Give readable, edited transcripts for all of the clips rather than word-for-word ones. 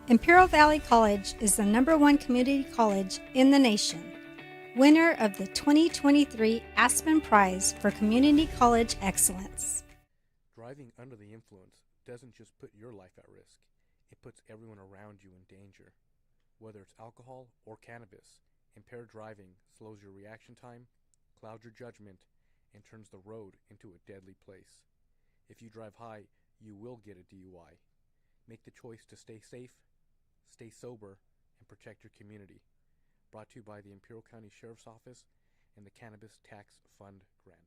Imperial Valley College is the #1 community college in the nation, winner of the 2023 Aspen Prize for Community College Excellence. Driving under the influence doesn't just put your life at risk, it puts everyone around you in danger. Whether it's alcohol or cannabis, impaired driving slows your reaction time, clouds your judgment, and turns the road into a deadly place. If you drive high, you will get a DUI. Make the choice to stay safe, stay sober, and protect your community. Brought to you by the Imperial County Sheriff's Office and the Cannabis Tax Fund Grant.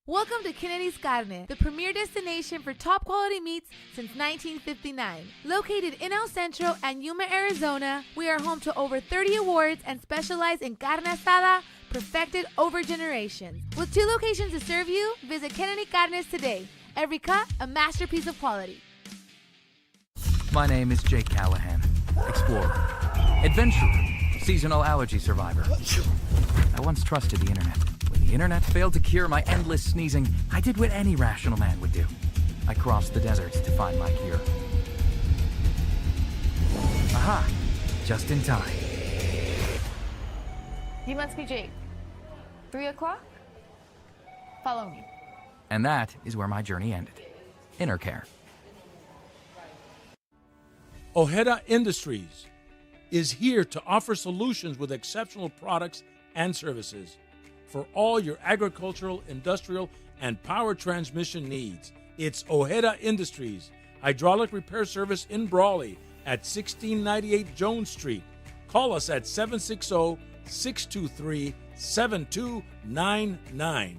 Welcome to Kennedy's Carne, the premier destination for top quality meats since 1959. Located in El Centro and Yuma, Arizona, we are home to over 30 awards and specialize in carne asada perfected over generations. With 2 locations to serve you, visit Kennedy Carnes today. Every cut, a masterpiece of quality. My name is Jake Callahan, explorer, adventurer, seasonal allergy survivor. I once trusted the internet. When the internet failed to cure my endless sneezing, I did what any rational man would do. I crossed the deserts to find my cure. Aha! Just in time. You must be Jake. 3 o'clock? Follow me. And that is where my journey ended. Inner care. Ojeda Industries is here to offer solutions with exceptional products and services for all your agricultural, industrial, and power transmission needs. It's Ojeda Industries, hydraulic repair service in Brawley at 1698 Jones Street. Call us at 760-623-7299.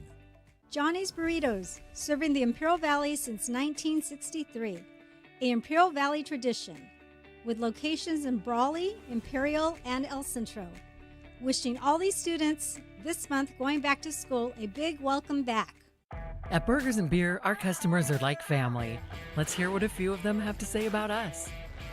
Johnny's Burritos, serving the Imperial Valley since 1963, a Imperial Valley tradition, with locations in Brawley, Imperial, and El Centro. Wishing all these students this month going back to school a big welcome back. At Burgers and Beer, our customers are like family. Let's hear what a few of them have to say about us.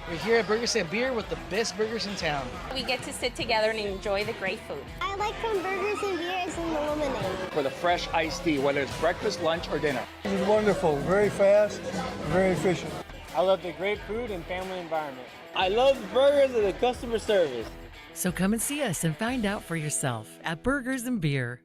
We're here at Burgers and Beer with the best burgers in town. We get to sit together and enjoy the great food. I like from Burgers and Beer is in the lemonade. For the fresh iced tea, whether it's breakfast, lunch, or dinner. This is wonderful, very fast, very efficient. I love the great food and family environment. I love the burgers and the customer service. So come and see us and find out for yourself at Burgers and Beer.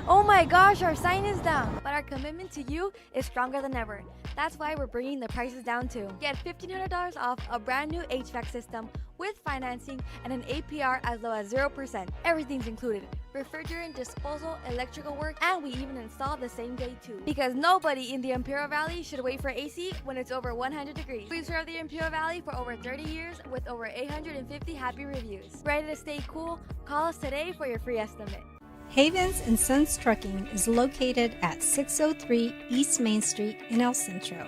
Oh my gosh, our sign is down, but our commitment to you is stronger than ever. That's why we're bringing the prices down too. Get $1,500 off a brand new HVAC system with financing and an APR as low as 0%. Everything's included. Refrigerant disposal, electrical work, and we even install the same day too. Because nobody in the Imperial Valley should wait for AC when it's over 100 degrees. We serve the Imperial Valley for over 30 years with over 850 happy reviews. Ready to stay cool? Call us today for your free estimate. Havens and Sons Trucking is located at 603 East Main Street in El Centro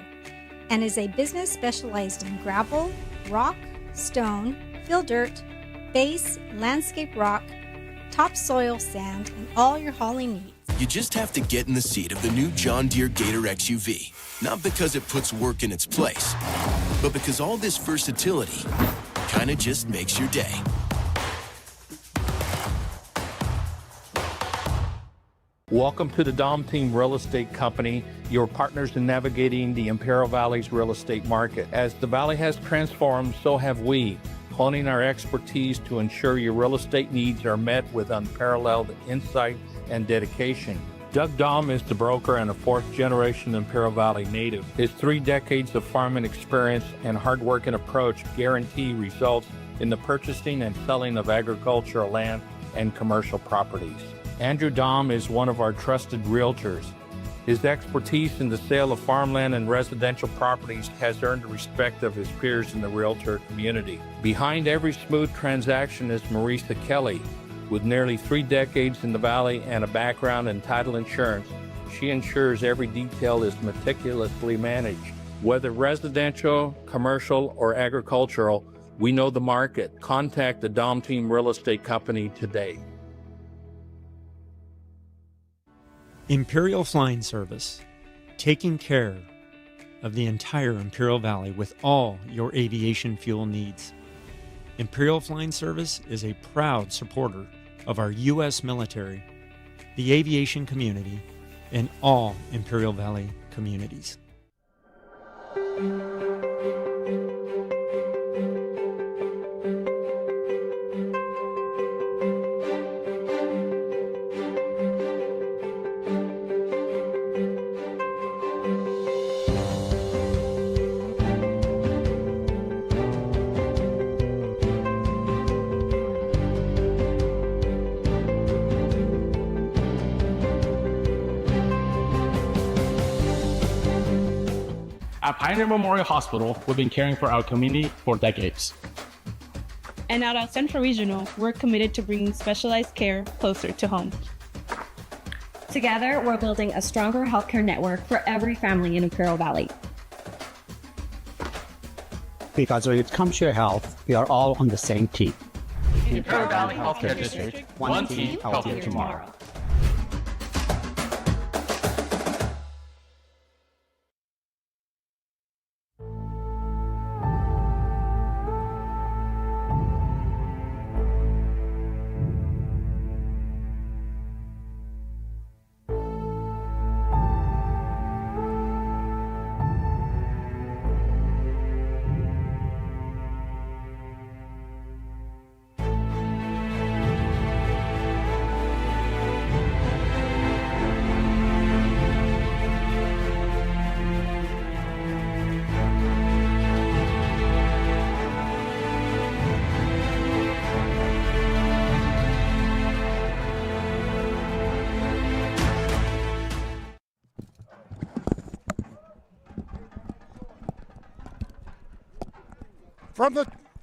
and is a business specialized in gravel, rock, stone, fill dirt, base, landscape rock, topsoil sand, and all your hauling needs. You just have to get in the seat of the new John Deere Gator XUV. Not because it puts work in its place, but because all this versatility kind of just makes your day. Welcome to the Dom Team Real Estate Company, your partners in navigating the Imperial Valley's real estate market. As the Valley has transformed, so have we, honing our expertise to ensure your real estate needs are met with unparalleled insight and dedication. Doug Dom is the broker and a 4th-generation Imperial Valley native. His 3 decades of farming experience and hard-working approach guarantee results in the purchasing and selling of agricultural land and commercial properties. Andrew Dom is one of our trusted realtors. His expertise in the sale of farmland and residential properties has earned the respect of his peers in the realtor community. Behind every smooth transaction is Marisa Kelly. With nearly 3 decades in the Valley and a background in title insurance, she ensures every detail is meticulously managed. Whether residential, commercial, or agricultural, we know the market. Contact the Dom Team Real Estate Company today. Imperial Flying Service, taking care of the entire Imperial Valley with all your aviation fuel needs. Imperial Flying Service is a proud supporter of our U.S. military, the aviation community, and all Imperial Valley communities. At Pioneer Memorial Hospital, we've been caring for our community for decades. And out at Central Regional, we're committed to bringing specialized care closer to home. Together, we're building a stronger healthcare network for every family in Imperial Valley. Because when it comes to your health, we are all on the same team. Imperial Valley Healthcare District, one team, healthier tomorrow.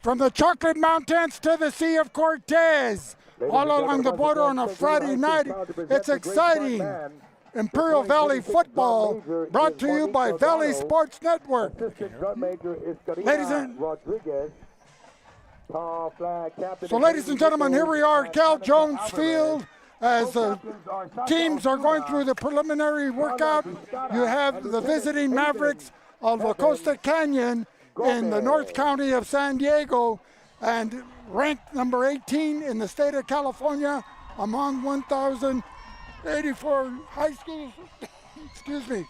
From the Chocolate Mountains to the Sea of Cortez, all along the border on a Friday night, it's exciting. Imperial Valley football, brought to you by Valley Sports Network. Ladies and gentlemen, here we are at Cal Jones Field. As the teams are going through the preliminary workout, you have the visiting Mavericks of the Costa Canyon in the North County of San Diego, and ranked number 18 in the state of California among 1,084 high schools, excuse me,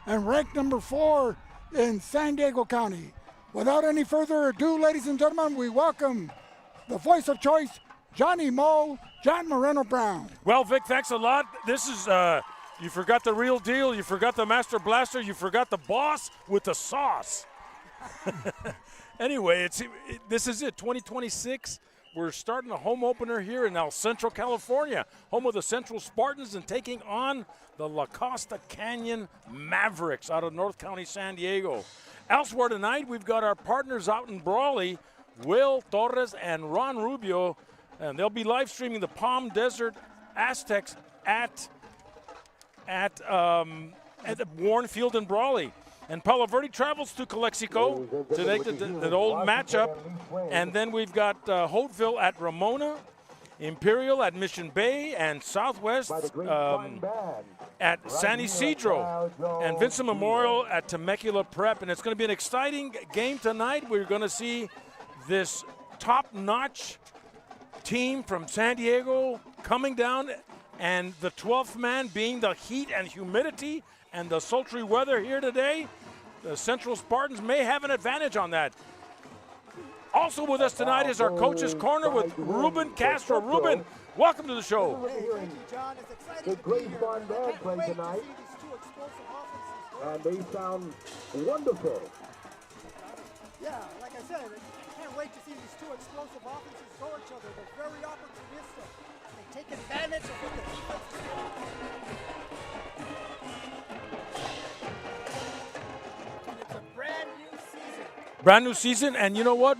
and ranked number 4 in San Diego County. Without any further ado, ladies and gentlemen, we welcome the voice of choice, Johnny Moe, John Moreno Brown. Well, Vic, thanks a lot. This is, you forgot the real deal, you forgot the Master Blaster, you forgot the boss with the sauce. Anyway, this is it, 2026. We're starting a home opener here in El Centro, California, home of the Central Spartans, and taking on the La Costa Canyon Mavericks out of North County, San Diego. Elsewhere tonight, we've got our partners out in Brawley, Will Torres and Ron Rubio, and they'll be live streaming the Palm Desert Aztecs at the Warren Field in Brawley. And Palo Verde travels to Calexico to make the old matchup. And then we've got Hopeville at Ramona, Imperial at Mission Bay, and Southwest at San Isidro, and Vincent Memorial at Temecula Prep. And it's going to be an exciting game tonight. We're going to see this top-notch team from San Diego coming down, and the 12th man being the heat and humidity and the sultry weather here today. The Central Spartans may have an advantage on that. Also with us tonight is our Coach's Corner with Ruben Castro. Ruben, welcome to the show. Hey, thank you, John. It's exciting. The Great Barn Band play tonight. And they sound wonderful. Yeah, like I said, I can't wait to see these two explosive offenses go each other. They're very opportunistic. They take advantage of what the defense is doing. And it's a brand new season. Brand new season, and you know what?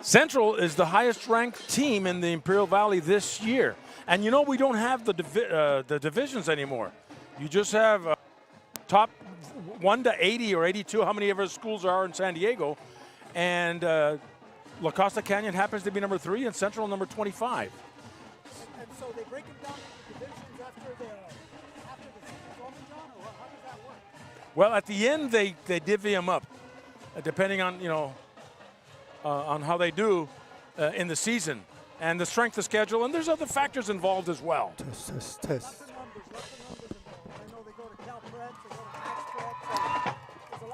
Central is the highest ranked team in the Imperial Valley this year. And you know, we don't have the divisions anymore. You just have top 1 to 80 or 82, how many ever schools there are in San Diego. And La Costa Canyon happens to be number 3 and Central number 25. And so they break them down into divisions after the season's over, John, or how does that work? Well, at the end, they divvy them up, depending on, on how they do in the season and the strength of schedule. And there's other factors involved as well. Test.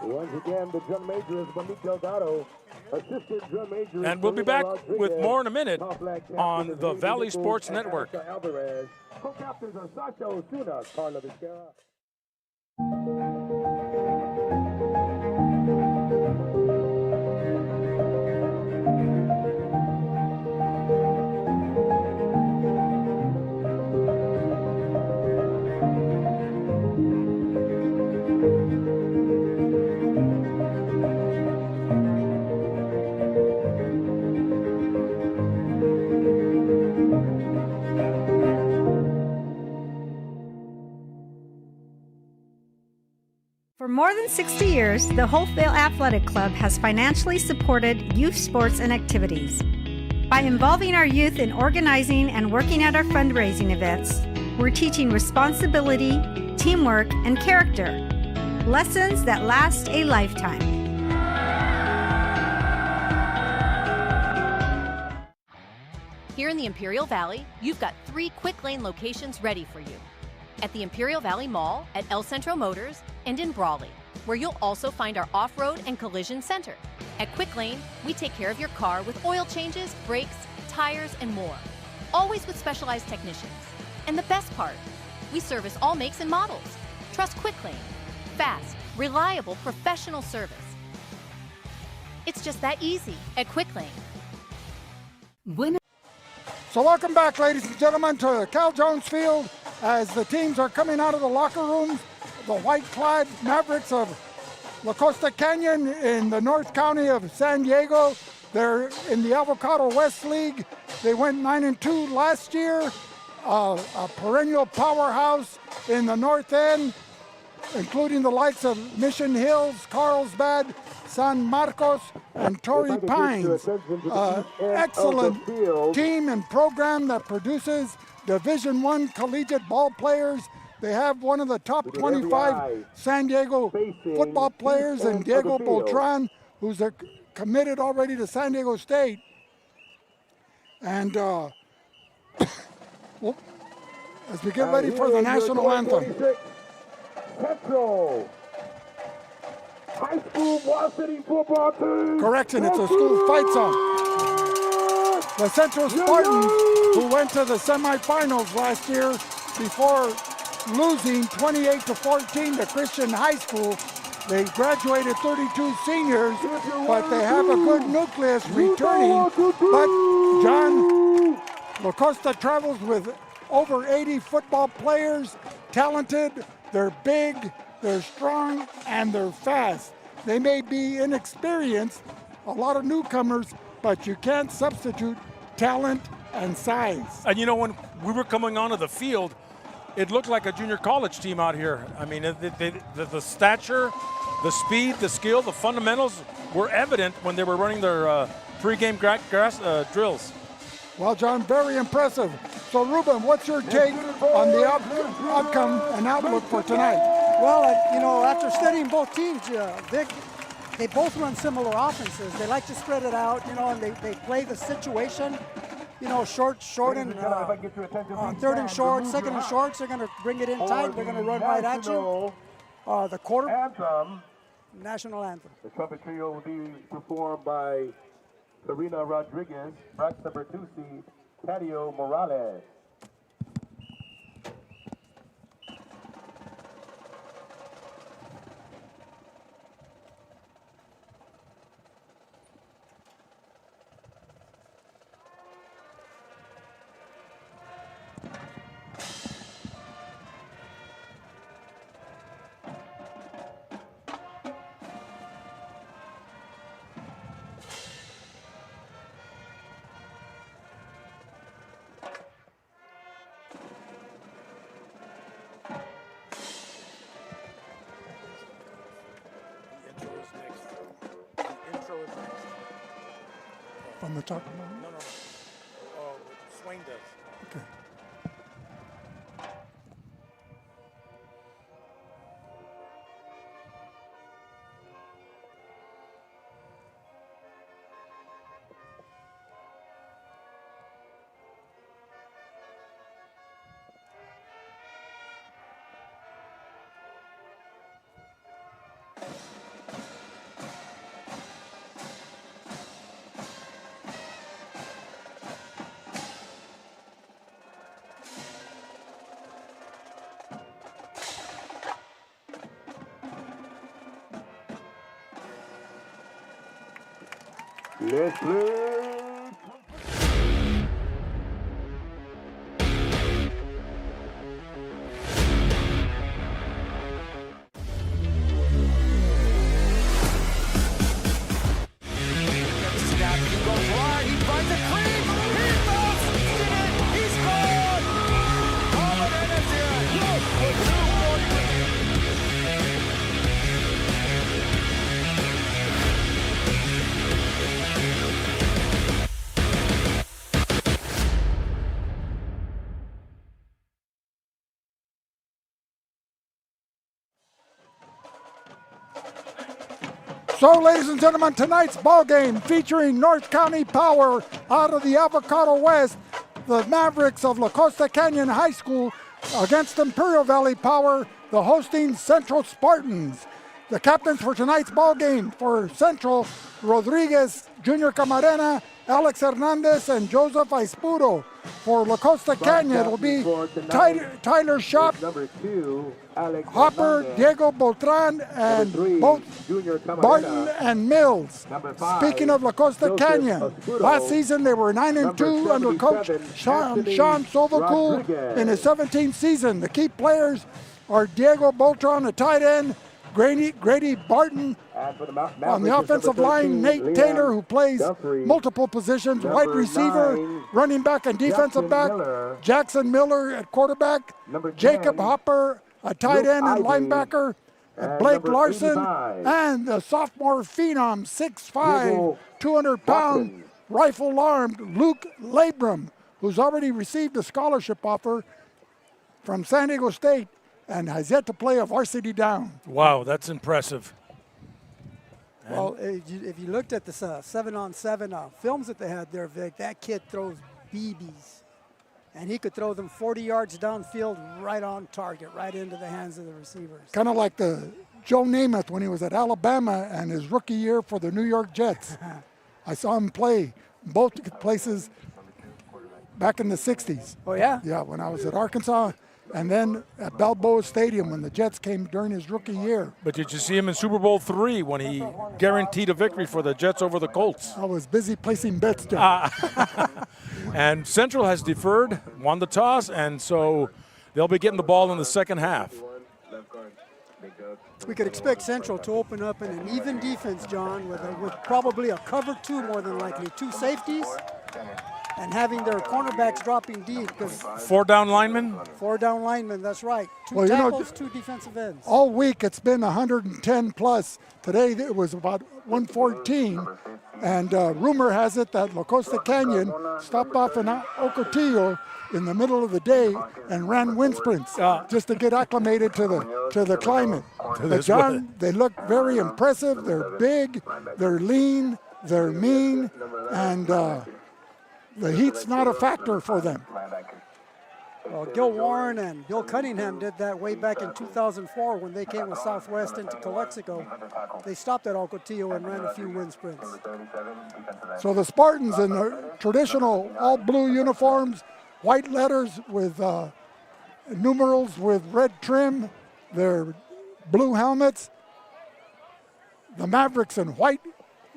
Once again, the drum major is Monique Delgado. Assistant drum major. And we'll be back with more in a minute on the Valley Sports Network. Co-captains are Sasha Osuna, Carla Vizquera. more than 60 years, the Holtville Athletic Club has financially supported youth sports and activities. By involving our youth in organizing and working at our fundraising events, we're teaching responsibility, teamwork, and character, lessons that last a lifetime. Here in the Imperial Valley, you've got 3 quick lane locations ready for you. At the Imperial Valley Mall, at El Centro Motors, and in Brawley, where you'll also find our off-road and collision center. At Quick Lane, we take care of your car with oil changes, brakes, tires, and more. Always with specialized technicians. And the best part, we service all makes and models. Trust Quick Lane. Fast, reliable, professional service. It's just that easy at Quick Lane. So welcome back, ladies and gentlemen, to Cal Jones Field as the teams are coming out of the locker rooms. The white-clad Mavericks of La Costa Canyon in the North County of San Diego. They're in the Avocado West League. They went 9-2 last year. A perennial powerhouse in the North End, including the likes of Mission Hills, Carlsbad, San Marcos, and Torrey Pines. Excellent team and program that produces Division I collegiate ball players. They have one of the top 25 San Diego football players in Diego Beltran, who's committed already to San Diego State. And as we get ready for the national anthem. Central High School varsity football team. Correction, it's a school fight song. The Central Spartans, who went to the semifinals last year before losing 28-14 to Christian High School. They graduated 32 seniors, but they have a good nucleus returning. But John La Costa travels with over 80 football players, talented, they're big, they're strong, and they're fast. They may be inexperienced, a lot of newcomers, but you can't substitute talent and size. And you know, when we were coming onto the field, it looked like a junior college team out here. I mean, the stature, the speed, the skill, the fundamentals were evident when they were running their pregame grass drills. Well, John, very impressive. So, Ruben, what's your take on the outcome and outlook for tonight? Well, after studying both teams, Vic, they both run similar offenses. They like to spread it out, and they play the situation. Short and on 3rd and short, 2nd and shorts, they're going to bring it in tight. They're going to run right at you. The quarter anthem, national anthem. The trumpet trio will be performed by Serena Rodriguez, Braxa Bertucci, Tadio Morales. From the top? No. Swain does. Okay. Let's play. So, ladies and gentlemen, tonight's ball game featuring North County Power out of the Avocado West, the Mavericks of La Costa Canyon High School against Imperial Valley Power, the hosting Central Spartans. The captains for tonight's ball game for Central, Rodriguez, Junior Camarena, Alex Hernandez, and Joseph Aispuro. For La Costa Canyon, it'll be Tyler Shop, Hopper, Diego Beltran, and both Barton and Mills. Speaking of La Costa Canyon, last season they were 9-2 under coach Sean Sovacool in his 17th season. The key players are Diego Beltran, a tight end, Grady Barton on the offensive line, Nate Taylor, who plays multiple positions, wide receiver, running back, and defensive back, Jackson Miller at quarterback, Jacob Hopper, a tight end and linebacker, Blake Larson, and the sophomore phenom, 6'5", 200-pound, rifle-armed Luke Labram, who's already received a scholarship offer from San Diego State and has yet to play a varsity down. Wow, that's impressive. Well, if you looked at the 7-on-7 films that they had there, Vic, that kid throws BBs. And he could throw them 40 yards downfield right on target, right into the hands of the receivers. Kind of like the Joe Namath when he was at Alabama and his rookie year for the New York Jets. I saw him play both places back in the 60s. Oh, yeah? Yeah, when I was at Arkansas. And then at Balboa Stadium when the Jets came during his rookie year. But did you see him in Super Bowl III when he guaranteed a victory for the Jets over the Colts? I was busy placing bets, John. And Central has deferred, won the toss, and so they'll be getting the ball in the second half. We could expect Central to open up in an even defense, John, with probably a cover two more than likely, 2 safeties. And having their cornerbacks dropping deep. 4 down linemen? 4 down linemen, that's right. 2 tackles, 2 defensive ends. All week it's been 110 plus. Today it was about 114. And rumor has it that La Costa Canyon stopped off in Ocotillo in the middle of the day and ran wind sprints just to get acclimated to the climate. But John, they look very impressive. They're big, they're lean, they're mean, and the heat's not a factor for them. Well, Gil Warren and Bill Cunningham did that way back in 2004 when they came with Southwest into Calexico. They stopped at Ocotillo and ran a few wind sprints. So the Spartans in their traditional all-blue uniforms, white letters with numerals with red trim, their blue helmets. The Mavericks in white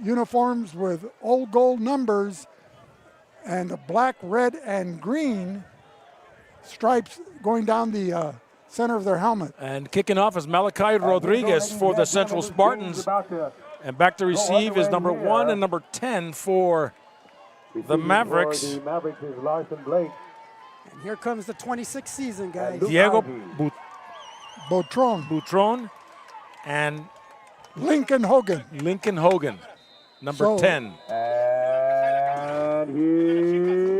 uniforms with old gold numbers and the black, red, and green stripes going down the center of their helmet. And kicking off is Malachi Rodriguez for the Central Spartans. And back to receive is number 1 and number 10 for the Mavericks. And here comes the 26th season, guys. Diego Boutron and Lincoln Hogan. Number 10.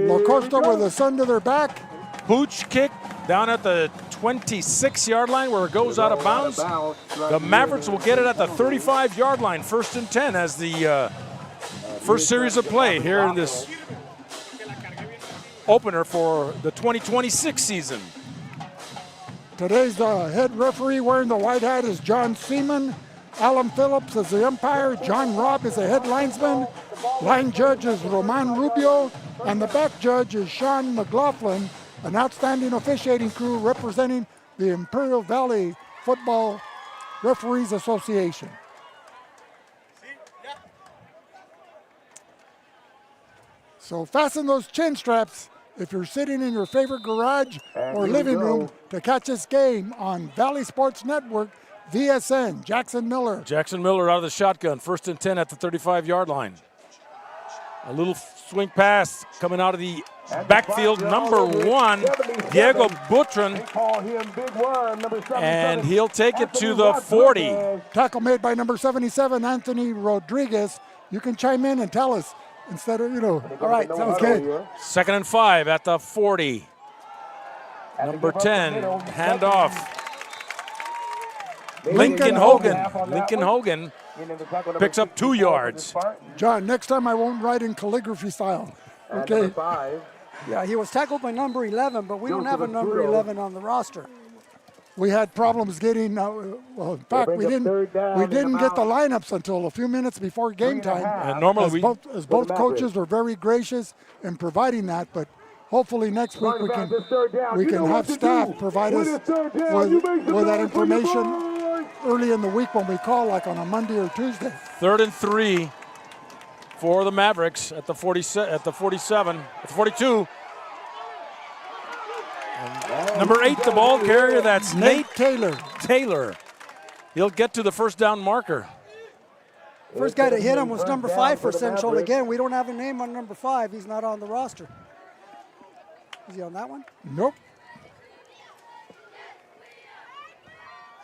La Costa with the sun to their back. Pooch kick down at the 26-yard line where it goes out of bounds. The Mavericks will get it at the 35-yard line, 1st and 10 as the first series of play here in this opener for the 2026 season. Today's head referee wearing the white hat is John Seaman. Alan Phillips is the umpire. John Robb is the head linesman. Line judge is Roman Rubio. And the back judge is Sean McLaughlin, an outstanding officiating crew representing the Imperial Valley Football Referees Association. So fasten those chin straps if you're sitting in your favorite garage or living room to catch this game on Valley Sports Network, VSN. Jackson Miller out of the shotgun, 1st and 10 at the 35-yard line. A little swing pass coming out of the backfield, number 1, Diego Beltran, and he'll take it to the 40. Tackle made by number 77, Anthony Rodriguez. You can chime in and tell us instead of, All right, sounds good. 2nd and 5 at the 40. Number 10, handoff. Lincoln Hogan picks up 2 yards. John, next time I won't write in calligraphy style. Okay. Yeah, he was tackled by number 11, but we don't have a number 11 on the roster. We had problems getting, well, in fact, we didn't get the lineups until a few minutes before game time. And normally both coaches were very gracious in providing that, but hopefully next week we can have staff provide us with that information early in the week when we call, like on a Monday or Tuesday. 3rd and 3 for the Mavericks at the 47, at the 42. And number 8, the ball carrier, that's Nate Taylor. He'll get to the first down marker. First guy to hit him was number 5 for Central. Again, we don't have a name on number 5. He's not on the roster. Is he on that one? Nope.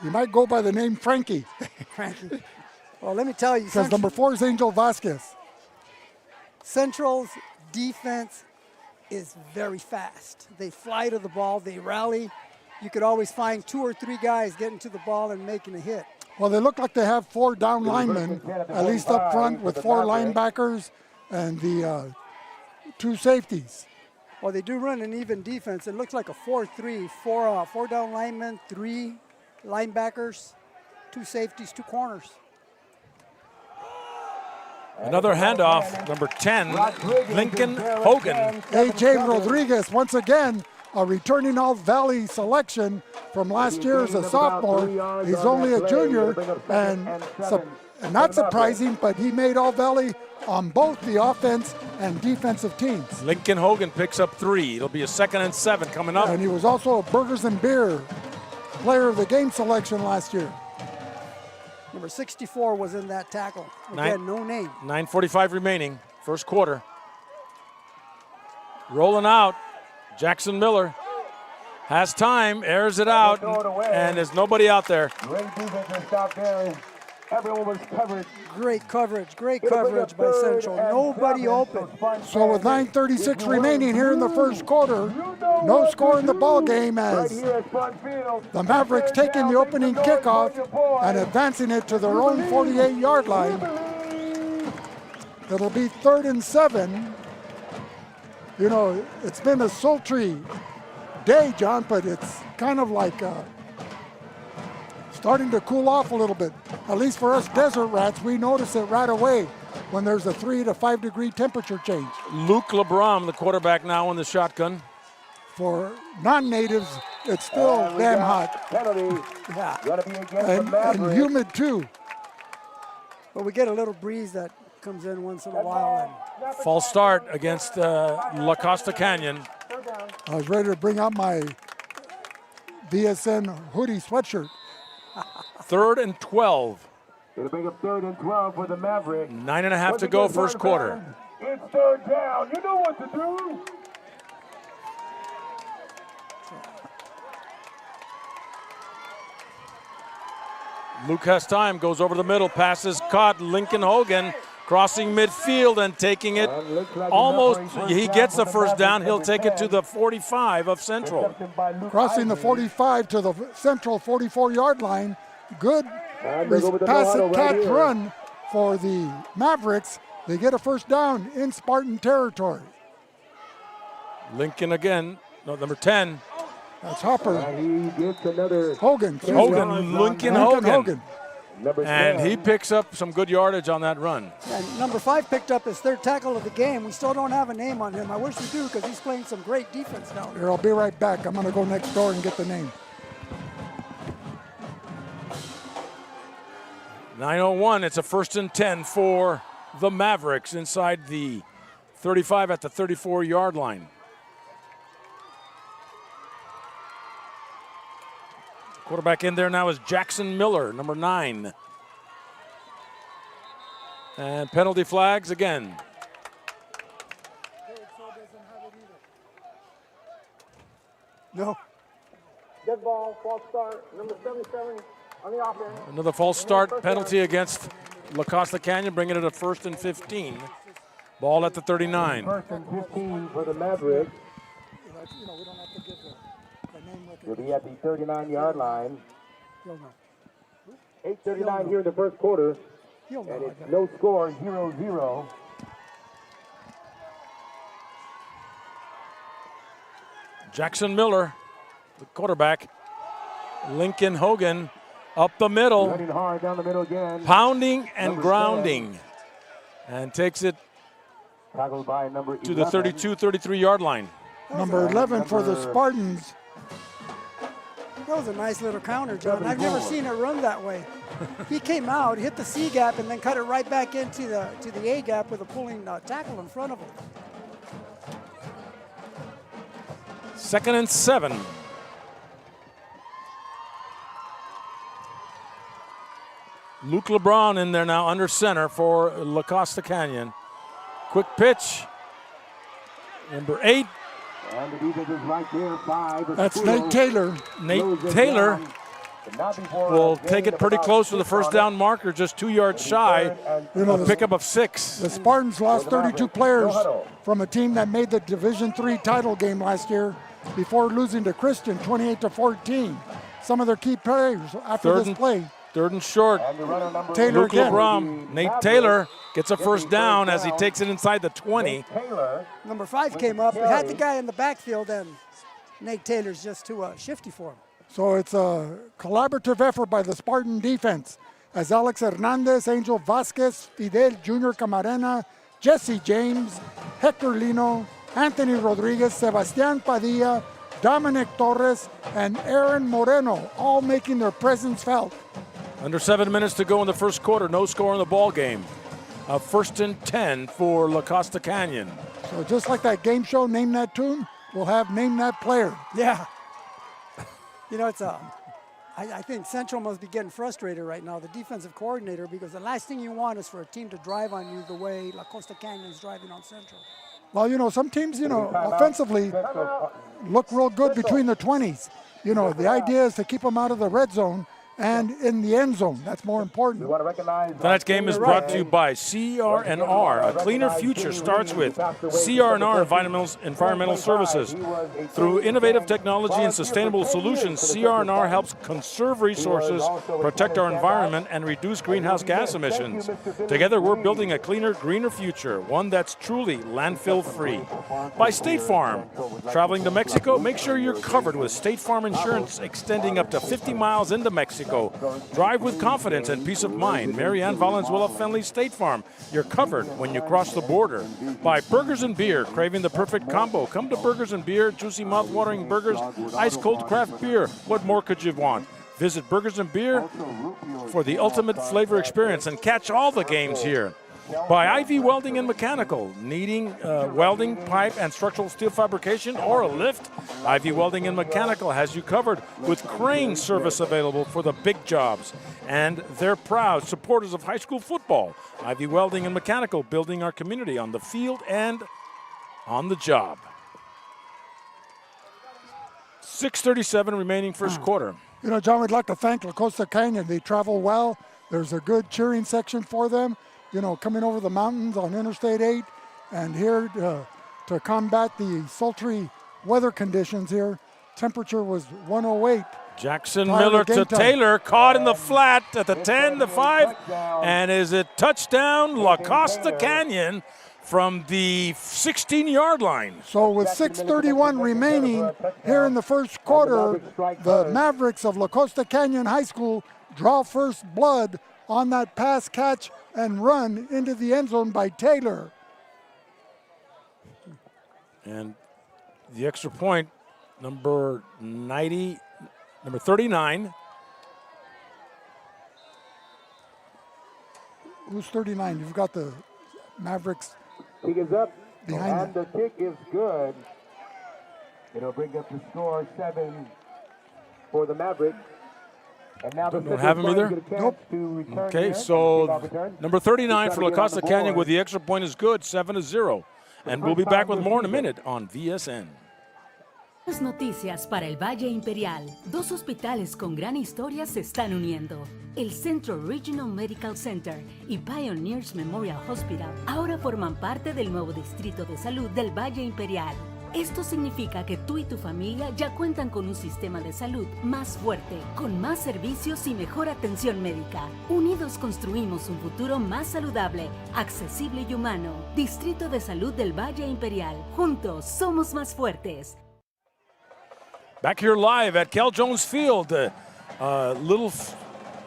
He might go by the name Frankie. Frankie. Well, let me tell you. Because number 4 is Angel Vasquez. Central's defense is very fast. They fly to the ball, they rally. You could always find 2 or 3 guys getting to the ball and making a hit. Well, they look like they have 4 down linemen, at least up front, with 4 linebackers and the 2 safeties. Well, they do run an even defense. It looks like a 4-3, 4 down linemen, 3 linebackers, 2 safeties, 2 corners. Another handoff, number 10, Lincoln Hogan. A.J. Rodriguez, once again, a returning All-Valley selection from last year as a sophomore. He's only a junior, and not surprising, but he made All-Valley on both the offense and defensive teams. Lincoln Hogan picks up 3. It'll be a 2nd and 7 coming up. And he was also a Burgers and Beer player of the game selection last year. Number 64 was in that tackle. Again, no name. 9:45 remaining, first quarter. Rolling out, Jackson Miller has time, airs it out, and there's nobody out there. Great defense stop there. Everyone was covered. Great coverage by Central. Nobody open. So with 9:36 remaining here in the first quarter, no score in the ball game as the Mavericks taking the opening kickoff and advancing it to their own 48-yard line. It'll be 3rd and 7. You know, it's been a sultry day, John, but it's kind of like starting to cool off a little bit. At least for us desert rats, we notice it right away when there's a 3 to 5 degree temperature change. Luke LeBron, the quarterback now in the shotgun. For non-natives, it's still damn hot. Penalty. Yeah. And humid too. But we get a little breeze that comes in once in a while. False start against La Costa Canyon. I was ready to bring out my VSN hoodie sweatshirt. 3rd and 12. It'll make a 3rd and 12 for the Mavericks. 9.5 to go, first quarter. It's 3rd down. You know what to do. Luke has time, goes over the middle, passes caught. Lincoln Hogan crossing midfield and taking it almost. He gets the first down. He'll take it to the 45 of Central. Crossing the 45 to the Central 44-yard line. Good pass and catch run for the Mavericks. They get a first down in Spartan territory. Lincoln again, no, number 10. That's Hopper. He gets another Hogan. Lincoln Hogan. And he picks up some good yardage on that run. And number 5 picked up his 3rd tackle of the game. We still don't have a name on him. I wish we do because he's playing some great defense down there. Here, I'll be right back. I'm going to go next door and get the name. 9:01, it's a 1st and 10 for the Mavericks inside the 35 at the 34-yard line. Quarterback in there now is Jackson Miller, number 9. And penalty flags again. No. Dead ball, false start, number 77 on the offense. Another false start penalty against La Costa Canyon, bringing it to 1st and 15. Ball at the 39. 1st and 15 for the Mavericks. We'll be at the 39-yard line. 8:39 here in the first quarter. He'll know. And it's no score, 0-0. Jackson Miller, the quarterback. Lincoln Hogan up the middle. Running hard down the middle again. Pounding and grounding. And takes it Tackled by number to the 32, 33-yard line. Number 11 for the Spartans. That was a nice little counter, John. I've never seen it run that way. He came out, hit the C gap, and then cut it right back into the A gap with a pulling tackle in front of him. 2nd and 7. Luke LeBron in there now under center for La Costa Canyon. Quick pitch. Number 8. And the defense is right there by the That's school. Nate Taylor. Nate Taylor will take it pretty close to the first down marker, just 2 yards shy. A pickup of 6. The Spartans lost 32 players from a team that made the Division III title game last year before losing to Christian 28-14. Some of their key players after this play. 3rd and short. Taylor Luke again. LeBron. Nate Taylor gets a first down as he takes it inside the 20. Number 5 came up, had the guy in the backfield, and Nate Taylor's just too shifty for him. So it's a collaborative effort by the Spartan defense as Alex Hernandez, Angel Vasquez, Fidel Jr. Camarena, Jesse James, Hector Lino, Anthony Rodriguez, Sebastian Padilla, Dominic Torres, and Aaron Moreno, all making their presence felt. Under 7 minutes to go in the first quarter. No score in the ball game. 1st and 10 for La Costa Canyon. So just like that game show, Name That Tune, we'll have Name That Player. Yeah. You know, it's I think Central must be getting frustrated right now, the defensive coordinator, because the last thing you want is for a team to drive on you the way La Costa Canyon is driving on Central. Well, you know, some teams, you know, offensively look real good between the 20s. You know, the idea is to keep them out of the red zone and in the end zone. That's more important. Tonight's game is brought to you by CR&R. A cleaner future starts with CR&R Environmental Services. Through innovative technology and sustainable solutions, CR&R helps conserve resources, protect our environment, and reduce greenhouse gas emissions. Together, we're building a cleaner, greener future, one that's truly landfill-free. By State Farm. Traveling to Mexico, make sure you're covered with State Farm insurance extending up to 50 miles into Mexico. Drive with confidence and peace of mind. Marianne Valenzuela Fenley State Farm. You're covered when you cross the border. By Burgers and Beer, craving the perfect combo. Come to Burgers and Beer, juicy mouth-watering burgers, ice-cold craft beer. What more could you want? Visit Burgers and Beer for the ultimate flavor experience and catch all the games here. By IV Welding and Mechanical, needing welding, pipe, and structural steel fabrication or a lift, IV Welding and Mechanical has you covered with crane service available for the big jobs. And they're proud supporters of high school football. IV Welding and Mechanical, building our community on the field and on the job. 6:37 remaining first quarter. You know, John, we'd like to thank La Costa Canyon. They travel well. There's a good cheering section for them. You know, coming over the mountains on Interstate 8 and here to combat the sultry weather conditions here. Temperature was 108. Jackson Miller to Taylor, caught in the flat at the 10, the 5, and is it touchdown La Costa Canyon from the 16-yard line. So with 6:31 remaining here in the first quarter, the Mavericks of La Costa Canyon High School draw first blood on that pass, catch, and run into the end zone by Taylor. And the extra point, number 39. Who's 39? You've got the Mavericks Kick is up, behind and the kick is good. It'll bring up the score 7 for the Mavericks. And now Don't have him either? Nope. Okay, so number 39 for La Costa Canyon with the extra point is good, 7-0. And we'll be back with more in a minute on VSN. Buenas noticias para el Valle Imperial. Dos hospitales con gran historia se están uniendo. El Centro Regional Medical Center y Pioneers Memorial Hospital ahora forman parte del nuevo Distrito de Salud del Valle Imperial. Esto significa que tú y tu familia ya cuentan con un sistema de salud más fuerte, con más servicios y mejor atención médica. Unidos construimos un futuro más saludable, accesible y humano. Distrito de Salud del Valle Imperial. Juntos somos más fuertes. Back here live at Cal Jones Field. Little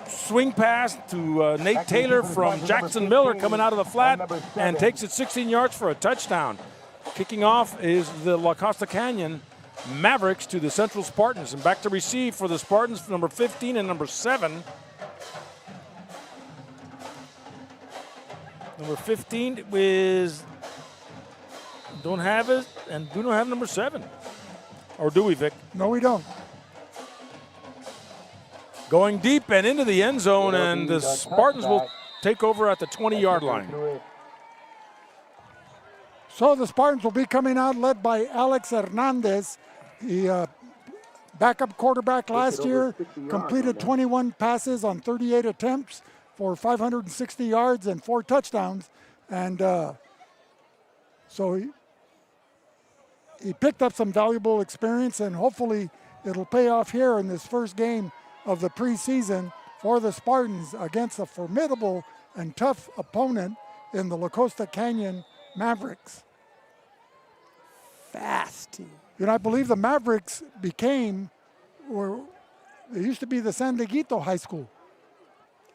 swing pass to Nate Taylor from Jackson Miller coming out of the flat and takes it 16 yards for a touchdown. Kicking off is the La Costa Canyon Mavericks to the Central Spartans. And back to receive for the Spartans, number 15 and number 7. Number 15 is, don't have it, and do not have number 7. Or do we, Vic? No, we don't. Going deep and into the end zone, and the Spartans will take over at the 20-yard line. So the Spartans will be coming out led by Alex Hernandez, the backup quarterback last year, completed 21 passes on 38 attempts for 560 yards and 4 touchdowns. And so he picked up some valuable experience, and hopefully it'll pay off here in this first game of the preseason for the Spartans against a formidable and tough opponent in the La Costa Canyon Mavericks. Fast team. You know, I believe the Mavericks became, or they used to be the San Dieguito High School.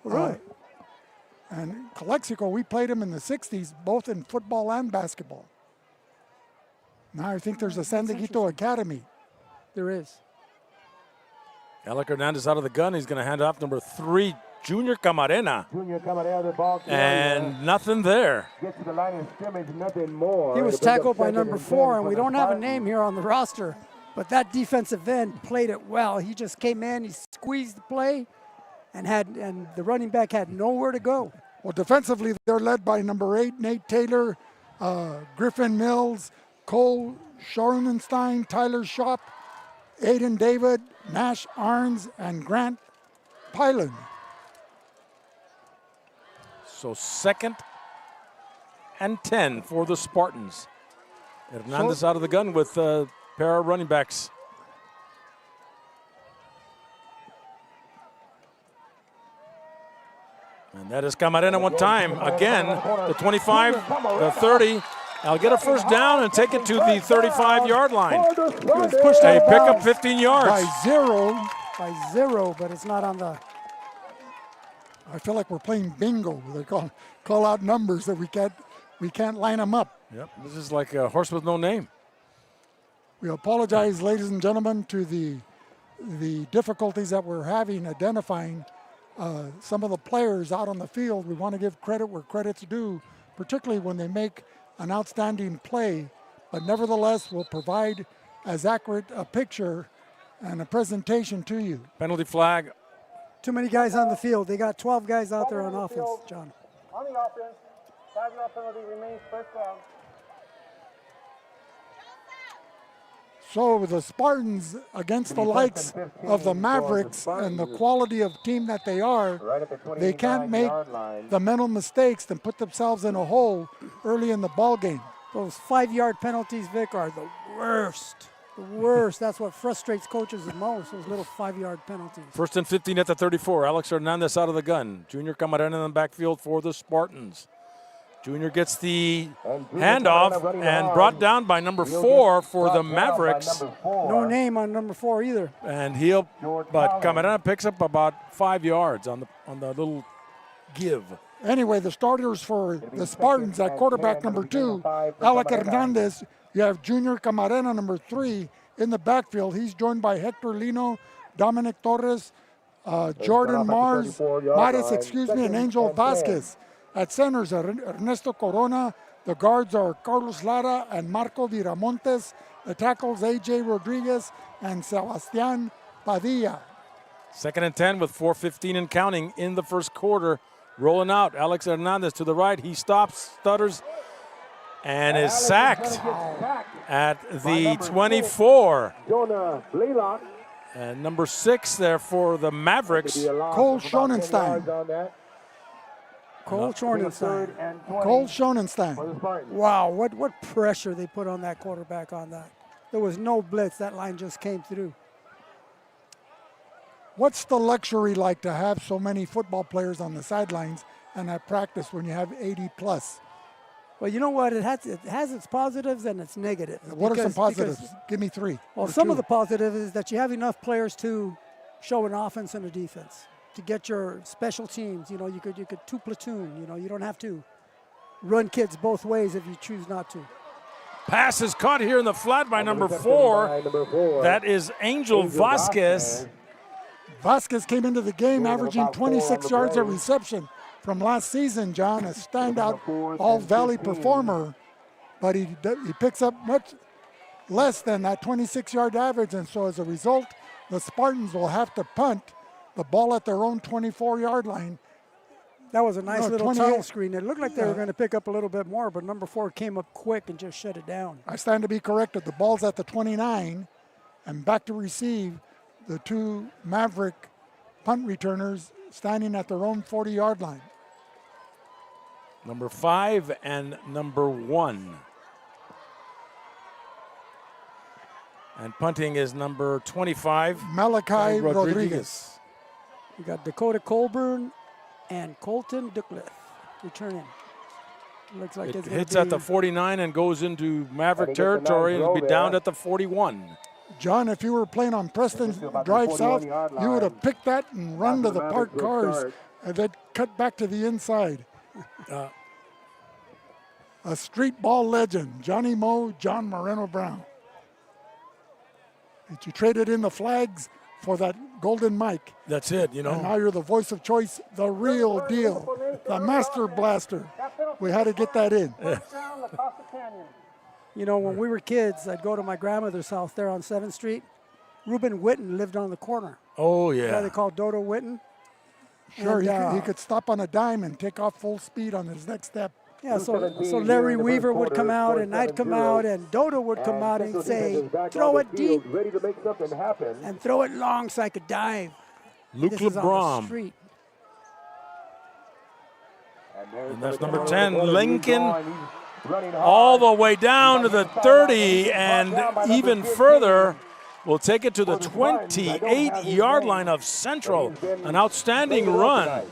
Really? And Calexico, we played them in the 60s, both in football and basketball. Now I think there's a San Dieguito Academy. There is. Alec Hernandez out of the gun. He's going to hand off number 3, Junior Camarena. The ball and nothing there. Get to the line of scrimmage, nothing more. He was tackled by number 4, and we don't have a name here on the roster, but that defensive end played it well. He just came in, he squeezed the play, and the running back had nowhere to go. Well, defensively, they're led by number 8, Nate Taylor, Griffin Mills, Cole Schoenstein, Tyler Shop, Aiden David, Nash Arns, and Grant Pylan. So 2nd and 10 for the Spartans. Hernandez out of the gun with a pair of running backs. And that is Camarena one time. Again, the 25, the 30. I'll get a first down and take it to the 35-yard line. They pick up 15 yards. By zero, but it's not on the. I feel like we're playing bingo. They call out numbers that we can't line them up. Yep, this is like a horse with no name. We apologize, ladies and gentlemen, to the difficulties that we're having identifying some of the players out on the field. We want to give credit where credit's due, particularly when they make an outstanding play, but nevertheless we'll provide as accurate a picture and a presentation to you. Penalty flag. Too many guys on the field. They got 12 guys out there on offense, John. On the offense, 5-yard penalty remains, first down. So the Spartans, against the likes of the Mavericks and the quality of team that they are, they can't make the mental mistakes and put themselves in a hole early in the ball game. Those 5-yard penalties, Vic, are the worst. The worst. That's what frustrates coaches the most, those little 5-yard penalties. 1st and 15 at the 34. Alex Hernandez out of the gun. Junior Camarena in the backfield for the Spartans. Junior gets the handoff and brought down by number 4 for the Mavericks. No name on number 4 either. And but Camarena picks up about 5 yards on the little give. Anyway, the starters for the Spartans at quarterback number 2, Alec Hernandez. You have Junior Camarena, number 3, in the backfield. He's joined by Hector Lino, Dominic Torres, Jordan Maris, and Angel Vasquez. At centers, Ernesto Corona. The guards are Carlos Lara and Marco Viramontes. The tackles, A.J. Rodriguez and Sebastian Padilla. 2nd and 10 with 4:15 and counting in the first quarter. Rolling out, Alex Hernandez to the right. He stops, stutters, and is sacked at the 24. And number 6 there for the Mavericks. Cole Schoenstein. Cole Schoenstein. Cole Schoenstein. Wow, what pressure they put on that quarterback on that. There was no blitz. That line just came through. What's the luxury like to have so many football players on the sidelines and at practice when you have 80 plus? Well, you know what? It has its positives and its negatives. What are some positives? Give me three. Well, some of the positives is that you have enough players to show an offense and a defense, to get your special teams. You know, you could two platoon. You know, you don't have to run kids both ways if you choose not to. Pass is caught here in the flat by number 4. That is Angel Vasquez. Vasquez came into the game averaging 26 yards a reception from last season, John, a standout all-valley performer, but he picks up much less than that 26-yard average, and so as a result, the Spartans will have to punt the ball at their own 24-yard line. That was a nice little tunnel screen. It looked like they were going to pick up a little bit more, but number 4 came up quick and just shut it down. I stand to be corrected. The ball's at the 29, and back to receive the 2 Maverick punt returners standing at their own 40-yard line. Number 5 and number 1. And punting is number 25. Malachi Rodriguez. We got Dakota Colburn and Colton Duckliffe returning. Looks like it hits at the 49 and goes into Maverick territory and will be down at the 41. John, if you were playing on Preston Drive South, you would have picked that and run to the parked cars and then cut back to the inside. A street ball legend, Johnny Moe, John Moreno Brown. But you traded in the flags for that golden mic. That's it, you know. And now you're the voice of choice, the real deal, the master blaster. We had to get that in. You know, when we were kids, I'd go to my grandmother's house there on 7th Street. Reuben Witten lived on the corner. Oh, yeah. The guy they called Dodo Witten. Sure, he could stop on a dime and take off full speed on his next step. Yeah, so Larry Weaver would come out, and I'd come out, and Dodo would come out and say, throw it deep and throw it long so I could dive. Luke LeBron. And that's number 10, Lincoln, all the way down to the 30, and even further. We'll take it to the 28-yard line of Central. An outstanding run.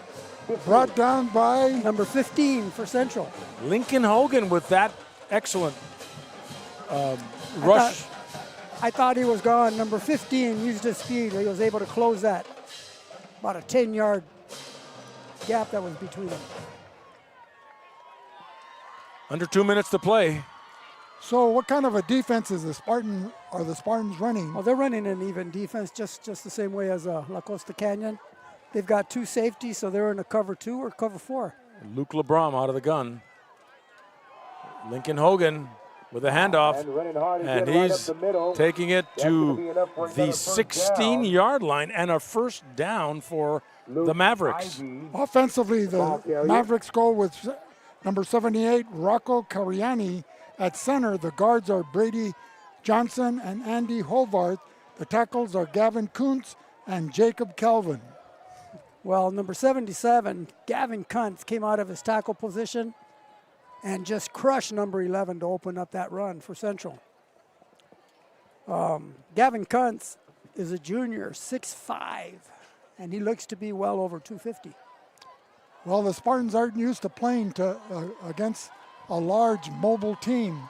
Brought down by number 15 for Central. Lincoln Hogan with that excellent rush. I thought he was gone. Number 15 used his speed. He was able to close that. About a 10-yard gap that was between them. Under 2 minutes to play. So what kind of a defense is the Spartans running? Well, they're running an even defense, just the same way as La Costa Canyon. They've got 2 safeties, so they're in a cover 2 or cover 4. Luke LeBron out of the gun. Lincoln Hogan with a handoff, and he's taking it to the 16-yard line and a first down for the Mavericks. Offensively, the Mavericks go with number 78, Rocco Cariani at center. The guards are Brady Johnson and Andy Hovarth. The tackles are Gavin Kuntz and Jacob Calvin. Well, number 77, Gavin Kuntz, came out of his tackle position and just crushed number 11 to open up that run for Central. Gavin Kuntz is a junior, 6'5", and he looks to be well over 250. Well, the Spartans aren't used to playing against a large mobile team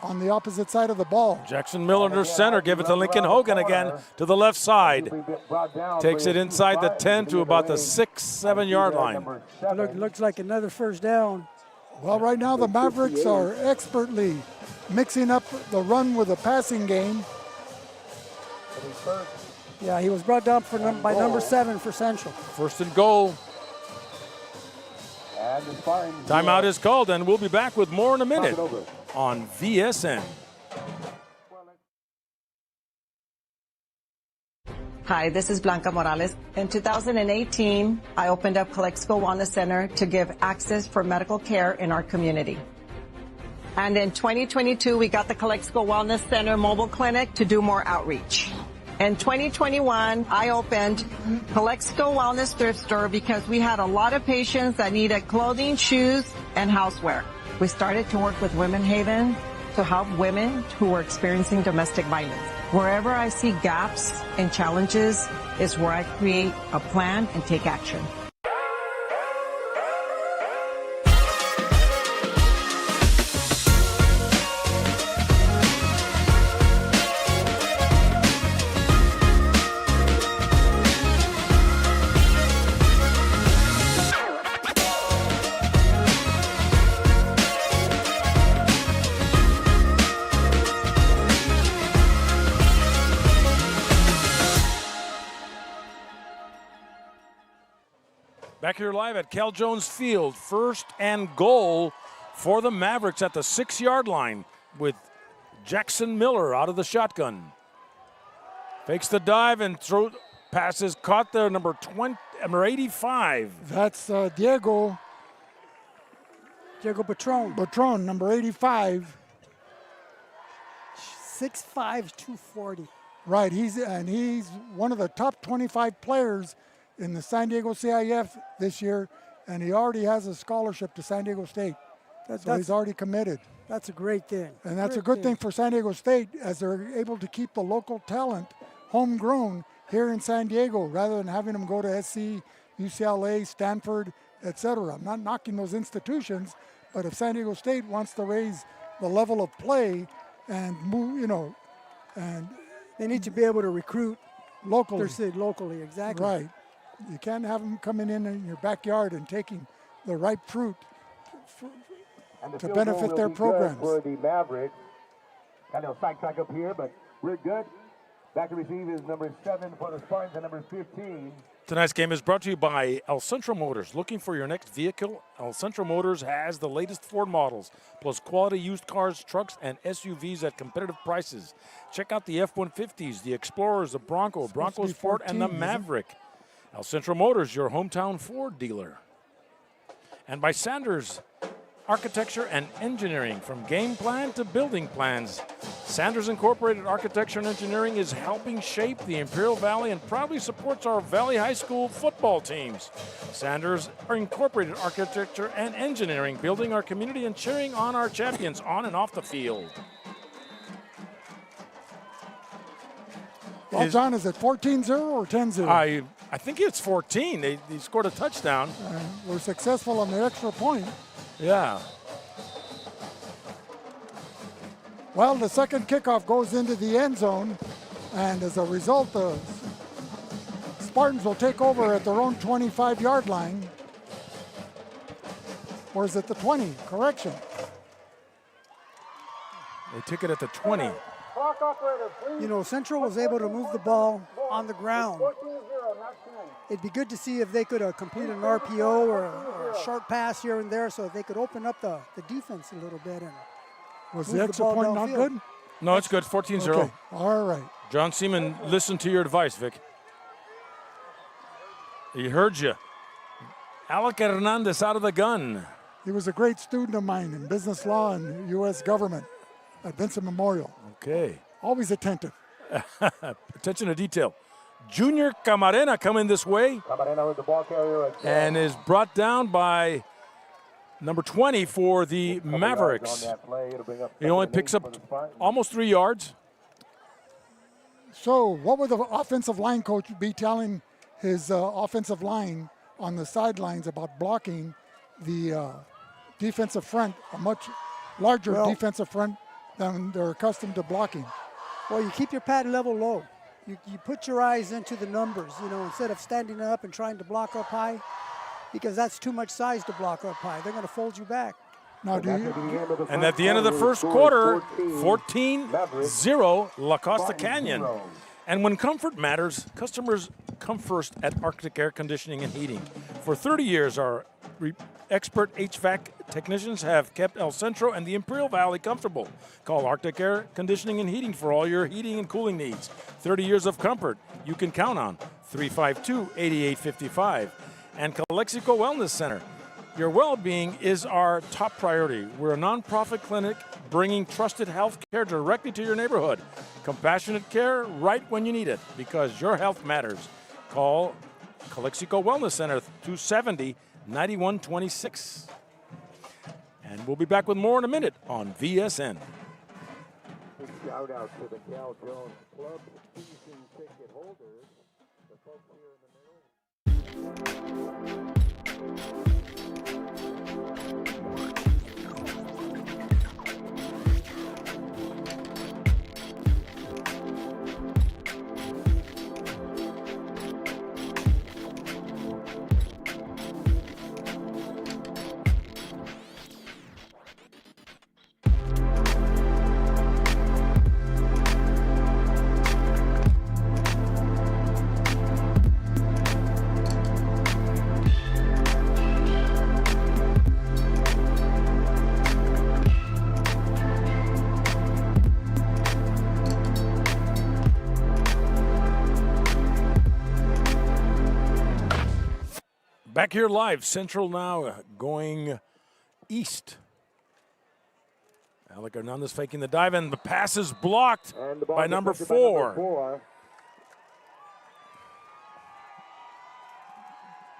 on the opposite side of the ball. Jackson Miller under center, give it to Lincoln Hogan again to the left side. Takes it inside the 10 to about the 6-7 yard line. Looks like another first down. Well, right now the Mavericks are expertly mixing up the run with the passing game. Yeah, he was brought down by number 7 for Central. First and goal. Timeout is called, and we'll be back with more in a minute on VSN. Hi, this is Blanca Morales. In 2018, I opened up Calexico Wellness Center to give access for medical care in our community. And in 2022, we got the Calexico Wellness Center mobile clinic to do more outreach. In 2021, I opened Calexico Wellness Thrift Store because we had a lot of patients that needed clothing, shoes, and houseware. We started to work with Women Haven to help women who are experiencing domestic violence. Wherever I see gaps and challenges is where I create a plan and take action. Back here live at Cal Jones Field, 1st and goal for the Mavericks at the 6-yard line with Jackson Miller out of the shotgun. Fakes the dive and passes caught there, number 85. That's Diego Patron. Patron, number 85. 6'5", 240. Right, he's one of the top 25 players in the San Diego CIF this year, and he already has a scholarship to San Diego State. So he's already committed. That's a great thing. And that's a good thing for San Diego State, as they're able to keep the local talent homegrown here in San Diego rather than having them go to SC, UCLA, Stanford, etc. I'm not knocking those institutions, but if San Diego State wants to raise the level of play and move, and they need to be able to recruit locally. Their city locally, exactly. Right. You can't have them coming in your backyard and taking the ripe fruit to benefit their programs. For the Mavericks, kind of sidetrack up here, but we're good. Back to receive is number 7 for the Spartans and number 15. Tonight's game is brought to you by El Centro Motors. Looking for your next vehicle? El Centro Motors has the latest Ford models, plus quality used cars, trucks, and SUVs at competitive prices. Check out the F-150s, the Explorers, the Bronco Sport, and the Maverick. El Centro Motors, your hometown Ford dealer. And by Sanders Architecture and Engineering, from game plan to building plans. Sanders Incorporated Architecture and Engineering is helping shape the Imperial Valley and proudly supports our Valley High School football teams. Sanders Incorporated Architecture and Engineering, building our community and cheering on our champions on and off the field. Well, John, is it 14-0 or 10-0? I think it's 14. They scored a touchdown. We're successful on the extra point. Yeah. Well, the second kickoff goes into the end zone, and as a result, the Spartans will take over at their own 25-yard line. Or is it the 20? Correction. They took it at the 20. Central was able to move the ball on the ground. It'd be good to see if they could complete an RPO or a short pass here and there, so they could open up the defense a little bit. And was the extra point not good? No, it's good. 14-0. Okay. All right. John Seaman, listen to your advice, Vic. He heard you. Alec Hernandez out of the gun. He was a great student of mine in business law and U.S. government at Vincent Memorial. Okay. Always attentive. Attention to detail. Junior Camarena coming this way. Camarena with the ball carrier again. And is brought down by number 20 for the Mavericks. He only picks up almost 3 yards. So what would the offensive line coach be telling his offensive line on the sidelines about blocking the defensive front, a much larger defensive front than they're accustomed to blocking? Well, you keep your pad level low. You put your eyes into the numbers, instead of standing up and trying to block up high, because that's too much size to block up high. They're going to fold you back. Now, and at the end of the first quarter, 14-0 La Costa Canyon. And when comfort matters, customers come first at Arctic Air Conditioning and Heating. For 30 years, our expert HVAC technicians have kept El Centro and the Imperial Valley comfortable. Call Arctic Air Conditioning and Heating for all your heating and cooling needs. 30 years of comfort you can count on. 352-8855. And Calexico Wellness Center. Your well-being is our top priority. We're a nonprofit clinic bringing trusted health care directly to your neighborhood. Compassionate care right when you need it, because your health matters. Call Calexico Wellness Center, 270-9126. And we'll be back with more in a minute on VSN. Shout out to the Cal Jones Club season ticket holders, the folks here in the middle. Back here live, Central now going east. Alec Hernandez faking the dive, and the pass is blocked by number 4.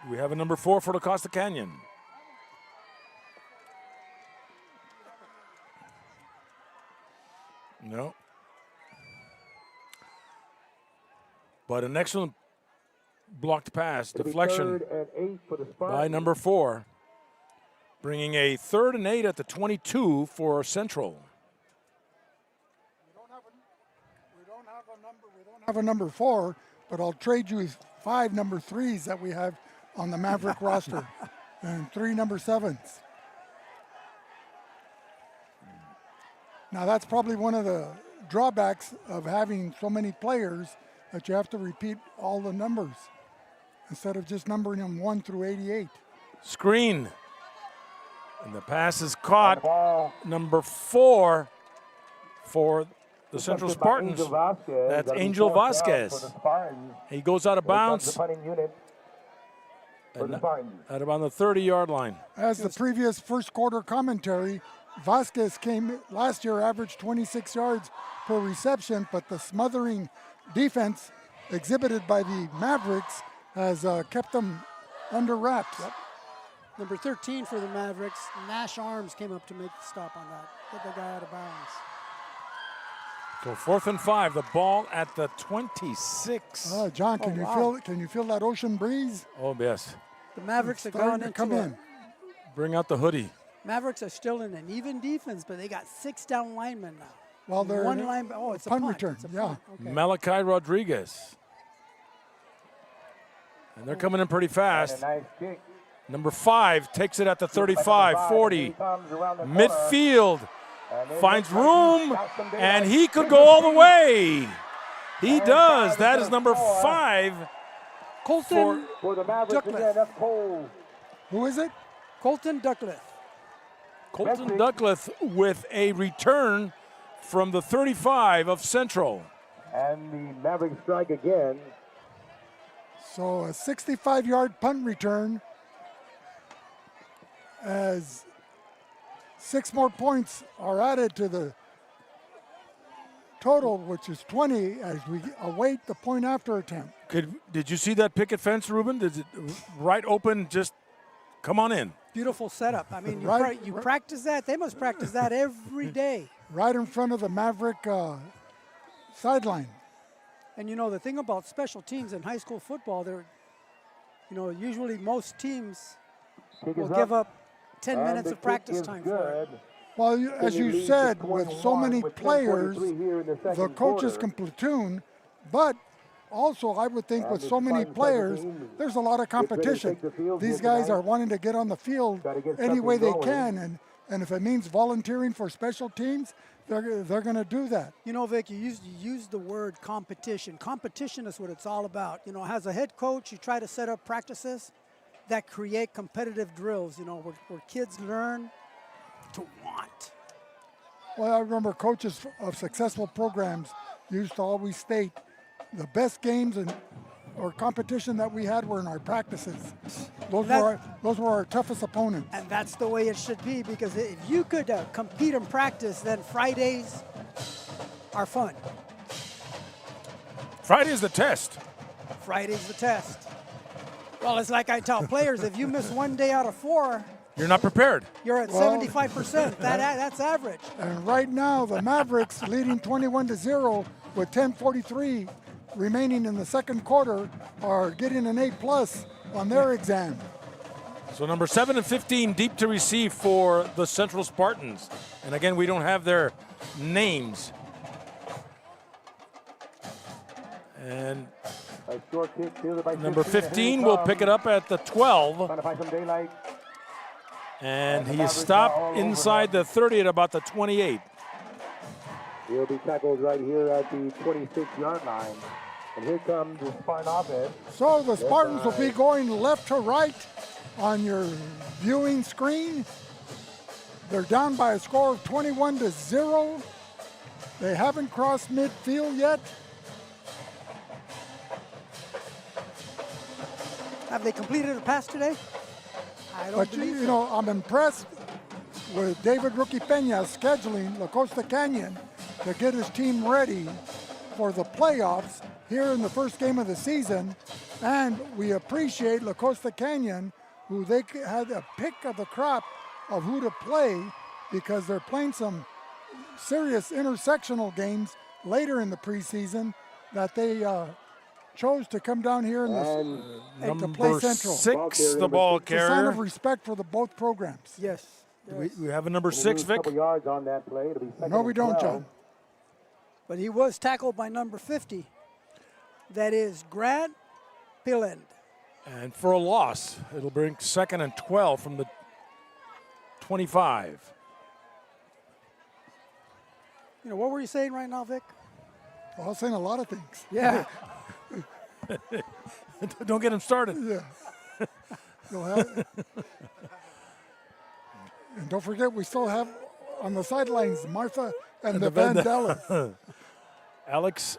We have a number 4 for the Costa Canyon. No. But an excellent blocked pass, deflection by number 4, bringing a 3rd and 8 at the 22 for Central. We don't have a number 4, but I'll trade you 5 number 3s that we have on the Maverick roster and 3 number 7s. Now that's probably one of the drawbacks of having so many players, that you have to repeat all the numbers instead of just numbering them 1 through 88. Screen. And the pass is caught. Number 4 for the Central Spartans. That's Angel Vasquez. He goes out of bounds at about the 30-yard line. As the previous first quarter commentary, Vasquez came last year, averaged 26 yards per reception, but the smothering defense exhibited by the Mavericks has kept them under wraps. Yep. Number 13 for the Mavericks, Nash Arms came up to make the stop on that. Get the guy out of bounds. So 4th and 5, the ball at the 26. John, can you feel that ocean breeze? Oh, yes. The Mavericks have gone into Bring out the hoodie. Mavericks are still in an even defense, but they got 6 down linemen now. Well, they're one line. Oh, it's a punt return. It's a yeah. punt. Okay. Malachi Rodriguez. And they're coming in pretty fast. Nice kick. Number 5 takes it at the 35, 40. Midfield finds room, and he could go all the way. He does. That is number 5. Colton for the Mavericks. Duckliff. That's Cole. Who is it? Colton Duckliff. Colton Duckliff with a return from the 35 of Central. And the Mavericks strike again. So a 65-yard punt return, as 6 more points are added to the total, which is 20, as we await the point after attempt. Did you see that picket fence, Ruben? Did it right open, just come on in? Beautiful setup. I mean, you practice that. They must practice that every day. Right in front of the Maverick sideline. And you know, the thing about special teams in high school football, they're, you know, usually most teams will give up 10 minutes of practice time for it. Well, as you said, with so many players, the coaches can platoon, but also I would think with so many players, there's a lot of competition. These guys are wanting to get on the field any way they can, and if it means volunteering for special teams, they're going to do that. You know, Vic, you used the word competition. Competition is what it's all about. You know, as a head coach, you try to set up practices that create competitive drills, you know, where kids learn to want. Well, I remember coaches of successful programs used to always state the best games or competition that we had were in our practices. Those were our toughest opponents. And that's the way it should be, because if you could compete in practice, then Fridays are fun. Friday's the test. Friday's the test. Well, it's like I tell players, if you miss one day out of 4, You're not prepared. You're at 75%. That's average. And right now, the Mavericks leading 21-0 with 10:43 remaining in the second quarter are getting an A+ on their exam. So number 7 and 15 deep to receive for the Central Spartans. And again, we don't have their names. And number 15 will pick it up at the 12. And he is stopped inside the 30 at about the 28. He'll be tackled right here at the 26-yard line. And here comes the Spartan offense. So the Spartans will be going left to right on your viewing screen. They're down by a score of 21-0. They haven't crossed midfield yet. Have they completed a pass today? I don't believe so. You know, I'm impressed with David Rookie Peña scheduling La Costa Canyon to get his team ready for the playoffs here in the first game of the season. And we appreciate La Costa Canyon, who they had a pick of the crop of who to play because they're playing some serious intersectional games later in the preseason that they chose to come down here in and to play Central. 6, the ball carrier. It's a sign of respect for both programs. Yes. We have a number 6, Vic. Yards on that play. It'll be No, we don't, John. But he was tackled by number 50. That is Grant Pilland. And for a loss, it'll bring 2nd and 12 from the 25. You know, what were you saying right now, Vic? Well, I was saying a lot of things. Yeah. Don't get him started. Yeah. And don't forget, we still have on the sidelines Martha and the Vandellas. Alex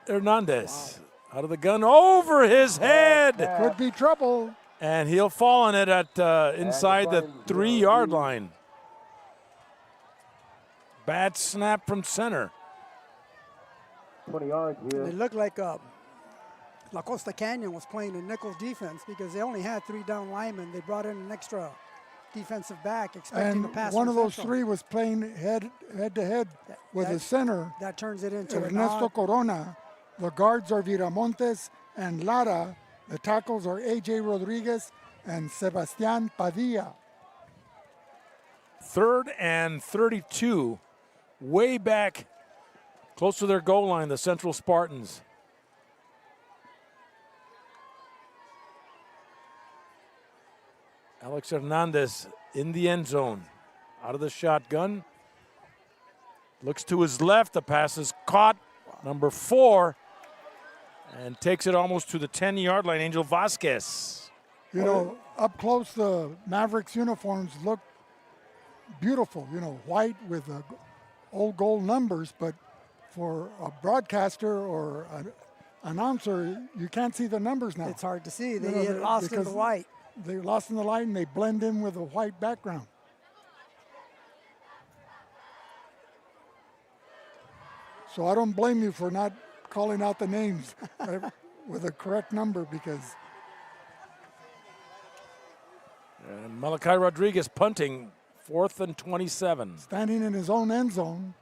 Hernandez out of the gun over his head. Could be trouble. And he'll fall on it at inside the 3-yard line. Bad snap from center. 20 yards here. It looked like La Costa Canyon was playing a nickel defense because they only had 3 down linemen. They brought in an extra defensive back expecting And a pass. one of those Central. 3 was playing head to head with the center. That turns it into Ernesto Corona. The guards are Viramontes and Lara. The tackles are AJ Rodriguez and Sebastián Padilla. 3rd and 32, way back close to their goal line, the Central Spartans. Alex Hernandez in the end zone, out of the shotgun. Looks to his left, the pass is caught, number 4, and takes it almost to the 10-yard line, Angel Vasquez. You know, up close, the Mavericks uniforms look beautiful, you know, white with old gold numbers, but for a broadcaster or an announcer, you can't see the numbers now. It's hard to see. They get lost in the white. They lost in the light and they blend in with a white background. So I don't blame you for not calling out the names with a correct number because. And Malachi Rodriguez punting, 4th and 27. Standing in his own end zone.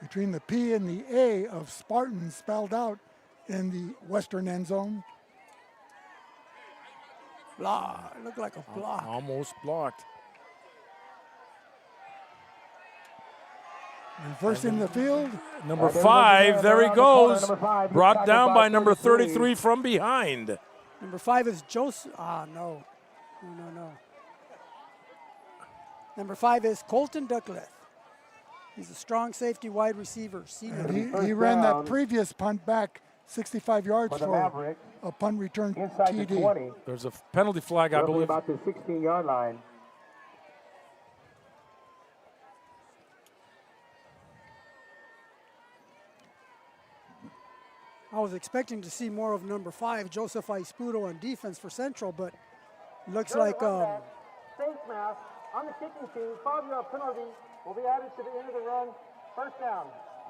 Between the P and the A of Spartans spelled out in the western end zone. Blah. It looked like a block. Almost blocked. And first in the field. Number 5, there he goes. Brought down by number 33 from behind. Number 5 is Joseph. No. Number 5 is Colton Duckleth. He's a strong safety wide receiver. And he ran that previous punt back 65 yards for a punt return TD. There's a penalty flag, I believe. About the 16-yard line. I was expecting to see more of number 5, Joseph Ispudo, on defense for Central, but looks like Face mask on the kicking team. 5-yard penalty will be added to the end of the run. First down.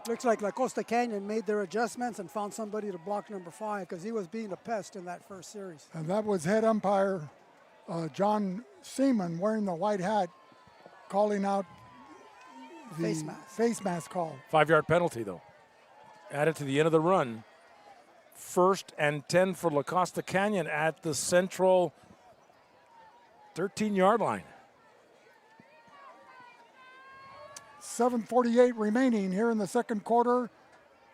looks like La Costa Canyon made their adjustments and found somebody to block number 5 because he was being a pest in that first series. And that was head umpire John Seaman wearing the white hat calling out the face mask call. 5-yard penalty, though. Added to the end of the run. 1st and 10 for La Costa Canyon at the Central 13-yard line. 7:48 remaining here in the second quarter.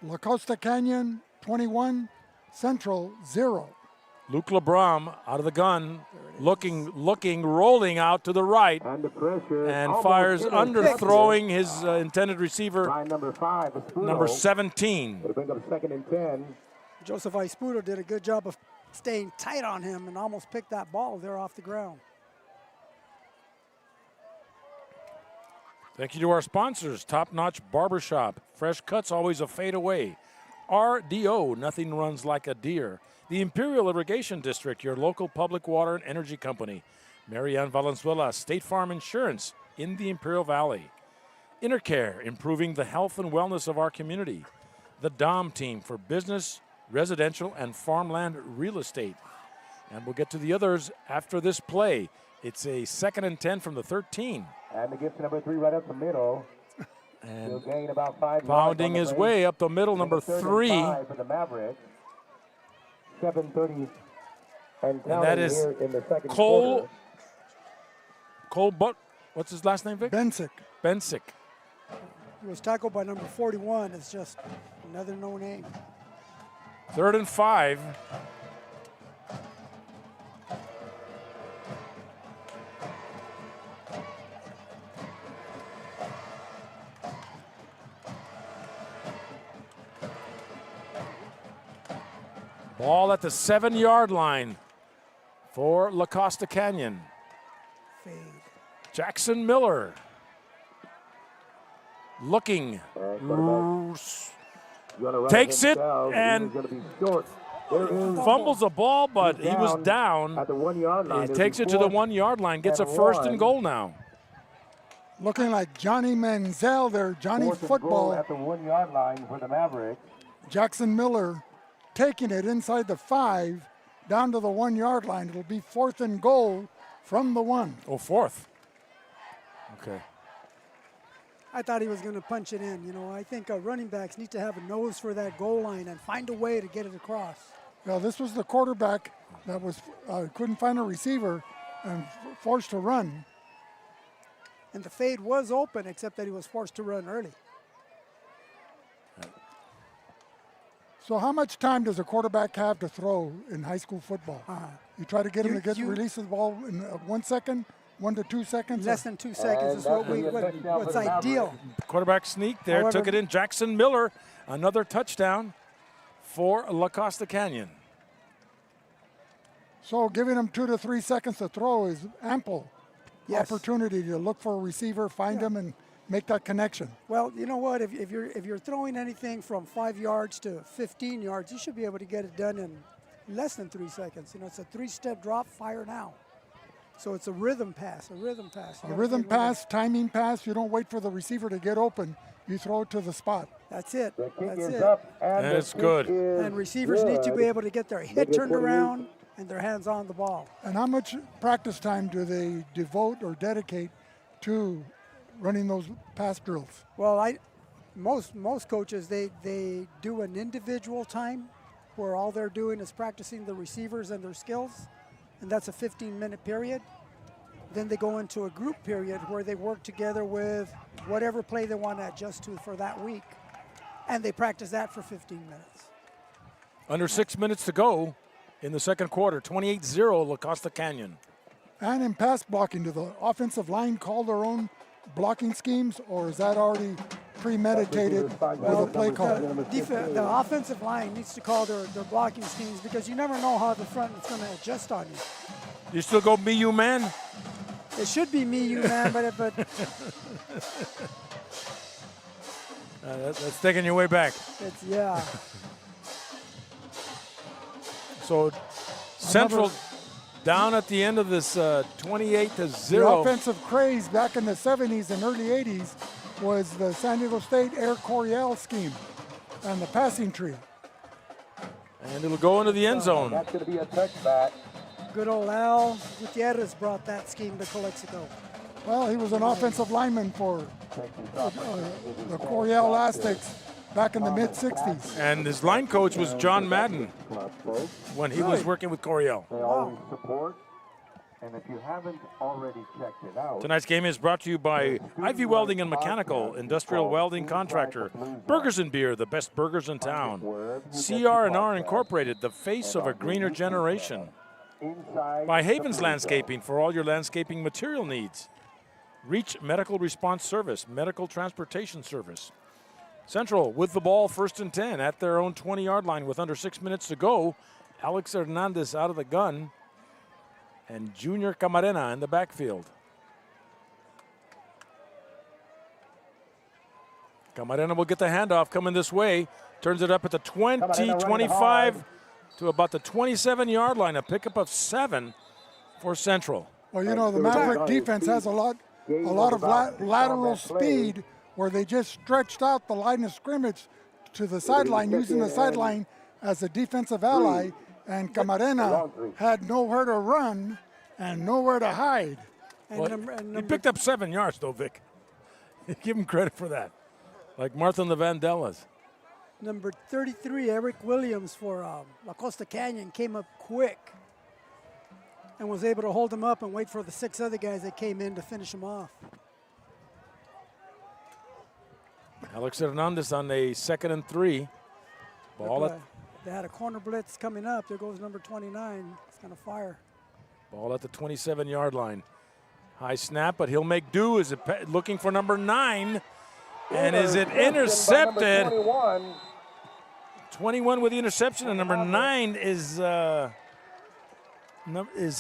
La Costa Canyon 21, Central 0. Luke LeBron out of the gun, looking, rolling out to the right, and fires underthrowing his intended receiver, number 17. It'll bring up 2nd and 10. Joseph Ispudo did a good job of staying tight on him and almost picked that ball there off the ground. Thank you to our sponsors, Top Notch Barbershop, Fresh Cuts, always a fade away. RDO, nothing runs like a deer. The Imperial Irrigation District, your local public water and energy company. Marianne Valenzuela, State Farm Insurance in the Imperial Valley. Intercare, improving the health and wellness of our community. The DOM team for business, residential, and farmland real estate. And we'll get to the others after this play. It's a 2nd and 10 from the 13. And the gift to number 3 right up the middle. And he'll gain about 5 pounding his way up the middle, number 3. For the Mavericks. 7:30 and that is here in the second Cole. What's his last name, Vic? Bensick. He was tackled by number 41. It's just another no name. 3rd and 5. Ball at the 7-yard line for La Costa Canyon. Fade. Jackson Miller looking, takes it and fumbles the ball, but he was down. At the 1-yard line. He takes it to the 1-yard line, gets a 1st and goal now. Looking like Johnny Manziel there, Johnny Football. At the 1-yard line for the Mavericks. Jackson Miller taking it inside the 5 down to the 1-yard line. It'll be 4th and goal from the 1. Oh, 4th. Okay. I thought he was going to punch it in. You know, I think running backs need to have a nose for that goal line and find a way to get it across. Well, this was the quarterback that was couldn't find a receiver and forced to run. And the fade was open, except that he was forced to run early. So how much time does a quarterback have to throw in high school football? You try to get him to release the ball in 1 second, 1 to 2 seconds? Less than 2 seconds is what's ideal. Quarterback sneak there, took it in. Jackson Miller, another touchdown for La Costa Canyon. So giving him 2 to 3 seconds to throw is ample opportunity to look for a receiver, find him, and make that connection. Well, you know what? If you're throwing anything from 5 yards to 15 yards, you should be able to get it done in less than 3 seconds. You know, it's a 3-step drop, fire now. So it's a rhythm pass, a rhythm pass. A rhythm pass, timing pass. You don't wait for the receiver to get open. You throw it to the spot. That's it. That's it. And it's good. And receivers need to be able to get their head turned around and their hands on the ball. And how much practice time do they devote or dedicate to running those pass drills? Well, most coaches, they do an individual time where all they're doing is practicing the receivers and their skills, and that's a 15-minute period. Then they go into a group period where they work together with whatever play they want to adjust to for that week, and they practice that for 15 minutes. Under 6 minutes to go in the second quarter, 28-0 La Costa Canyon. And in pass blocking, do the offensive line call their own blocking schemes, or is that already premeditated with a play call? The offensive line needs to call their blocking schemes because you never know how the front is going to adjust on you. You still go me, you man? It should be me, you man, but that's taking you way back. It's So Central down at the end of this 28-0. The offensive craze back in the 70s and early 80s was the San Diego State Air Coryell scheme and the passing tree. And it'll go into the end zone. That's going to be a touchback. Good old Al Gutierrez brought that scheme to Calexico. Well, he was an offensive lineman for the Coryell Aztecs back in the mid-'60s. And his line coach was John Madden when he was working with Coryell. They always support. And if you haven't already checked it out, Tonight's game is brought to you by Ivy Welding and Mechanical, industrial welding contractor. Burgers and Beer, the best burgers in town. CR&R Incorporated, the face of a greener generation. By Havens Landscaping for all your landscaping material needs. Reach Medical Response Service, medical transportation service. Central with the ball, 1st and 10 at their own 20-yard line with under 6 minutes to go. Alex Hernandez out of the gun. And Junior Camarena in the backfield. Camarena will get the handoff coming this way. Turns it up at the 20, 25 to about the 27-yard line. A pickup of 7 for Central. Well, you know, the Maverick defense has a lot of lateral speed where they just stretched out the line of scrimmage to the sideline, using the sideline as a defensive ally. And Camarena had nowhere to run and nowhere to hide. He picked up 7 yards, though, Vic. Give him credit for that. Like Martha and the Vandellas. Number 33, Eric Williams for La Costa Canyon, came up quick and was able to hold him up and wait for the 6 other guys that came in to finish him off. Alex Hernandez on a 2nd and 3. Ball at they had a corner blitz coming up. There goes number 29. It's going to fire. Ball at the 27-yard line. High snap, but he'll make do. Is it looking for number 9? And is it intercepted? 21 with the interception, and number 9 is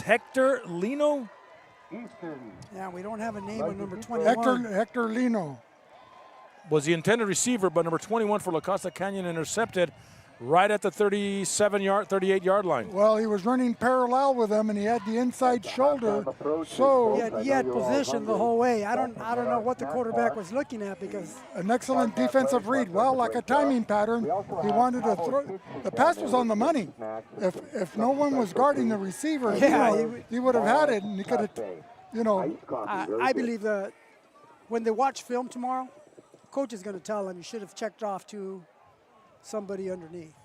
Hector Lino. Yeah, we don't have a name on number 21. Hector Lino. Was the intended receiver, but number 21 for La Costa Canyon intercepted right at the 38-yard line. Well, he was running parallel with them, and he had the inside shoulder. So he had position the whole way. I don't know what the quarterback was looking at, because an excellent defensive read. Well, like a timing pattern, he wanted to throw. The pass was on the money. If no one was guarding the receiver, he would have had it, and he could have, you know. I believe that when they watch film tomorrow, coach is going to tell them you should have checked off to somebody underneath.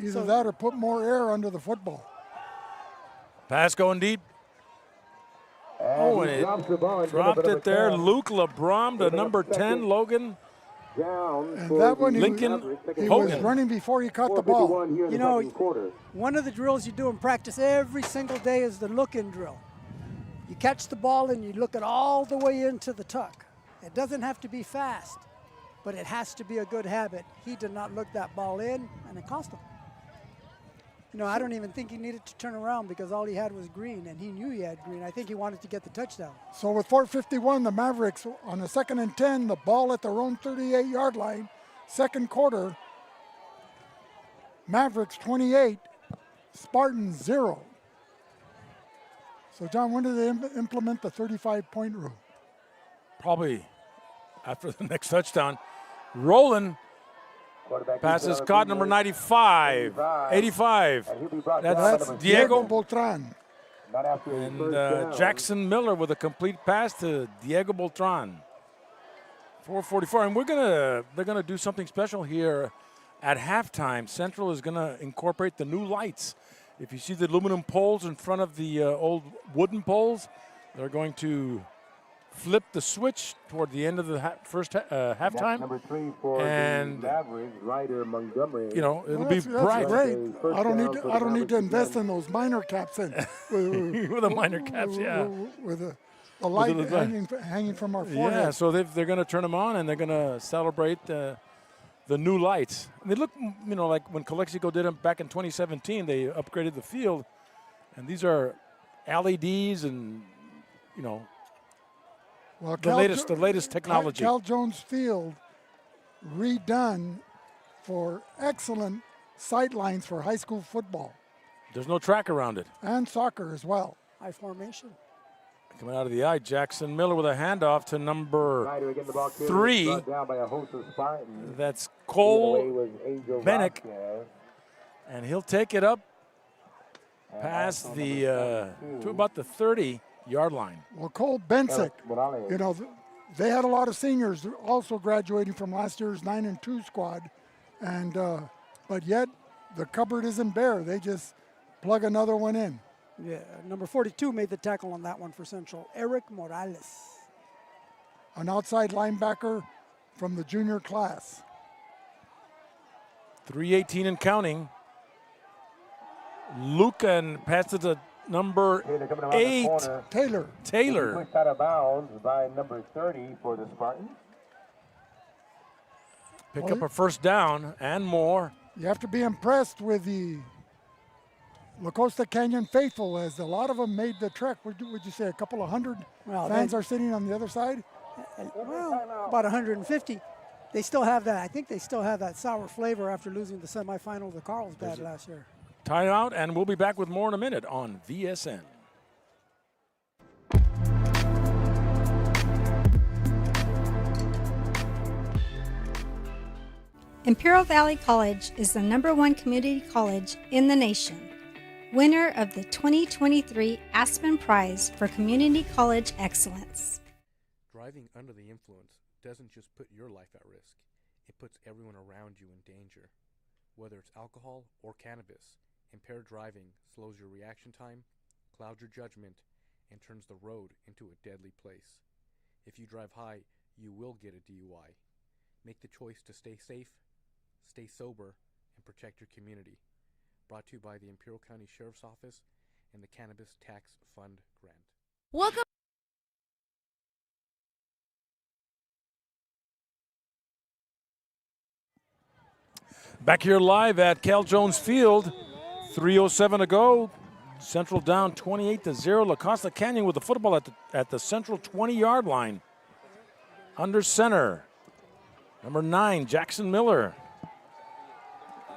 Either that or put more air under the football. Pass going deep. And it dropped it there. Luke LeBron to number 10, Logan. And that one, Lincoln he was running before he caught the ball. You know, one of the drills you do in practice every single day is the look-in drill. You catch the ball and you look it all the way into the tuck. It doesn't have to be fast, but it has to be a good habit. He did not look that ball in, and it cost him. You know, I don't even think he needed to turn around, because all he had was green, and he knew he had green. I think he wanted to get the touchdown. So with 4:51, the Mavericks on a 2nd and 10, the ball at their own 38-yard line, 2nd quarter. Mavericks 28, Spartans 0. So, John, when do they implement the 35-point rule? Probably after the next touchdown. Rolling. Passes caught, number 95, 85. That's Diego Beltran. And Jackson Miller with a complete pass to Diego Beltran. 4:44, and they're gonna do something special here at halftime. Central is gonna incorporate the new lights. If you see the aluminum poles in front of the old wooden poles, they're going to flip the switch toward the end of the first halftime. Number 3 for and the Mavericks, Ryder Montgomery. You know, it'll be That's bright. great. I don't need to invest in those minor caps in. With the minor caps, yeah. With a light hanging from our forehead. Yeah, so they're going to turn them on, and they're going to celebrate the new lights. And they look, you know, like when Calexico did them back in 2017. They upgraded the field, and these are LEDs and, you know, well, the latest technology. Cal Jones Field redone for excellent sight lines for high school football. There's no track around it. And soccer as well. High formation. Coming out of the eye, Jackson Miller with a handoff to number 3. That's Cole Bennick. And he'll take it up past the to about the 30-yard line. Well, Cole Bensick, you know, they had a lot of seniors also graduating from last year's 9-2 squad, and but yet the cupboard isn't bare. They just plug another one in. Yeah, number 42 made the tackle on that one for Central, Eric Morales. An outside linebacker from the junior class. 3:18 and counting. Luca and pass it to number 8. Taylor. Pushed out of bounds by number 30 for the Spartans. Pick up a first down and more. You have to be impressed with the La Costa Canyon faithful, as a lot of them made the trek. Would you say a couple of hundred fans are sitting on the other side? Well, about 150. They still have that. I think they still have that sour flavor after losing the semifinal to Carlsbad last year. Timeout, and we'll be back with more in a minute on VSN. Imperial Valley College is the #1 community college in the nation. Winner of the 2023 Aspen Prize for Community College Excellence. Driving under the influence doesn't just put your life at risk, it puts everyone around you in danger. Whether it's alcohol or cannabis, impaired driving slows your reaction time, clouds your judgment, and turns the road into a deadly place. If you drive high, you will get a DUI. Make the choice to stay safe, stay sober, and protect your community. Brought to you by the Imperial County Sheriff's Office and the Cannabis Tax Fund Grant. Welcome. Back here live at Cal Jones Field, 3:07 to go. Central down 28-0. La Costa Canyon with the football at the Central 20-yard line. Under center, number 9, Jackson Miller.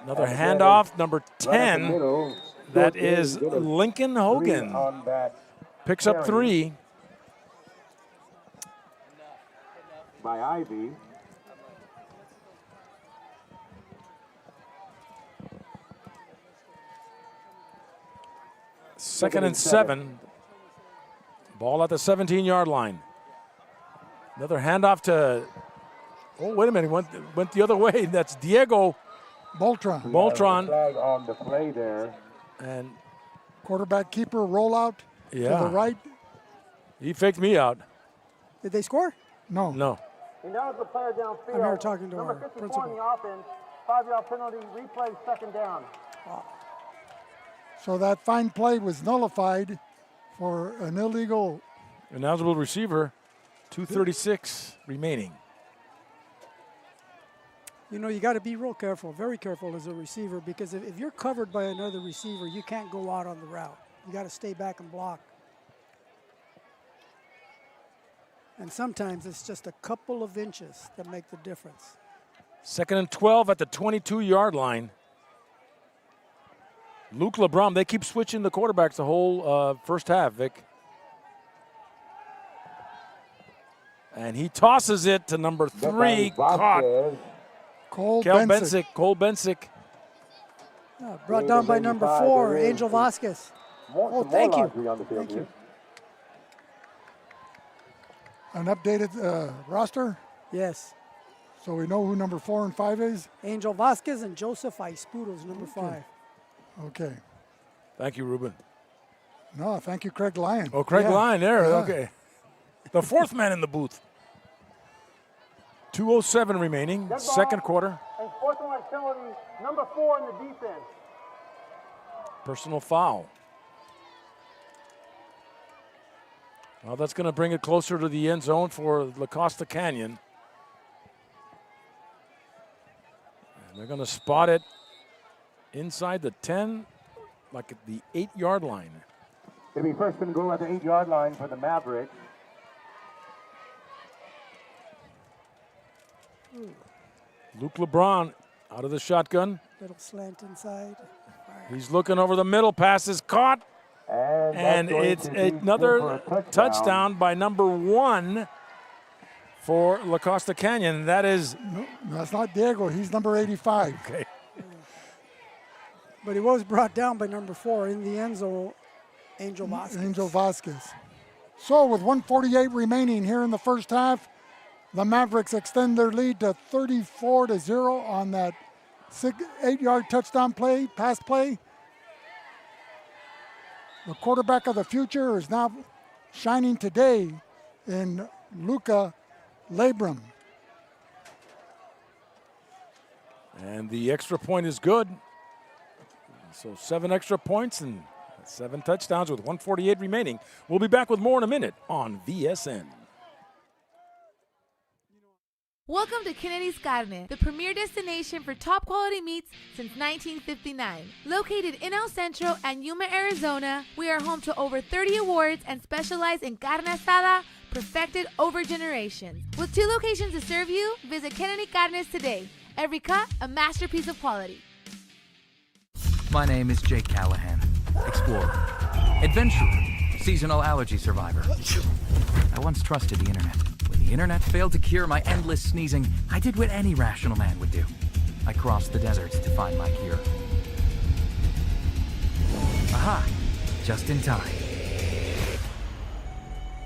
Another handoff, number 10. That is Lincoln Hogan. Picks up 3. By Ivy. Second and 7. Ball at the 17-yard line. Another handoff to, oh, wait a minute, went the other way. That's Diego Boltron. Flag on the play there. And quarterback keeper rollout to the right. He faked me out. Did they score? No. No. And now the player downfield. I'm here talking to number our 54 principal. in the offense. 5-yard penalty, replay, second down. So that fine play was nullified for an illegal. Ineligible receiver, 2:36 remaining. You know, you got to be real careful, very careful as a receiver, because if you're covered by another receiver, you can't go out on the route. You got to stay back and block. And sometimes it's just a couple of inches that make the difference. Second and 12 at the 22-yard line. Luke LeBron, they keep switching the quarterbacks the whole first half, Vic. And he tosses it to number 3, caught. Cole Bensick. Brought down by number 4, Angel Vasquez. Oh, thank you. Thank you. An updated roster? Yes. So we know who number 4 and 5 is? Angel Vasquez and Joseph Aispudo's number 5. Okay. Thank you, Ruben. No, thank you, Craig Lyon. Oh, Craig Lyon there. Yeah. Okay. The 4th man in the booth. 2:07 remaining, second quarter. And sportsmanlike penalty, number 4 in the defense. Personal foul. Well, that's going to bring it closer to the end zone for La Costa Canyon. And they're going to spot it inside the 10, like at the 8-yard line. It'll be first and goal at the 8-yard line for the Mavericks. Luke LeBron out of the shotgun. Little slant inside. He's looking over the middle. Pass is caught. And it's another touchdown by number 1 for La Costa Canyon. That is... No, that's not Diego. He's number 85. Okay. But he was brought down by number 4 in the end zone, Angel Vasquez. Angel Vasquez. So with 1:48 remaining here in the first half, the Mavericks extend their lead to 34-0 on that 8-yard touchdown pass play. The quarterback of the future is now shining today in Luca Labrum. And the extra point is good. So 7 extra points and 7 touchdowns with 1:48 remaining. We'll be back with more in a minute on VSN. Welcome to Kennedy's Carne, the premier destination for top quality meats since 1959. Located in El Centro and Yuma, Arizona, we are home to over 30 awards and specialize in carne asada, perfected over generations. With 2 locations to serve you, visit Kennedy Carnes today. Every cut, a masterpiece of quality. My name is Jake Callahan, explorer, adventurer, seasonal allergy survivor. I once trusted the internet. When the internet failed to cure my endless sneezing, I did what any rational man would do. I crossed the deserts to find my cure. Aha! Just in time.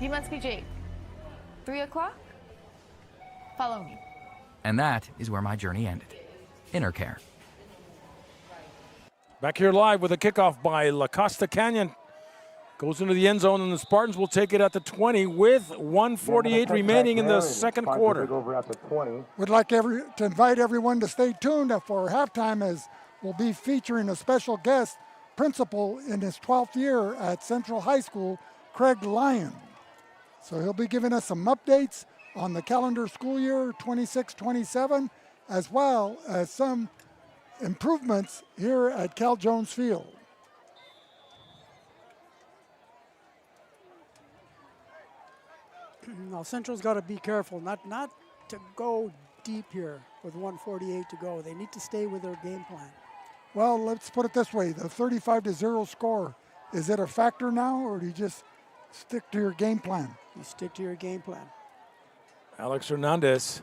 You must be Jake. 3 o'clock? Follow me. And that is where my journey ended. Inner care. Back here live with a kickoff by La Costa Canyon. Goes into the end zone, and the Spartans will take it at the 20 with 1:48 remaining in the second quarter. We'd like to invite everyone to stay tuned for halftime, as we'll be featuring a special guest, principal in his 12th year at Central High School, Craig Lyon. So he'll be giving us some updates on the calendar school year 26-27, as well as some improvements here at Cal Jones Field. Now Central's got to be careful not to go deep here with 1:48 to go. They need to stay with their game plan. Well, let's put it this way. The 35-0 score, is it a factor now, or do you just stick to your game plan? You stick to your game plan. Alex Hernandez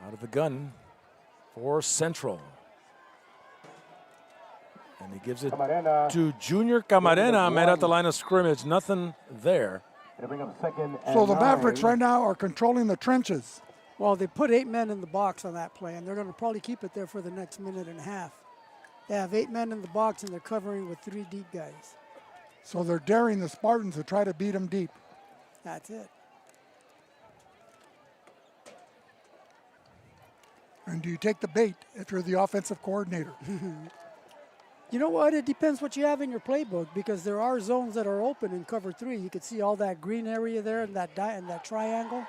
out of the gun for Central. And he gives it to Junior Camarena, made at the line of scrimmage. Nothing there. So the Mavericks right now are controlling the trenches. Well, they put 8 men in the box on that play, and they're going to probably keep it there for the next minute and a half. They have 8 men in the box, and they're covering with 3 deep guys. So they're daring the Spartans to try to beat them deep. That's it. And do you take the bait if you're the offensive coordinator? You know what? It depends what you have in your playbook, because there are zones that are open in cover 3. You can see all that green area there and that triangle.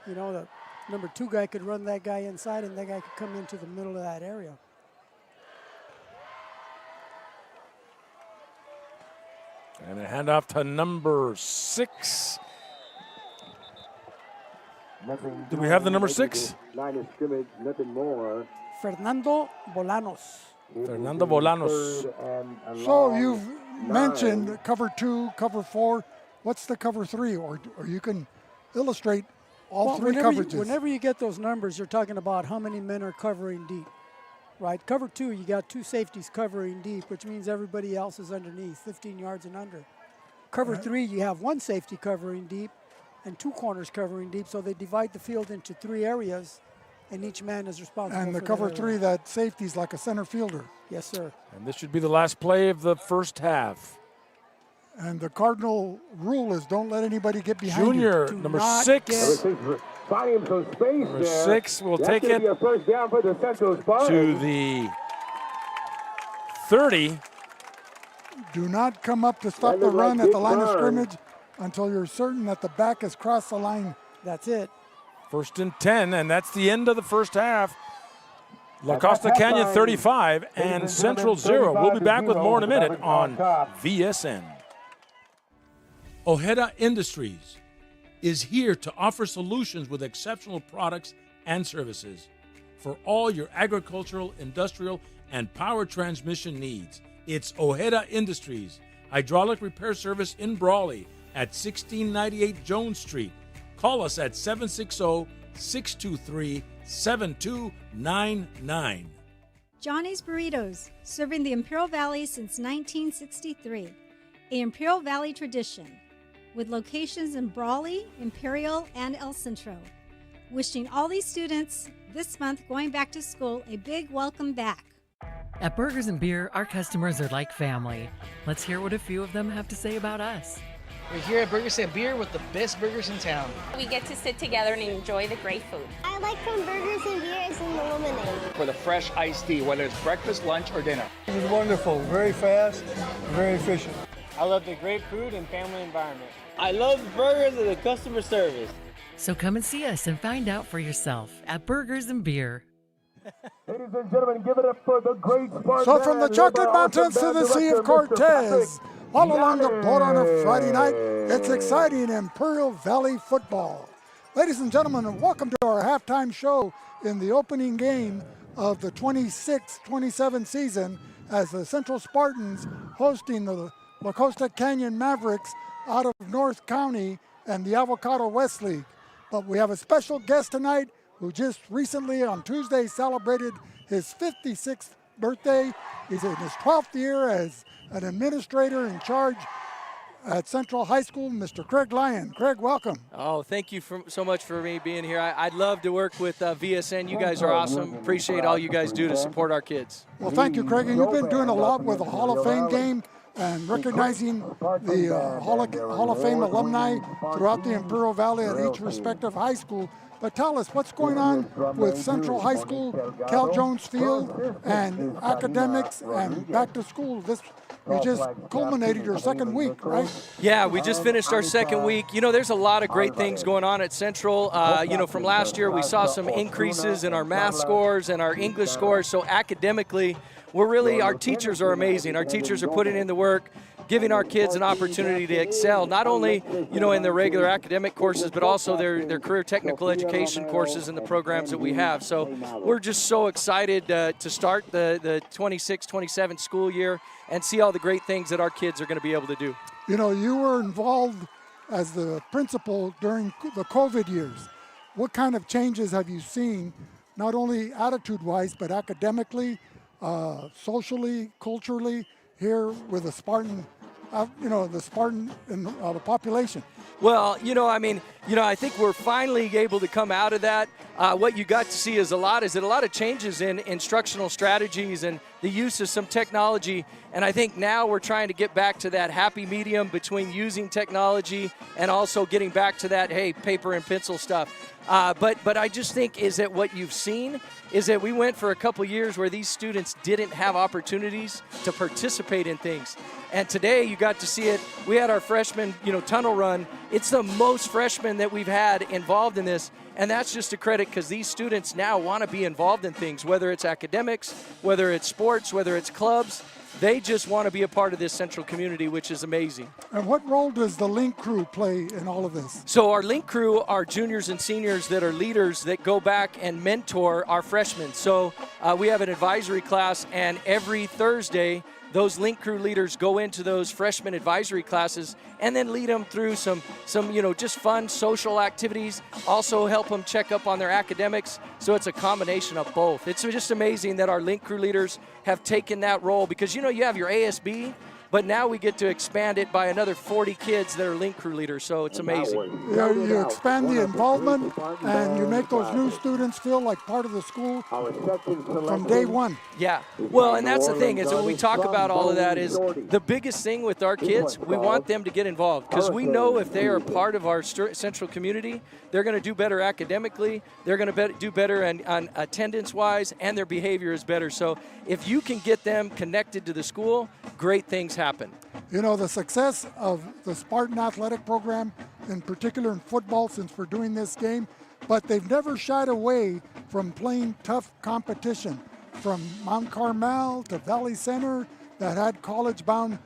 You know, the number 2 guy could run that guy inside, and that guy could come into the middle of that area. And a handoff to number 6. Do we have the number 6? Line of scrimmage, nothing more. Fernando Bolanos. Fernando Bolanos. So you've mentioned cover 2, cover 4. What's the cover 3? Or you can illustrate all 3 coverages. Whenever you get those numbers, you're talking about how many men are covering deep, right? Cover 2, you got 2 safeties covering deep, which means everybody else is underneath, 15 yards and under. Cover 3, you have 1 safety covering deep and 2 corners covering deep, so they divide the field into 3 areas, and each man is responsible and the for cover 3, that safety's like a center fielder. Yes, sir. And this should be the last play of the first half. And the cardinal rule is don't let anybody get behind Junior, you. number 6. Finding some space Number there. 6 will take it a first down for the Central Spartans. to the 30. Do not come up to stop the run at the line of scrimmage until you're certain that the back has crossed the line. That's it. 1st and 10, and that's the end of the first half. La Costa Canyon 35 and Central 0. We'll be back with more in a minute on VSN. Ojeda Industries is here to offer solutions with exceptional products and services for all your agricultural, industrial, and power transmission needs. It's Ojeda Industries, hydraulic repair service in Brawley at 1698 Jones Street. Call us at 760-623-7299. Johnny's Burritos, serving the Imperial Valley since 1963, a Imperial Valley tradition, with locations in Brawley, Imperial, and El Centro. Wishing all these students this month going back to school a big welcome back. At Burgers and Beer, our customers are like family. Let's hear what a few of them have to say about us. We're here at Burgers and Beer with the best burgers in town. We get to sit together and enjoy the great food. I like from Burgers and Beer is in the lemonade. For the fresh iced tea, whether it's breakfast, lunch, or dinner. It was wonderful, very fast, very efficient. I love the great food and family environment. I love the burgers and the customer service. So come and see us and find out for yourself at Burgers and Beer. Ladies and gentlemen, give it up for the great Spartans. So from the Chocolate Mountains to the Sea of Cortez, all along the boat on a Friday night, it's exciting Imperial Valley football. Ladies and gentlemen, welcome to our halftime show in the opening game of the 26-27 season as the Central Spartans hosting the Costa Canyon Mavericks out of North County and the Avocado West League. But we have a special guest tonight who just recently on Tuesday celebrated his 56th birthday. He's in his 12th year as an administrator in charge at Central High School, Mr. Craig Lyon. Craig, welcome. Oh, thank you so much for me being here. I'd love to work with VSN. You guys are awesome. Appreciate all you guys do to support our kids. Well, thank you, Craig. And you've been doing a lot with the Hall of Fame game and recognizing the Hall of Fame alumni throughout the Imperial Valley at each respective high school. But tell us, what's going on with Central High School, Cal Jones Field, and academics and back to school? You just culminated your second week, right? Yeah, we just finished our second week. You know, there's a lot of great things going on at Central. You know, from last year, we saw some increases in our math scores and our English scores. So academically, our teachers are amazing. Our teachers are putting in the work, giving our kids an opportunity to excel, not only, you know, in their regular academic courses, but also their career technical education courses and the programs that we have. So we're just so excited to start the 26-27 school year and see all the great things that our kids are going to be able to do. You know, you were involved as the principal during the COVID years. What kind of changes have you seen, not only attitude-wise, but academically, socially, culturally, here with the Spartan, the Spartan in the population? Well, I think we're finally able to come out of that. What you got to see is a lot of changes in instructional strategies and the use of some technology. And I think now we're trying to get back to that happy medium between using technology and also getting back to that, hey, paper and pencil stuff. But I just think is that what you've seen is that we went for a couple years where these students didn't have opportunities to participate in things. And today you got to see it. We had our freshman, tunnel run. It's the most freshmen that we've had involved in this. And that's just a credit because these students now want to be involved in things, whether it's academics, whether it's sports, whether it's clubs. They just want to be a part of this Central community, which is amazing. And what role does the Link Crew play in all of this? So our Link Crew are juniors and seniors that are leaders that go back and mentor our freshmen. So we have an advisory class, and every Thursday, those Link Crew leaders go into those freshman advisory classes and then lead them through some just fun social activities, also help them check up on their academics. So it's a combination of both. It's just amazing that our Link Crew leaders have taken that role because, you have your ASB, but now we get to expand it by another 40 kids that are Link Crew leaders, so it's amazing. You expand the involvement, and you make those new students feel like part of the school from day one. Yeah, well, and that's the thing, is when we talk about all of that is the biggest thing with our kids, we want them to get involved, because we know if they are part of our Central community, they're going to do better academically, they're going to do better on attendance-wise, and their behavior is better. So if you can get them connected to the school, great things happen. The success of the Spartan athletic program, in particular in football, since we're doing this game, but they've never shied away from playing tough competition, from Mount Carmel to Valley Center that had college-bound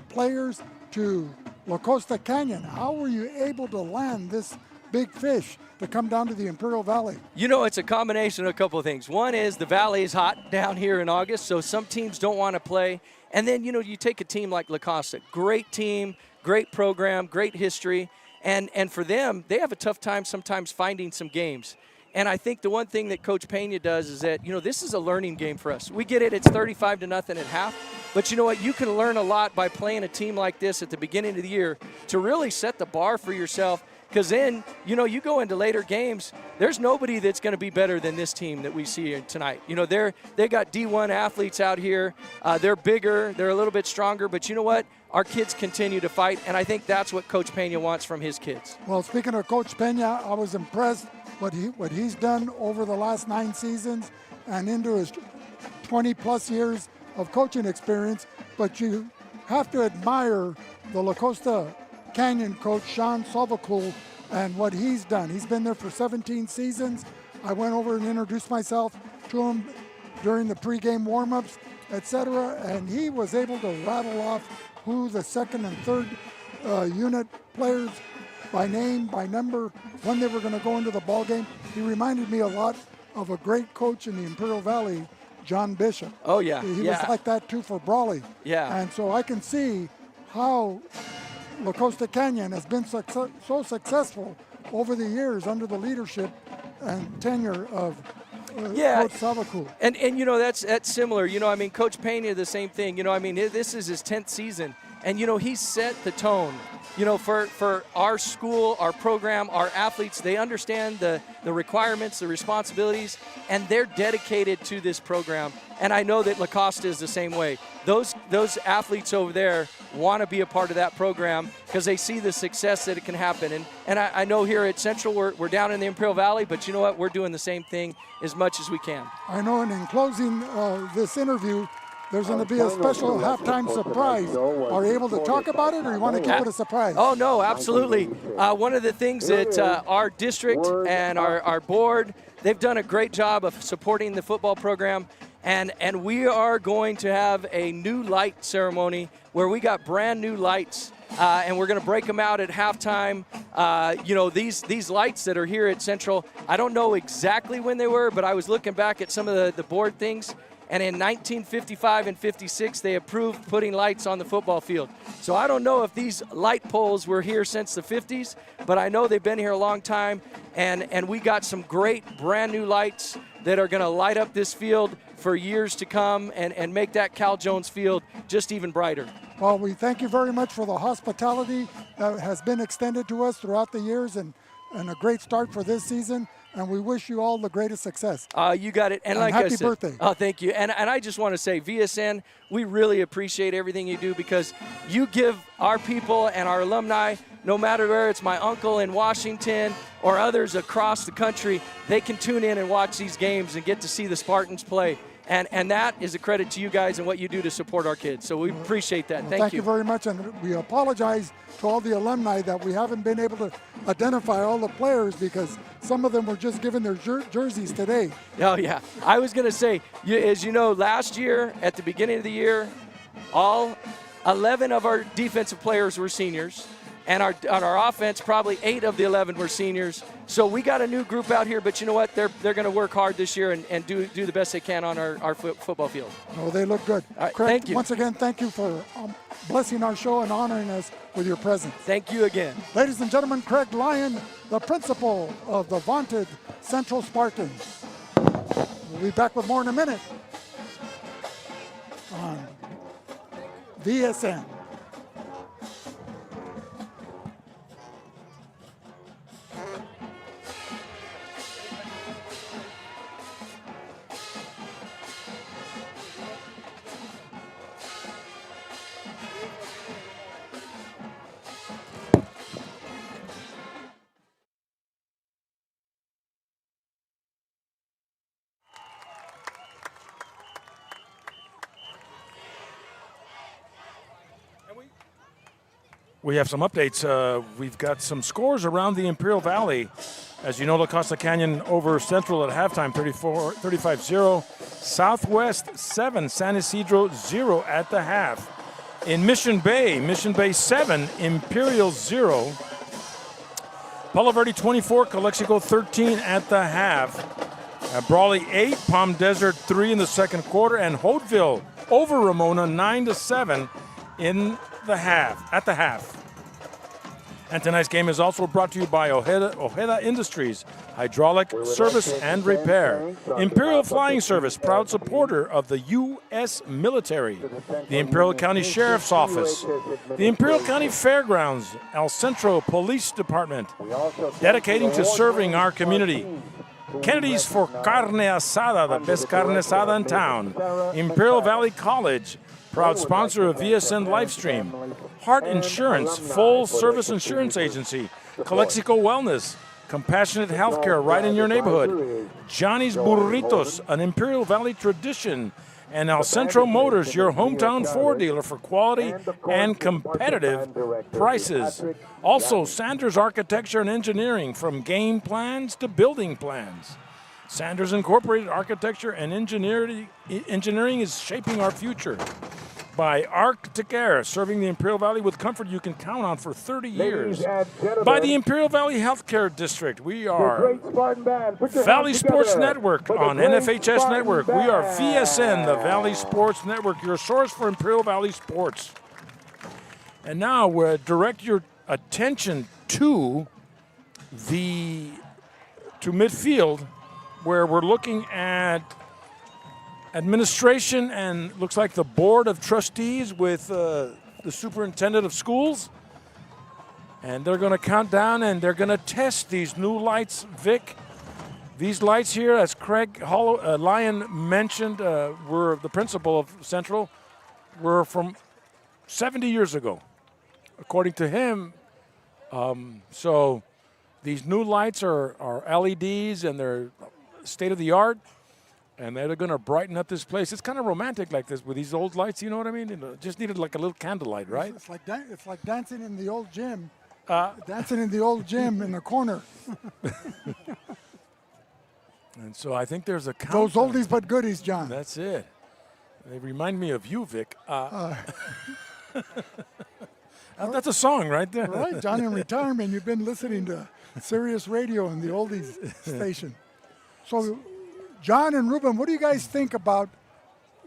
players to La Costa Canyon. How were you able to land this big fish to come down to the Imperial Valley? It's a combination of a couple of things. One is the valley is hot down here in August, so some teams don't want to play. And then, you take a team like La Costa, great team, great program, great history. And for them, they have a tough time sometimes finding some games. And I think the one thing that Coach Pena does is that, this is a learning game for us. We get it, it's 35-0 at half. But you know what? You can learn a lot by playing a team like this at the beginning of the year to really set the bar for yourself. Because then, you go into later games, there's nobody that's going to be better than this team that we see here tonight. They got D1 athletes out here. They're bigger. They're a little bit stronger. But you know what? Our kids continue to fight, and I think that's what Coach Pena wants from his kids. Well, speaking of Coach Pena, I was impressed what he's done over the last 9 seasons and into his 20-plus years of coaching experience. But you have to admire the La Costa Canyon coach, Sean Salvacool, and what he's done. He's been there for 17 seasons. I went over and introduced myself to him during the pregame warm-ups, etc., and he was able to rattle off who the second and third unit players by name, by number, when they were going to go into the ball game. He reminded me a lot of a great coach in the Imperial Valley, John Bishop. Oh, yeah. He was like that, too, for Brawley. Yeah. And so I can see how La Costa Canyon has been so successful over the years under the leadership and tenure of Coach Salvacool. And that's similar. Coach Pena, the same thing. This is his 10th season. And, he's set the tone. For our school, our program, our athletes, they understand the requirements, the responsibilities, and they're dedicated to this program. And I know that La Costa is the same way. Those athletes over there want to be a part of that program because they see the success that it can happen. And I know here at Central, we're down in the Imperial Valley, but you know what? We're doing the same thing as much as we can. I know, and in closing this interview, there's going to be a special halftime surprise. Are you able to talk about it, or you want to keep it a surprise? Oh, no, absolutely. One of the things that our district and our board, they've done a great job of supporting the football program. And we are going to have a new light ceremony where we got brand new lights. And we're going to break them out at halftime. These lights that are here at Central, I don't know exactly when they were, but I was looking back at some of the board things. And in 1955 and 56, they approved putting lights on the football field. So I don't know if these light poles were here since the 50s, but I know they've been here a long time. And we got some great brand new lights that are going to light up this field for years to come and make that Cal Jones field just even brighter. Well, we thank you very much for the hospitality that has been extended to us throughout the years and a great start for this season. And we wish you all the greatest success. You got it. And like happy I said, birthday. Oh, thank you. And I just want to say, VSN, we really appreciate everything you do because you give our people and our alumni, no matter where it's my uncle in Washington or others across the country, they can tune in and watch these games and get to see the Spartans play. And that is a credit to you guys and what you do to support our kids. So we appreciate that. Well, thank you. Thank you very much. And we apologize to all the alumni that we haven't been able to identify all the players because some of them were just given their jerseys today. Oh, yeah. I was going to say, as you know, last year at the beginning of the year, all 11 of our defensive players were seniors. And on our offense, probably 8 of the 11 were seniors. So we got a new group out here, but you know what? They're going to work hard this year and do the best they can on our football field. Oh, they look good. Right, Craig, thank you. Once again, thank you for blessing our show and honoring us with your presence. Thank you again. Ladies and gentlemen, Craig Lyon, the principal of the vaunted Central Spartans. We'll be back with more in a minute on VSN. We have some updates. We've got some scores around the Imperial Valley. As you know, La Costa Canyon over Central at halftime, 35-0. Southwest 7, San Isidro 0 at the half. In Mission Bay 7, Imperial 0. Palo Verde 24, Calexico 13 at the half. Brawley 8, Palm Desert 3 in the second quarter, and Holtville over Ramona 9-7 at the half. And tonight's game is also brought to you by Ojeda Industries, hydraulic service and repair. Imperial Flying Service, proud supporter of the U.S. military. The Imperial County Sheriff's Office. The Imperial County Fairgrounds, El Centro Police Department, dedicating to serving our community. Kennedy's for Carne Asada, the best carne asada in town. Imperial Valley College, proud sponsor of VSN Livestream. Heart Insurance, full service insurance agency. Calexico Wellness, compassionate healthcare right in your neighborhood. Johnny's Burritos, an Imperial Valley tradition. And El Centro Motors, your hometown Ford dealer for quality and competitive prices. Also, Sanders Architecture and Engineering, from game plans to building plans. Sanders Incorporated Architecture and Engineering is shaping our future. By Arctic Air, serving the Imperial Valley with comfort you can count on for 30 years. By the Imperial Valley Healthcare District, we are Valley Sports Network on NFHS Network. We are VSN, the Valley Sports Network, your source for Imperial Valley sports. And now we'll direct your attention to midfield, where we're looking at administration and looks like the board of trustees with the superintendent of schools. And they're going to count down and they're going to test these new lights, Vic. These lights here, as Craig Lyon mentioned, were the principal of Central, were from 70 years ago, according to him. So these new lights are LEDs and they're state-of-the-art. And they're going to brighten up this place. It's kind of romantic like this with these old lights, you know what I mean? It just needed like a little candlelight, right? It's like dancing in the old gym. Dancing in the old gym in the corner. And so I think there's a count. Those oldies but goodies, John. That's it. They remind me of you, Vic. That's a song right there. All right, John, in retirement, you've been listening to Sirius Radio in the oldies station. So, John and Ruben, what do you guys think about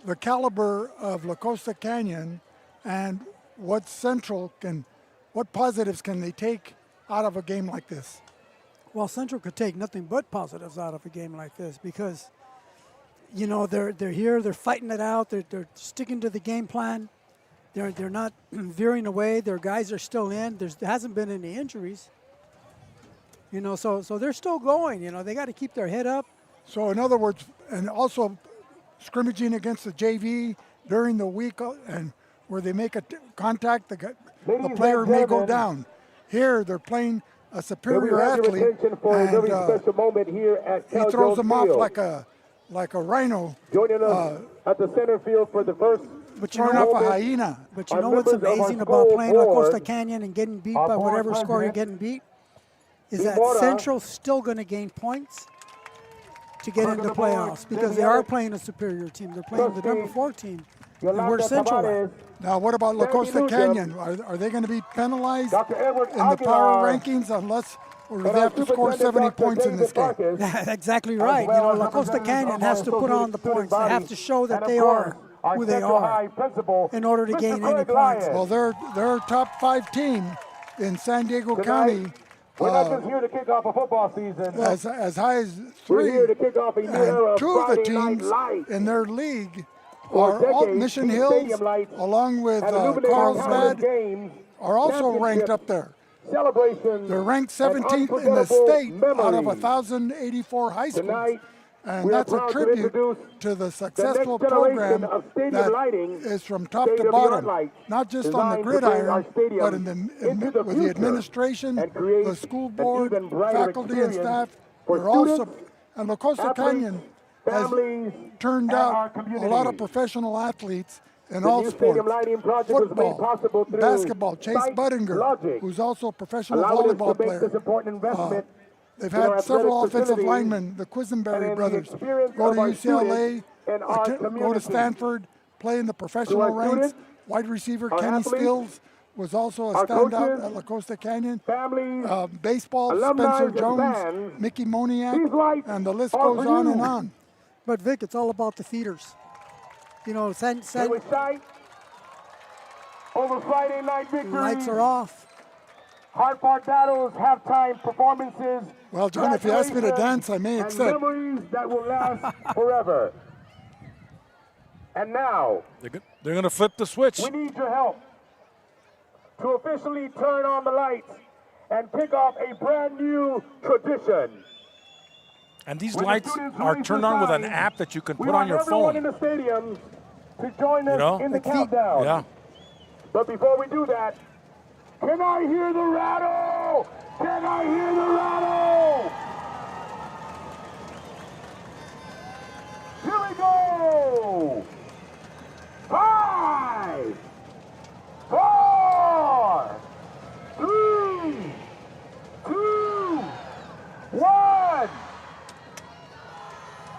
the caliber of La Costa Canyon and what positives can they take out of a game like this? Well, Central could take nothing but positives out of a game like this because, you know, they're here, they're fighting it out, they're sticking to the game plan, they're not veering away, their guys are still in, there hasn't been any injuries, you know, so they're still going, you know, they got to keep their head up. So, in other words, and also scrimmaging against the JV during the week, and where they make a contact, the player may go down. Here, they're playing a superior athlete, and he throws them off like a rhino. Joining us at the center field for the first. But you know, off a hyena. But you know what's amazing about playing La Costa Canyon and getting beat by whatever score you're getting beat? Is that Central's still going to gain points to get into the playoffs because they are playing a superior team. They're playing the number 4 team. And we're Central at. Now, what about La Costa Canyon? Are they going to be penalized in the power rankings or do they have to score 70 points in this game? Exactly right. You know, La Costa Canyon has to put on the points. They have to show that they are who they are in order to gain any points. Well, they're a top 5 team in San Diego County. We're not just here to kick off a football season. As high as 3. We're here to kick off a and 2 of the teams in their league are all Mission Hills, along with Carlsbad, are also ranked up there. They're ranked 17th in the state out of 1,084 high schools. And that's a tribute to the successful program that is from top to bottom, not just on the gridiron, but with the administration, the school board, faculty and staff. And La Costa Canyon has turned out a lot of professional athletes in all sports. Football, basketball, Chase Budinger, who's also a professional volleyball player. They've had several offensive linemen, the Quisenberry brothers, go to UCLA, go to Stanford, play in the professional ranks. Wide receiver Kenny Stills was also a standout at La Costa Canyon. Baseball, Spencer Jones, Mickey Moniak, and the list goes on and on. But Vic, it's all about the feeders. You know, over Friday night victory. Lights are off. hard-fought battles, halftime performances. Well, John, if you ask me to dance, I may accept. And memories that will last forever. And now, they're going to flip the switch. we need your help to officially turn on the lights and kick off a brand new tradition. And these lights are turned on with an app that you can put on your phone. We want everyone in the stadium to join us in the countdown. Yeah. But before we do that, can I hear the rattle? Can I hear the rattle? Here we go. 5, 4, 3, 2, 1.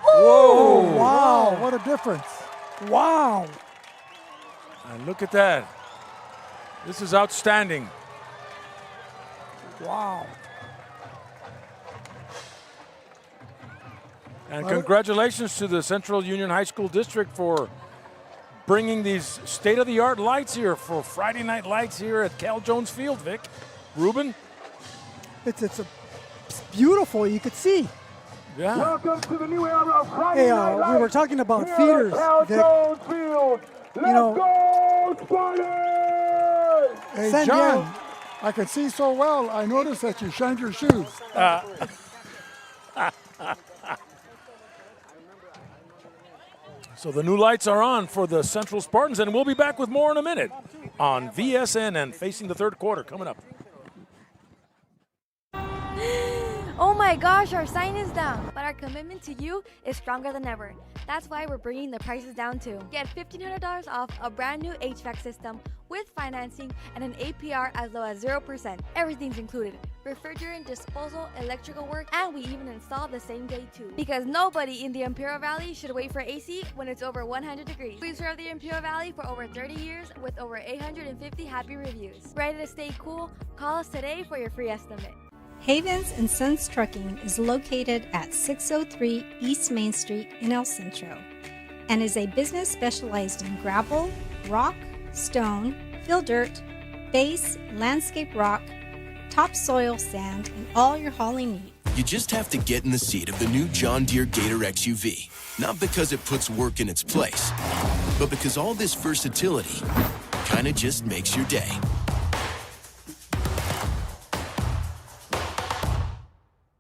Whoa! Wow, what a difference. Wow. And look at that. This is outstanding. Wow. And congratulations to the Central Union High School District for bringing these state-of-the-art lights here for Friday night lights here at Cal Jones Field, Vic. Ruben? It's beautiful. You could see. Yeah. Welcome to the new era of Friday night lights. We were talking about here feeders, at Cal Vic. Jones Field. Let's go, Spartans! Hey, John, I can see so well. I noticed that you shined your shoes. So the new lights are on for the Central Spartans, and we'll be back with more in a minute on VSN and Facing the Third Quarter coming up. Oh my gosh, our sign is down, but our commitment to you is stronger than ever. That's why we're bringing the prices down too. Get $1,500 off a brand new HVAC system with financing and an APR as low as 0%. Everything's included. Refrigerant, disposal, electrical work, and we even install the same day too. Because nobody in the Imperial Valley should wait for AC when it's over 100 degrees. We serve the Imperial Valley for over 30 years with over 850 happy reviews. Ready to stay cool? Call us today for your free estimate. Havens and Sons Trucking is located at 603 East Main Street in El Centro and is a business specialized in gravel, rock, stone, fill dirt, base, landscape rock, topsoil sand, and all your hauling needs. You just have to get in the seat of the new John Deere Gator XUV. Not because it puts work in its place, but because all this versatility kind of just makes your day.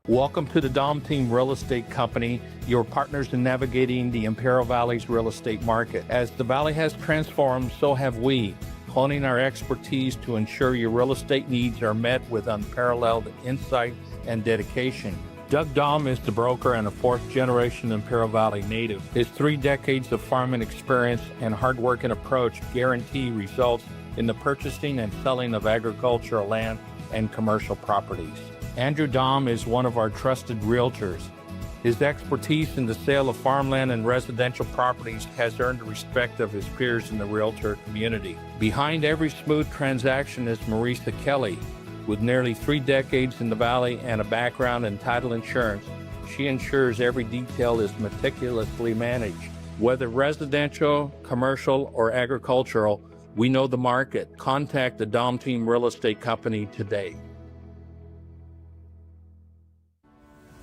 Welcome to the Dom Team Real Estate Company, your partners in navigating the Imperial Valley's real estate market. As the Valley has transformed, so have we, honing our expertise to ensure your real estate needs are met with unparalleled insight and dedication. Doug Dom is the broker and a fourth-generation Imperial Valley native. His 3 decades of farming experience and hard-working approach guarantee results in the purchasing and selling of agricultural land and commercial properties. Andrew Dom is one of our trusted realtors. His expertise in the sale of farmland and residential properties has earned the respect of his peers in the realtor community. Behind every smooth transaction is Marisa Kelly. With nearly 3 decades in the Valley and a background in title insurance, she ensures every detail is meticulously managed. Whether residential, commercial, or agricultural, we know the market. Contact the Dom Team Real Estate Company today.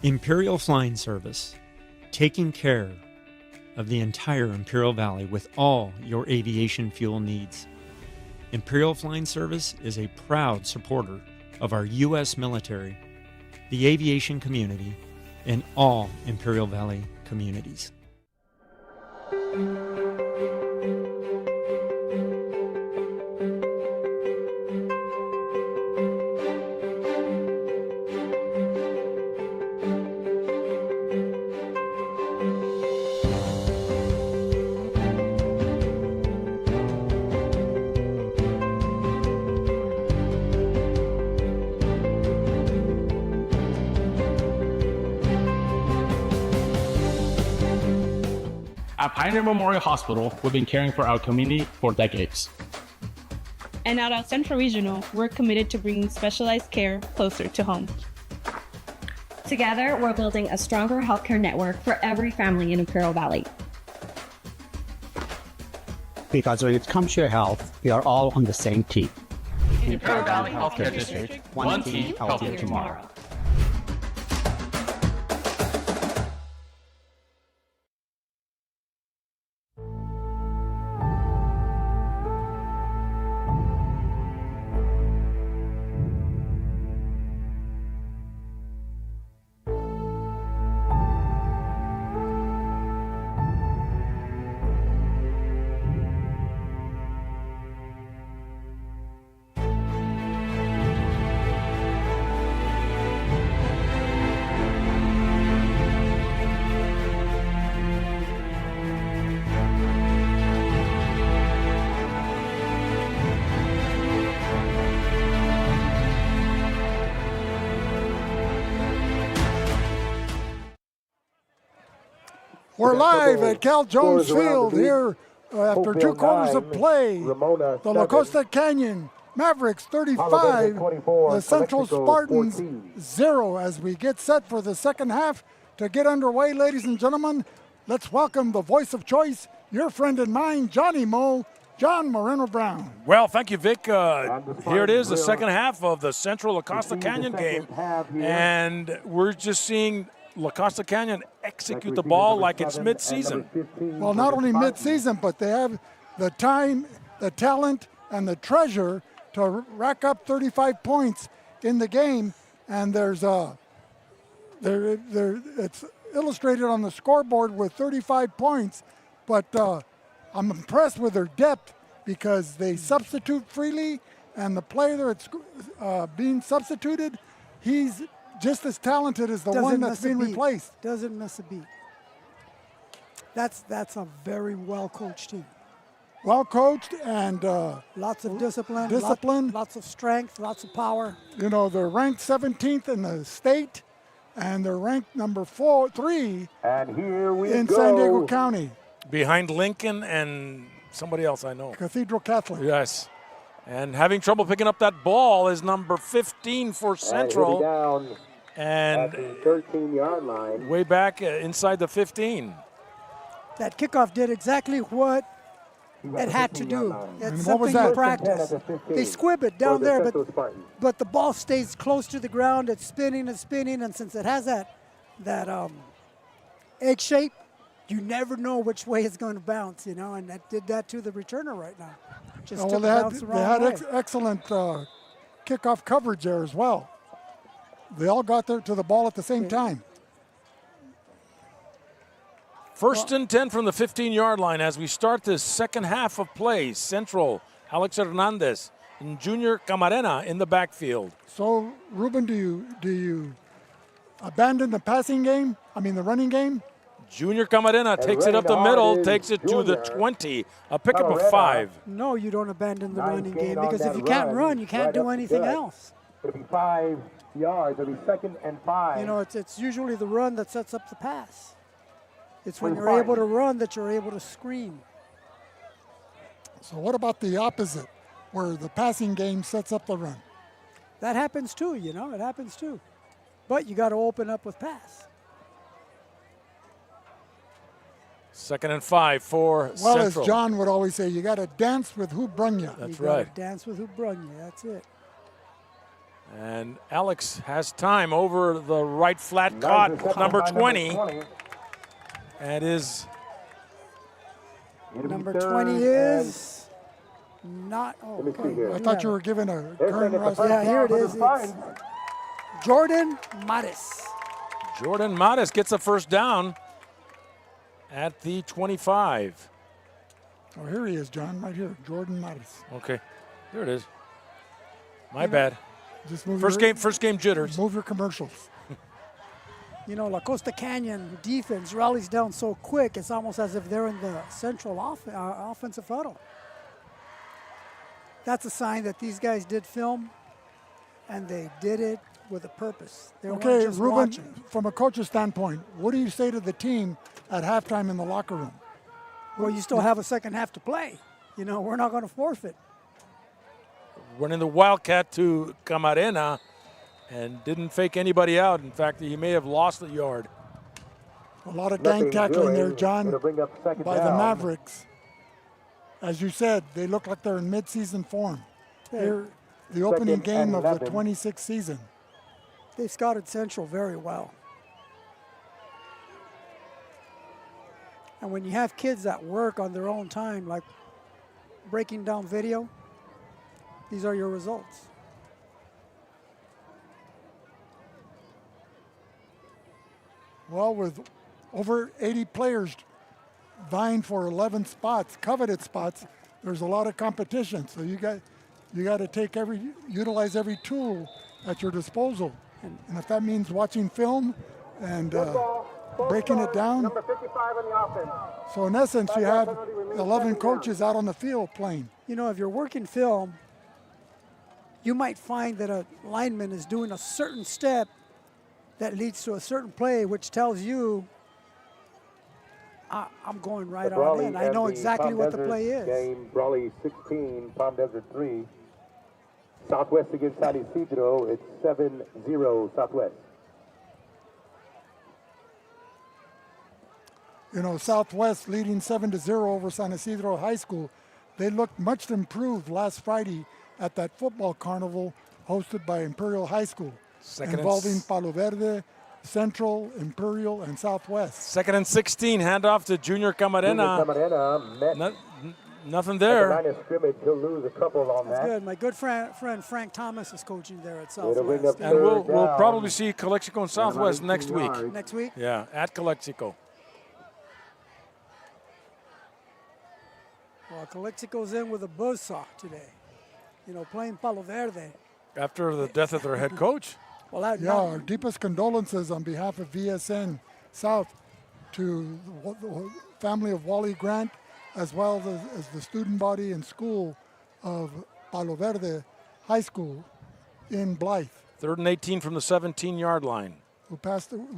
Imperial Flying Service, taking care of the entire Imperial Valley with all your aviation fuel needs. Imperial Flying Service is a proud supporter of our U.S. military, the aviation community, and all Imperial Valley communities. At Pioneer Memorial Hospital, we've been caring for our community for decades. And at El Centro Regional, we're committed to bringing specialized care closer to home. Together, we're building a stronger healthcare network for every family in Imperial Valley. Because when it comes to your health, we are all on the same team. Imperial Valley Healthcare District. One team, healthier tomorrow. We're live at Cal Jones Field here after 2 quarters of play. The La Costa Canyon Mavericks 35, the Central Spartans 0. As we get set for the second half to get underway, ladies and gentlemen, let's welcome the voice of choice, your friend and mine, Johnny Mo, John Moreno Brown. Well, thank you, Vic. Here it is, the second half of the Central La Costa Canyon game. And we're just seeing La Costa Canyon execute the ball like it's mid-season. Well, not only mid-season, but they have the time, the talent, and the treasure to rack up 35 points in the game. And it's illustrated on the scoreboard with 35 points. But I'm impressed with their depth because they substitute freely, and the player that's being substituted, he's just as talented as the one that's being replaced. Doesn't miss a beat. That's a very well-coached team. Well-coached and lots of discipline. Lots of strength, lots of power. You know, they're ranked 17th in the state, and they're ranked number 3 and here we in go. San Diego County. Behind Lincoln and somebody else I know. Cathedral Catholic. Yes. And having trouble picking up that ball is number 15 for Central. And at the 13-yard line. Way back inside the 15. That kickoff did exactly what it had to do. It's something you practice. They squib it down there, but the ball stays close to the ground. It's spinning and spinning, and since it has that egg shape, you never know which way it's going to bounce, you know, and that did that to the returner right now. Just took the bounce the wrong way. Excellent kickoff coverage there as well. They all got there to the ball at the same time. First and 10 from the 15-yard line as we start this second half of play. Central, Alex Hernandez and Junior Camarena in the backfield. So, Ruben, do you abandon the passing game? I mean, the running game? Junior Camarena takes it up the middle, takes it to the 20, a pickup of 5. No, you don't abandon the running game because if you can't run, you can't do anything else. It'll be 5 yards. It'll be 2nd and 5. You know, it's usually the run that sets up the pass. It's when you're able to run that you're able to scream. So what about the opposite, where the passing game sets up the run? That happens too, you know, it happens too. But you got to open up with pass. 2nd and 5 for Central. Well, as John would always say, you got to dance with who brung you. That's you right. Gotta dance with who brung you, that's it. And Alex has time over the right flat caught, number 20. And is number 20 is not. Oh, okay. I thought you were giving a current rush. Yeah, here it is. It's Jordan Mattis. Jordan Mattis gets the first down at the 25. Oh, here he is, John, right here, Jordan Mattis. Okay, there it is. My bad. Just move first game jitters. Move your commercials. You know, La Costa Canyon defense rallies down so quick, it's almost as if they're in the central offensive huddle. That's a sign that these guys did film, and they did it with a purpose. They weren't just Ruben, watching. from a coach's standpoint, what do you say to the team at halftime in the locker room? Well, you still have a second half to play. You know, we're not going to forfeit. Running the Wildcat to Camarena and didn't fake anybody out. In fact, he may have lost the yard. A lot of gang tackling there, John, by the Mavericks. As you said, they look like they're in mid-season form. the opening Second game and of the 11. 26th season. They scouted Central very well. And when you have kids that work on their own time, like breaking down video, these are your results. Well, with over 80 players vying for 11 spots, coveted spots, there's a lot of competition. So you got to utilize every tool at your disposal. And if that means watching film and breaking it down. Number 55 on the offense. So in essence, you have 11 coaches out on the field playing. You know, if you're working film, you might find that a lineman is doing a certain step that leads to a certain play, which tells you, I'm going right on in. I know exactly what the play is. Game, Brawley 16, Palm Desert 3. Southwest against San Isidro, it's 7-0 Southwest. You know, Southwest leading 7-0 over San Isidro High School. They looked much improved last Friday at that football carnival hosted by Imperial High School, involving Palo Verde, Central, Imperial, and Southwest. 2nd and 16, handoff to Junior Camarena. Nothing there. At the line of scrimmage, he'll lose a couple on That's that. good. My good friend Frank Thomas is coaching there at Southwest. And we'll probably see Calexico and Southwest next week. Next week? Yeah, at Calexico. Well, Calexico's in with a buzzsaw today. You know, playing Palo Verde. After the death of their head coach? Well, our deepest condolences on behalf of VSN South to the family of Wally Grant, as well as the student body and school of Palo Verde High School in Blythe. 3rd and 18 from the 17-yard line. Who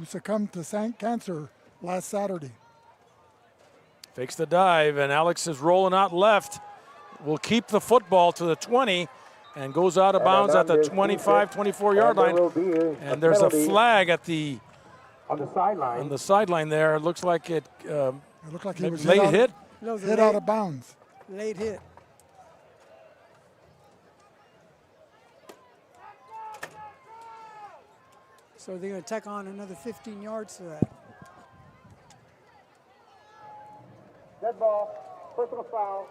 succumbed to cancer last Saturday. Fakes the dive, and Alex is rolling out left. Will keep the football to the 20 and goes out of bounds at the 25, 24-yard line. And there's a flag at the on the sideline. On the sideline there, it looks like it looked like he was late hit. Hit out of bounds. Late hit. So they're going to tack on another 15 yards to that. Dead ball, personal foul.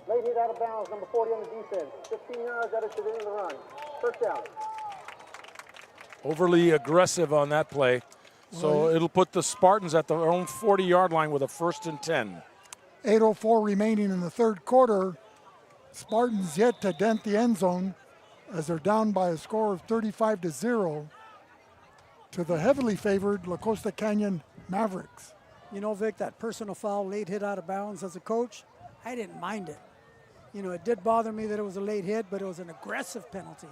Late hit out of bounds, number 40 on the defense. 15 yards, that is to the end of the run. First down. Overly aggressive on that play. So it'll put the Spartans at their own 40-yard line with a 1st and 10. 8:04 remaining in the third quarter. Spartans yet to dent the end zone as they're down by a score of 35-0 to the heavily favored La Costa Canyon Mavericks. You know, Vic, that personal foul, late hit out of bounds as a coach, I didn't mind it. You know, it did bother me that it was a late hit, but it was an aggressive penalty.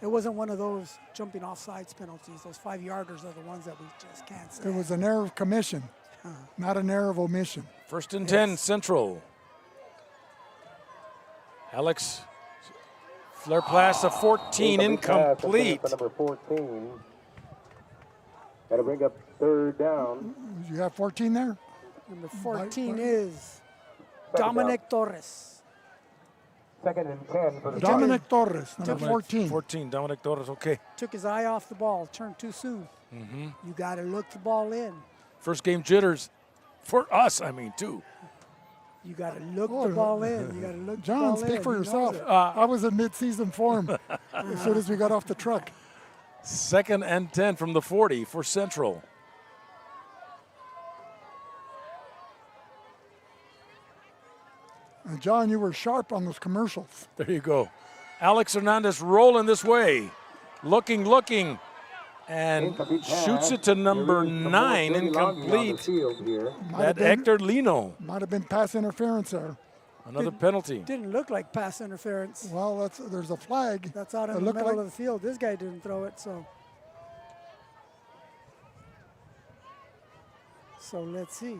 It wasn't one of those jumping off sides penalties. Those 5-yarders are the ones that we just can't stand. It was an error of commission, not an error of omission. 1st and 10, Central. Alex, flare pass of 14, incomplete. Number 14. Got to bring up 3rd down. You have 14 there? Number 14 is Dominic Torres. 2nd and 10 for the Dominic Torres, number 14. 14, Dominic Torres, okay. Took his eye off the ball, turned too soon. You got to look the ball in. First game jitters for us, too. You got to look the ball in. You got to look John, the ball speak in. for yourself. I was in mid-season form as soon as we got off the truck. 2nd and 10 from the 40 for Central. And John, you were sharp on those commercials. There you go. Alex Hernandez rolling this way. Looking, and shoots it to number 9, incomplete. That Hector Lino. Might have been pass interference there. Another penalty. Didn't look like pass interference. Well, there's a flag. That's out in the middle of the field. This guy didn't throw it, so. So let's see.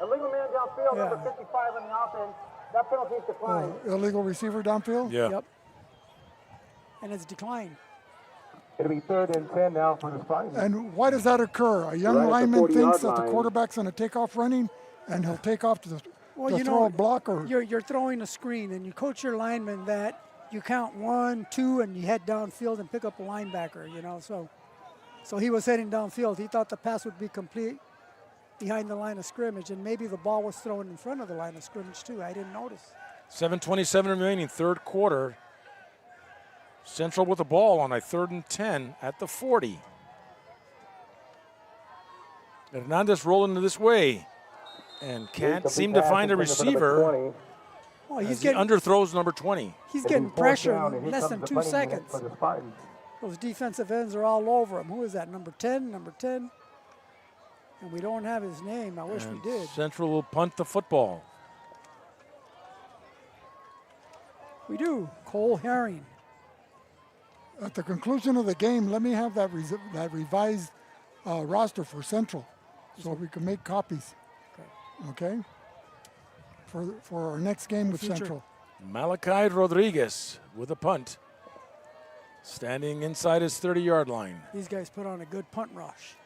Illegal man downfield, number 55 on the offense. That penalty is declined. Illegal receiver downfield? Yeah. Yep. And it's declined. It'll be 3rd and 10 now for the Spartans. And why does that occur? A young lineman thinks that the quarterback's going to take off running, and he'll take off to throw a block? Or You're throwing a screen, and you coach your lineman that you count 1, 2, and you head downfield and pick up a linebacker, you know. So he was heading downfield. He thought the pass would be complete behind the line of scrimmage, and maybe the ball was thrown in front of the line of scrimmage too. I didn't notice. 7:27 remaining, third quarter. Central with the ball on a 3rd and 10 at the 40. Hernandez rolling this way and can't seem to find a receiver. Oh, he's getting underthrows number 20. He's getting pressure in less than 2 seconds. Those defensive ends are all over him. Who is that? Number 10? Number 10? And we don't have his name. I wish we did. Central will punt the football. We do. Cole Herring. At the conclusion of the game, let me have that revised roster for Central so we can make copies. Okay? For our next game with Central. Malachi Rodriguez with a punt. Standing inside his 30-yard line. These guys put on a good punt rush.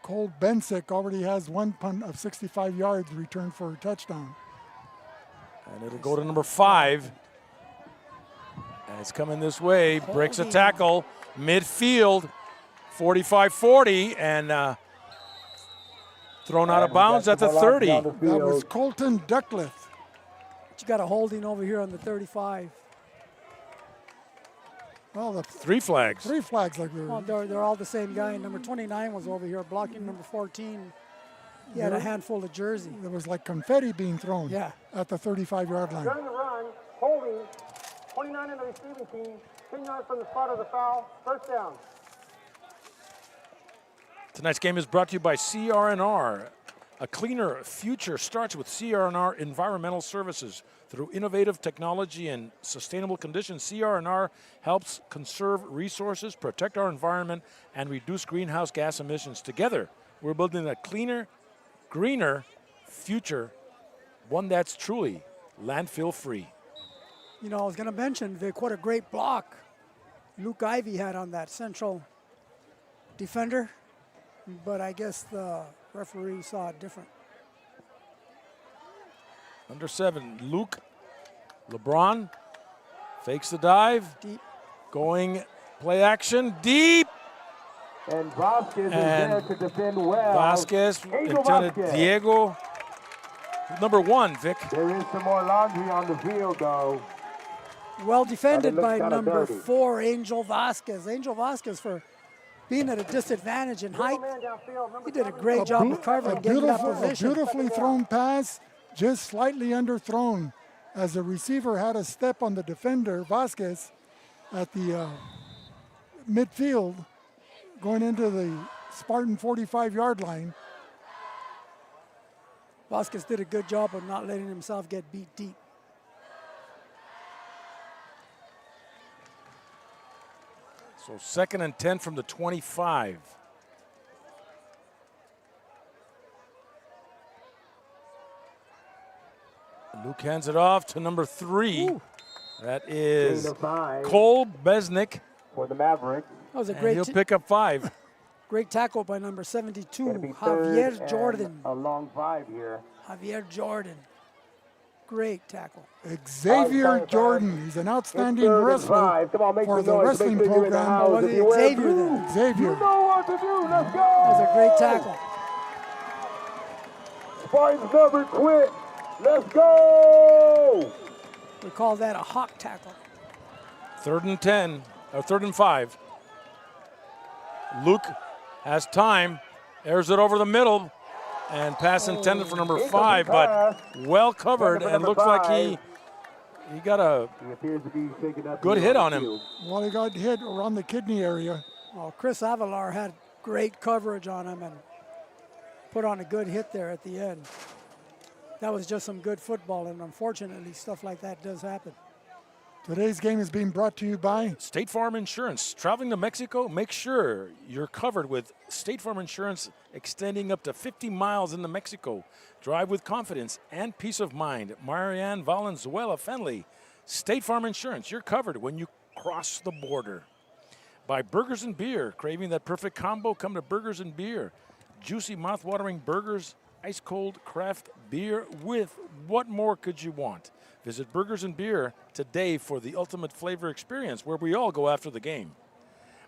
Cole Bensick already has 1 punt of 65 yards returned for a touchdown. And it'll go to number 5. And it's coming this way. Breaks a tackle. Midfield. 45-40. And thrown out of bounds at the 30. That was Colton Duckliff. You got a holding over here on the 35. Well, 3 flags. 3 flags like well, they're all the same guy. Number 29 was over here blocking number 14. He had a handful of jersey. There was like confetti being thrown at the 35-yard line. During the run, holding 29 in the receiving team, 10 yards from the spot of the foul, first down. Tonight's game is brought to you by CR&R. A cleaner future starts with CR&R Environmental Services. Through innovative technology and sustainable conditions, CR&R helps conserve resources, protect our environment, and reduce greenhouse gas emissions. Together, we're building a cleaner, greener future, one that's truly landfill-free. You know, I was going to mention, Vic, what a great block Luke Ivey had on that Central defender, but I guess the referee saw it different. Number 7, Luke LeBron fakes the dive. Deep. Going play action, deep. And Vasquez is there to defend well. Vasquez intended Diego. Number 1, Vic. There is some more laundry on the field, though. Well defended by number 4, Angel Vasquez. Angel Vasquez, for being at a disadvantage in height, he did a great job of covering, getting that position. A beautifully thrown pass, just slightly underthrown, as the receiver had a step on the defender, Vasquez, at the midfield, going into the Spartan 45-yard line. Vasquez did a good job of not letting himself get beat deep. So 2nd and 10 from the 25. Luke hands it off to number 3. Ooh. That is Cole Besnick. For the Mavericks. That was a great. He'll pick up 5. Great tackle by number 72, Javier Jordan. A long 5 here. Javier Jordan. Great tackle. Xavier Jordan. He's an outstanding wrestler for the wrestling program. Oh, was it Xavier then? Xavier. You know what to do. Let's go. That was a great tackle. Spartans never quit. Let's go. We call that a hawk tackle. 3rd and 10, or 3rd and 5. Luke has time, airs it over the middle, and pass intended for number 5, but well covered, and looks like he got a good hit on him. Well, he got hit around the kidney area. Well, Chris Avalar had great coverage on him and put on a good hit there at the end. That was just some good football, and unfortunately, stuff like that does happen. Today's game is being brought to you by State Farm Insurance. Traveling to Mexico, make sure you're covered with State Farm Insurance extending up to 50 miles into Mexico. Drive with confidence and peace of mind. Marianne Valenzuela Fenley. State Farm Insurance, you're covered when you cross the border. By Burgers and Beer. Craving that perfect combo? Come to Burgers and Beer. Juicy, mouth-watering burgers ice cold craft beer with what more could you want? Visit Burgers and Beer today for the ultimate flavor experience where we all go after the game.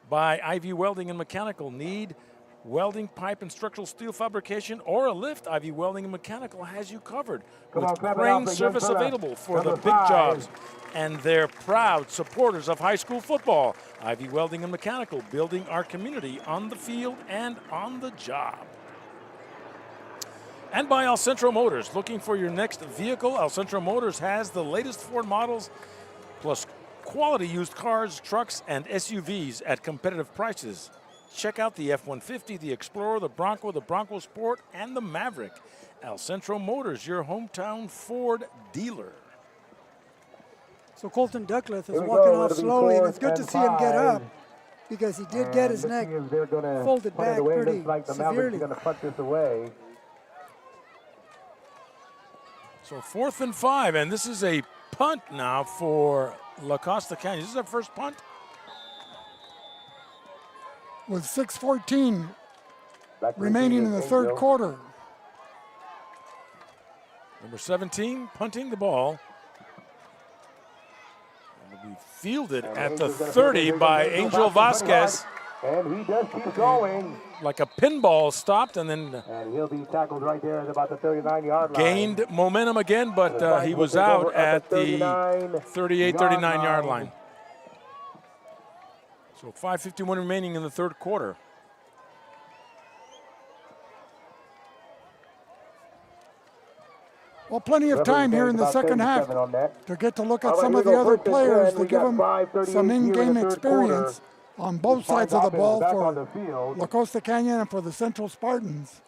By IV Welding and Mechanical. Need welding, pipe, and structural steel fabrication or a lift? IV Welding and Mechanical has you covered with crane service available for the big jobs. And they're proud supporters of high school football. IV Welding and Mechanical, building our community on the field and on the job. And by El Centro Motors. Looking for your next vehicle? El Centro Motors has the latest Ford models, plus quality used cars, trucks, and SUVs at competitive prices. Check out the F-150, the Explorer, the Bronco Sport, and the Maverick. El Centro Motors, your hometown Ford dealer. So Colton Duckworth is walking off slowly, and it's good to see him get up because he did get his neck folded back pretty severely. So 4th and 5, and this is a punt now for La Costa Canyon. This is their first punt. With 6:14 remaining in the third quarter. Number 17 punting the ball. It will be fielded at the 30 by Angel Vasquez. And he does keep going. Like a pinball stopped and then he'll be tackled right there at about the 39-yard line. Gained momentum again, but he was out at the 38, 39-yard line. So 5:51 remaining in the third quarter. Well, plenty of time here in the second half to get to look at some of the other players to give them some in-game experience on both sides of the ball for La Costa Canyon and for the Central Spartans.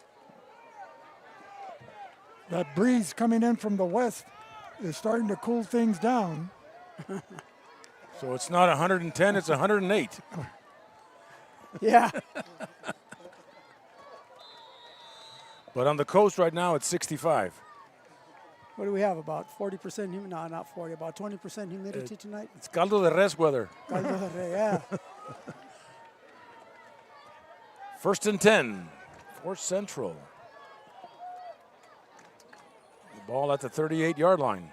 That breeze coming in from the west is starting to cool things down. So it's not 110, it's 108. Yeah. But on the coast right now, it's 65. What do we have, about 40% humidity? No, not 40, about 20% humidity tonight? It's caldo de res weather. Caldo de res, yeah. 1st and 10 for Central. The ball at the 38-yard line.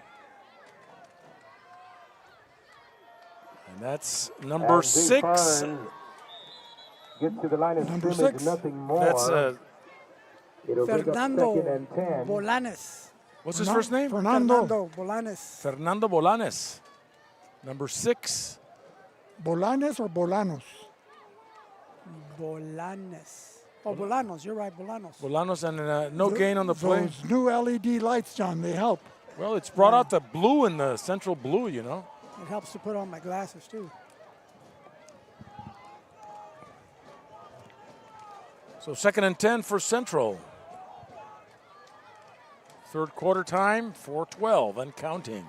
And that's number 6. Gets to the line of Number scrimmage, 6. nothing more. That's Fernando Bolanes. What's his first name? Fernando Bolanes. Fernando Bolanes. Number 6. Bolanes or Bolanos? Bolanes. Oh, Bolanos. You're right, Bolanos. Bolanos, and no gain on the play. Those new LED lights, John, they help. Well, it's brought out the blue in the Central blue, you know. It helps to put on my glasses, too. So 2nd and 10 for Central. Third quarter time, 4:12 and counting.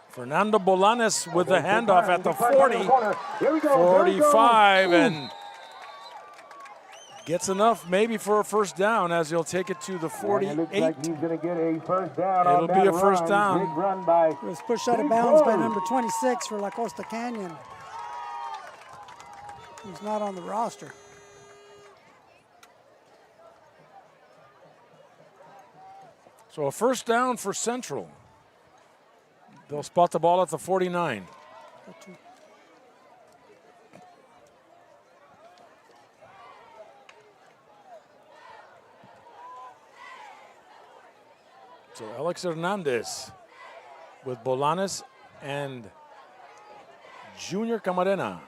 Fernando Bolanes with the handoff at the 40, 45, and gets enough maybe for a first down as he'll take it to the 48. He's going to get a first down. It'll be a first down. Big run by It was pushed out of bounds by number 26 for La Costa Canyon. He's not on the roster. So a first down for Central. They'll spot the ball at the 49. So Alex Hernandez with Bolanes and Junior Camarena.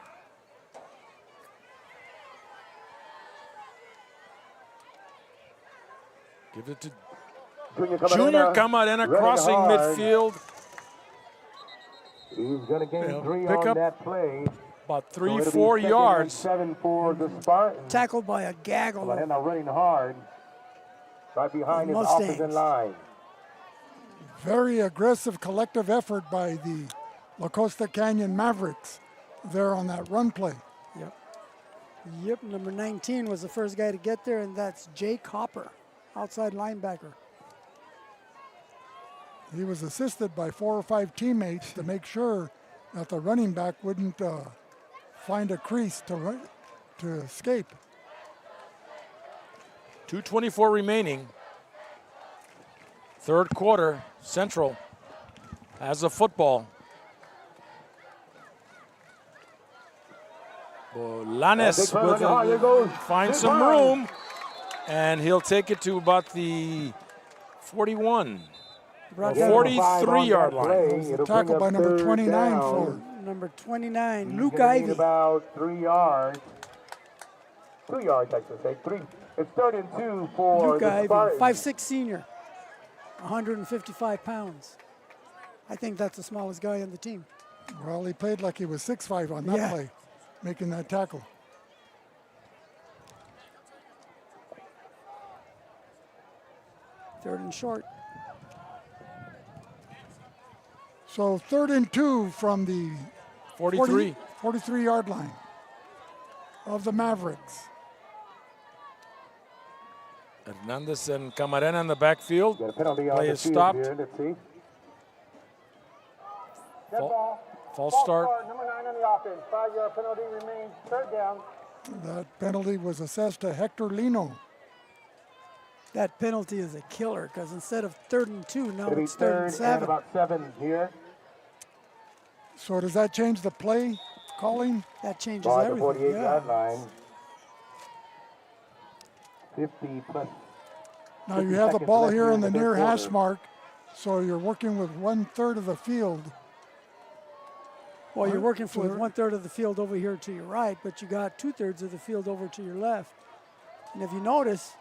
Give it to Junior Camarena crossing midfield. He's going to gain 3 pick on up that play. About 3-4 yards. 7 for the Spartans. Tackled by a gaggle. Camarena running hard. Right behind his Mustangs. opposite line. Very aggressive collective effort by the La Costa Canyon Mavericks there on that run play. Yep, number 19 was the first guy to get there, and that's Jake Hopper, outside linebacker. He was assisted by 4 or 5 teammates to make sure that the running back wouldn't find a crease to escape. 2:24 remaining. Third quarter, Central has the football. Bolanes finds some room, and he'll take it to about the 41. 43-yard line. Tackle by number 29 for number 29, Luke Ivy. About 3 yards. 2 yards, I should say. 3. It's 3rd and 2 for Luke the Ivy, Spartans. 5'6" senior, 155 pounds. I think that's the smallest guy on the team. Well, he played like he was 6'5" on that play, making that tackle. Third and short. So 3rd and 2 from the 43-yard line of the Mavericks. Hernandez and Camarena in the backfield. Play is stopped. Let's see. False start. Number 9 on the offense. 5-yard penalty remains. 3rd down. That penalty was assessed to Hector Lino. That penalty is a killer because instead of 3rd and 2, now It'll it's be 3rd and 7. about 7 here. So does that change the play calling? That changes Ball at the everything. 48-yard line. 50 plus. Now you have the ball here on the near hash mark, so you're working with 1/3 of the field. Well, you're working for 1/3 of the field over here to your right, but you got 2/3 of the field over to your left. And if you notice,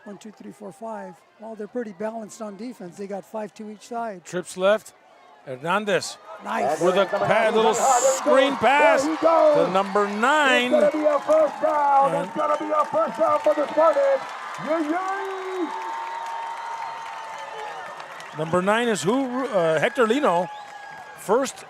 1, 2, 3, 4, 5. Well, they're pretty balanced on defense. They got 5 to each side. Trips left. Hernandez. Nice. With a little screen pass to number 9. It's going to be a first down. It's going to be a first down for the Spartans. Number 9 is Hector Lino. First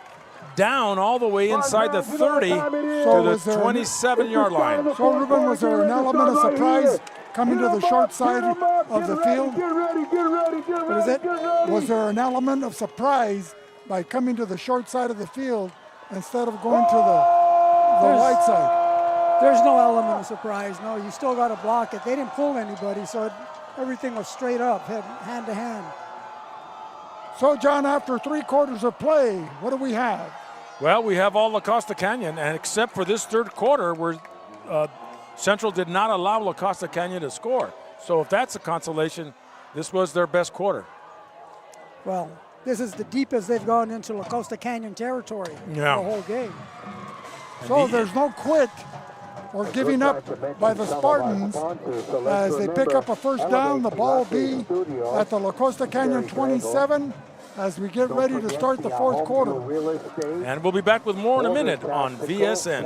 down all the way inside the 30 to the 27-yard line. So, Ruben, was there an element of surprise coming to the short side of the field? What is it? Was there an element of surprise by coming to the short side of the field instead of going to the wide side? There's no element of surprise. No, you still got to block it. They didn't pull anybody, so everything was straight up, hand to hand. So, John, after 3 quarters of play, what do we have? Well, we have all La Costa Canyon, and except for this third quarter where Central did not allow La Costa Canyon to score. So if that's a consolation, this was their best quarter. Well, this is the deepest they've gone into La Costa Canyon territory the whole game. So there's no quit or giving up by the Spartans as they pick up a first down. The ball will be at the La Costa Canyon 27 as we get ready to start the fourth quarter. And we'll be back with more in a minute on VSN.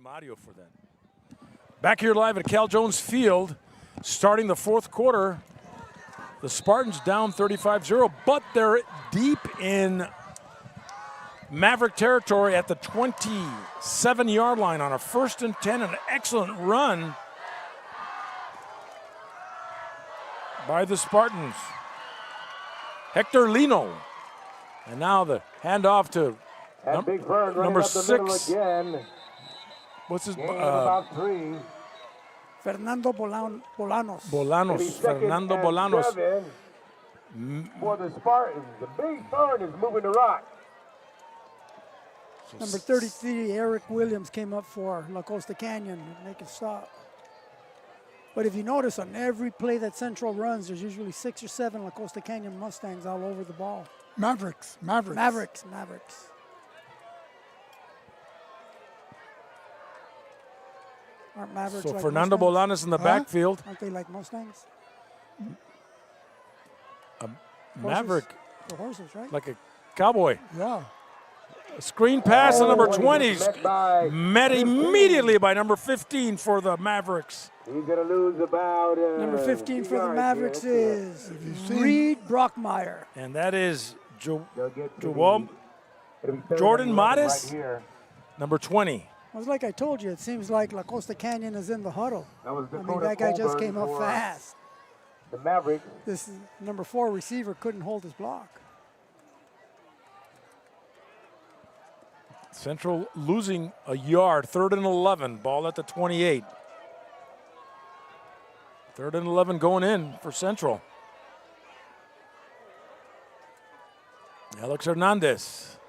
Audio for that. Back here live at Cal Jones Field, starting the fourth quarter. The Spartans down 35-0, but they're deep in Maverick territory at the 27-yard line on a 1st and 10, an excellent run by the Spartans. Hector Lino. And now the handoff to number 6. What's his about 3. Fernando Bolanos. Fernando Bolanos. For the Spartans. The big Spartan is moving the rock. Number 33, Eric Williams, came up for La Costa Canyon to make a stop. But if you notice, on every play that Central runs, there's usually 6 or 7 La Costa Canyon Mustangs all over the ball. Mavericks. Aren't Mavericks So like Fernando Mustangs? Bolanos in the backfield. Aren't they like Mustangs? Maverick, The horses, right? like a cowboy. Yeah. A screen pass to number 20. Met immediately by number 15 for the Mavericks. He's going to lose about Number 15 for the Mavericks is Reed Brockmeyer. And that is Jordan Modis, number 20. Well, it's like I told you, it seems like La Costa Canyon is in the huddle. That guy just came up fast. The Mavericks. This number 4 receiver couldn't hold his block. Central losing a yard, 3rd and 11, ball at the 28. 3rd and 11 going in for Central. Alex Hernandez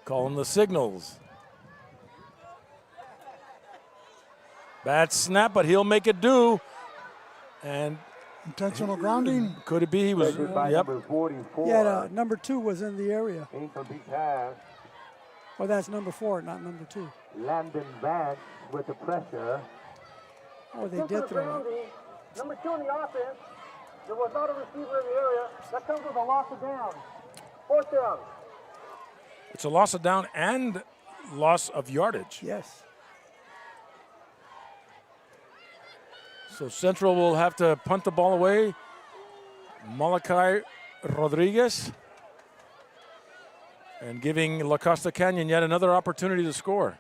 calling the signals. Bad snap, but he'll make it do. And intentional grounding. Could it be? He was. Yep. Yeah, number 2 was in the area. Incomplete pass. Well, that's number 4, not number 2. Landon Vance with the pressure. Oh, they did throw it. Number 2 in the offense. There was not a receiver in the area. That comes with a loss of down. 4th down. It's a loss of down and loss of yardage. Yes. So Central will have to punt the ball away. Malachi Rodriguez. And giving La Costa Canyon yet another opportunity to score.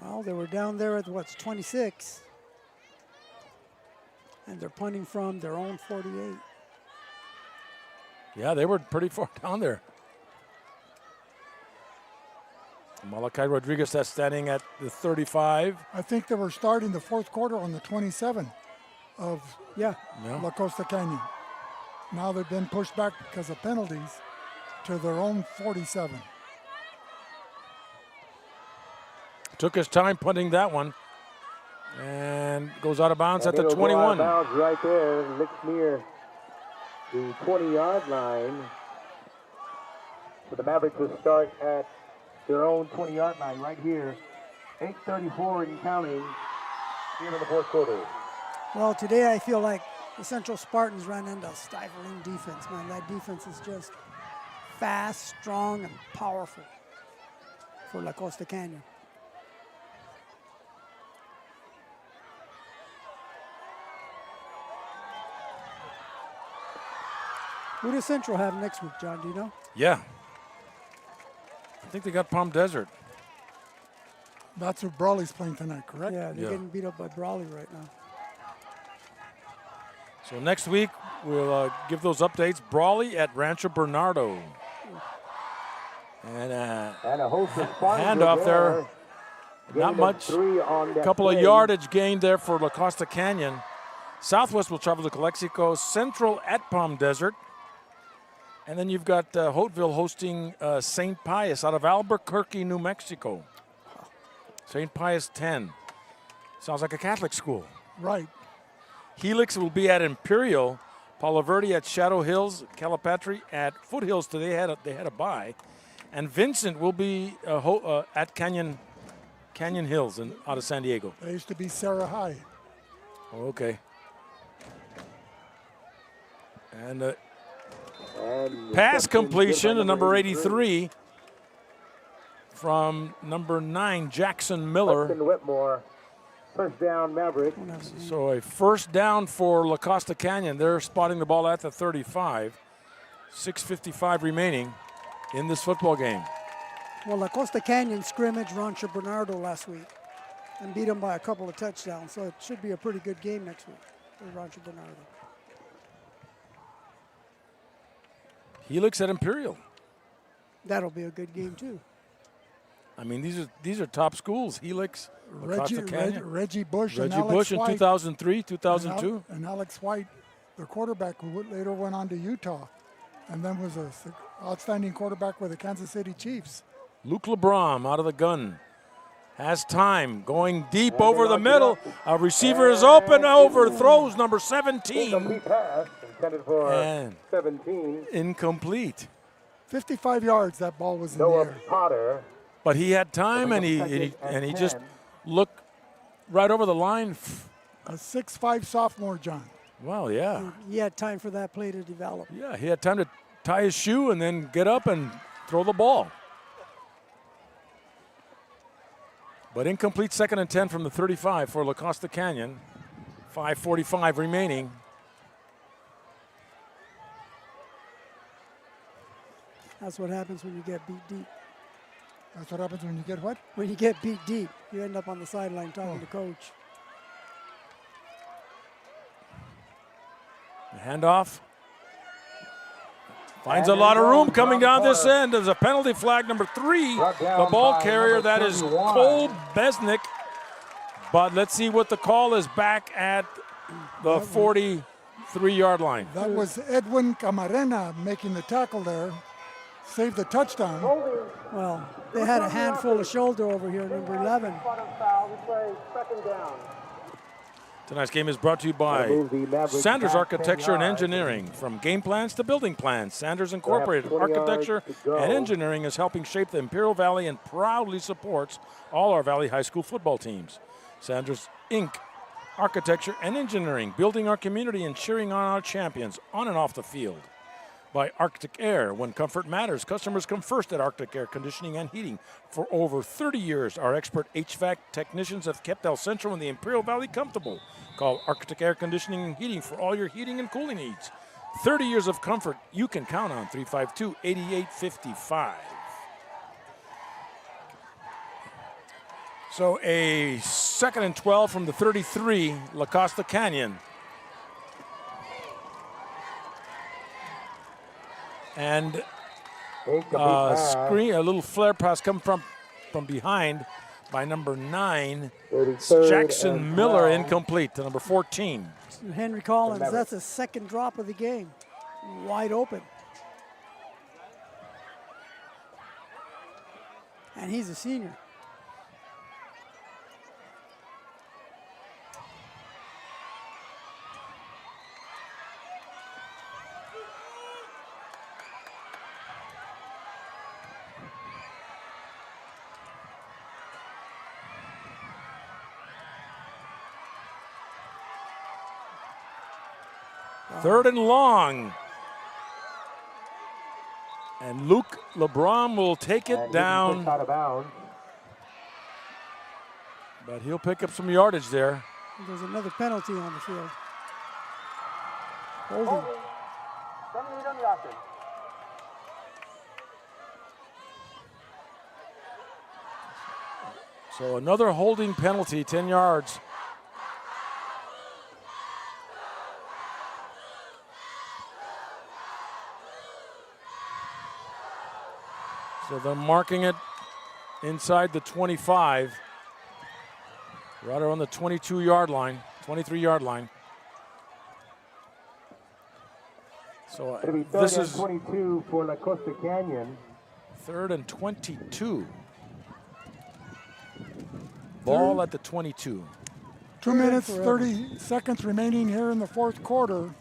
Well, they were down there at, 26. And they're punting from their own 48. Yeah, they were pretty far down there. Malachi Rodriguez, that's standing at the 35. I think they were starting the 4th quarter on the 27 of La Costa Canyon. Now they've been pushed back because of penalties to their own 47. Took his time punting that one. And goes out of bounds at the it'll 21. Go out of bounds right there, looks near the 20-yard line. So the Mavericks will start at their own 20-yard line right here. 8:34 and counting here in the 4th quarter. Well, today I feel like the Central Spartans ran into stifling defense, man. That defense is just fast, strong, and powerful for La Costa Canyon. Who does Central have next week, John? Do you know? Yeah. I think they got Palm Desert. That's who Brawley's playing tonight, correct? Yeah, they're getting beat up by Brawley right now. So next week, we'll give those updates. Brawley at Rancho Bernardo. And a handoff there. Not much. A couple of yardage gained there for La Costa Canyon. Southwest will travel to Calexico. Central at Palm Desert. And then you've got Hauteville hosting St. Pius out of Albuquerque, New Mexico. St. Pius 10. Sounds like a Catholic school. Right. Helix will be at Imperial. Palo Verde at Shadow Hills. Calipatri at Foothills. Today they had a bye. And Vincent will be at Canyon Hills out of San Diego. They used to be Sarah High. Okay. And pass completion to number 83 from number 9, Jackson Miller. Whitmore, first down, Mavericks. So a first down for La Costa Canyon. They're spotting the ball at the 35. 6:55 remaining in this football game. Well, La Costa Canyon scrimmaged Rancho Bernardo last week and beat them by a couple of touchdowns. So it should be a pretty good game next week for Rancho Bernardo. Helix at Imperial. That'll be a good game too. I mean, these are top schools. Helix, Reggie Bush, Reggie and Alex Bush in White. 2003, 2002. And Alex White, the quarterback who later went on to Utah and then was an outstanding quarterback with the Kansas City Chiefs. Luke LeBron out of the gun. Has time, going deep over the middle. A receiver is open, overthrows number 17. Intended for and 17. Incomplete. 55 yards that ball was in the air. Potter. But he had time, and he just looked right over the line. A 6'5" sophomore, John. Well, yeah. He had time for that play to develop. Yeah, he had time to tie his shoe and then get up and throw the ball. But incomplete 2nd and 10 from the 35 for La Costa Canyon. 5:45 remaining. That's what happens when you get beat deep. That's what happens when you get what? When you get beat deep, you end up on the sideline talking to coach. The handoff. Finds a lot of room coming down this end. There's a penalty flag, number 3. The ball carrier, that is Cole Besnick. But let's see what the call is back at the 43-yard line. That was Edwin Camarena making the tackle there. Saved the touchdown. Well, they had a handful of shoulder over here, number 11. Tonight's game is brought to you by Sanders Architecture and Engineering. From game plans to building plans, Sanders Incorporated Architecture and Engineering is helping shape the Imperial Valley and proudly supports all our Valley High School football teams. Sanders Inc. Architecture and Engineering, building our community and cheering on our champions on and off the field. By Arctic Air. When comfort matters, customers come first at Arctic Air Conditioning and Heating. For over 30 years, our expert HVAC technicians have kept El Centro and the Imperial Valley comfortable. Call Arctic Air Conditioning and Heating for all your heating and cooling needs. 30 years of comfort you can count on. 352-8855. So a 2nd and 12 from the 33, La Costa Canyon. And screen, a little flare pass coming from behind by number 9, Jackson Miller, incomplete to number 14. Henry Collins, that's a second drop of the game. Wide open. And he's a senior. Third and long. And Luke LeBron will take it down. But he'll pick up some yardage there. There's another penalty on the field. Holding. So another holding penalty, 10 yards. So they're marking it inside the 25, right around the 22-yard line, 23-yard line. So this is 22 for La Costa Canyon. 3rd and 22. Ball at the 22. 2 minutes, 30 seconds remaining here in the fourth quarter.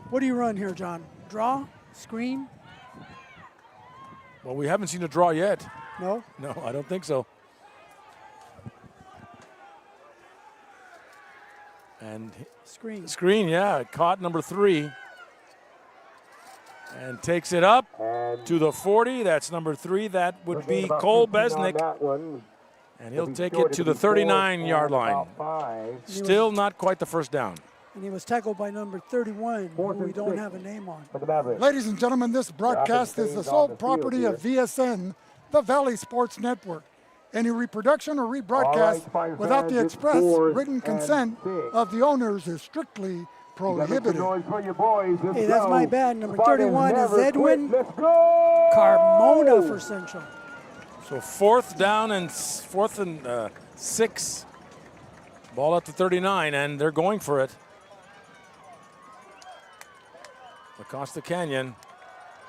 What do you run here, John? Draw? Screen? Well, we haven't seen a draw yet. No? No, I don't think so. And screen, yeah, caught number 3. And takes it up to the 40. That's number 3. That would be Cole Besnick. And he'll take it to the 39-yard line. Still not quite the first down. And he was tackled by number 31, who we don't have a name on. Ladies and gentlemen, this broadcast is the sole property of VSN, the Valley Sports Network. Any reproduction or rebroadcast without the express written consent of the owners is strictly prohibited. Hey, that's my bad. Number 31 is Edwin Carmona for Central. So 4th down and 4th and 6. Ball at the 39, and they're going for it. La Costa Canyon.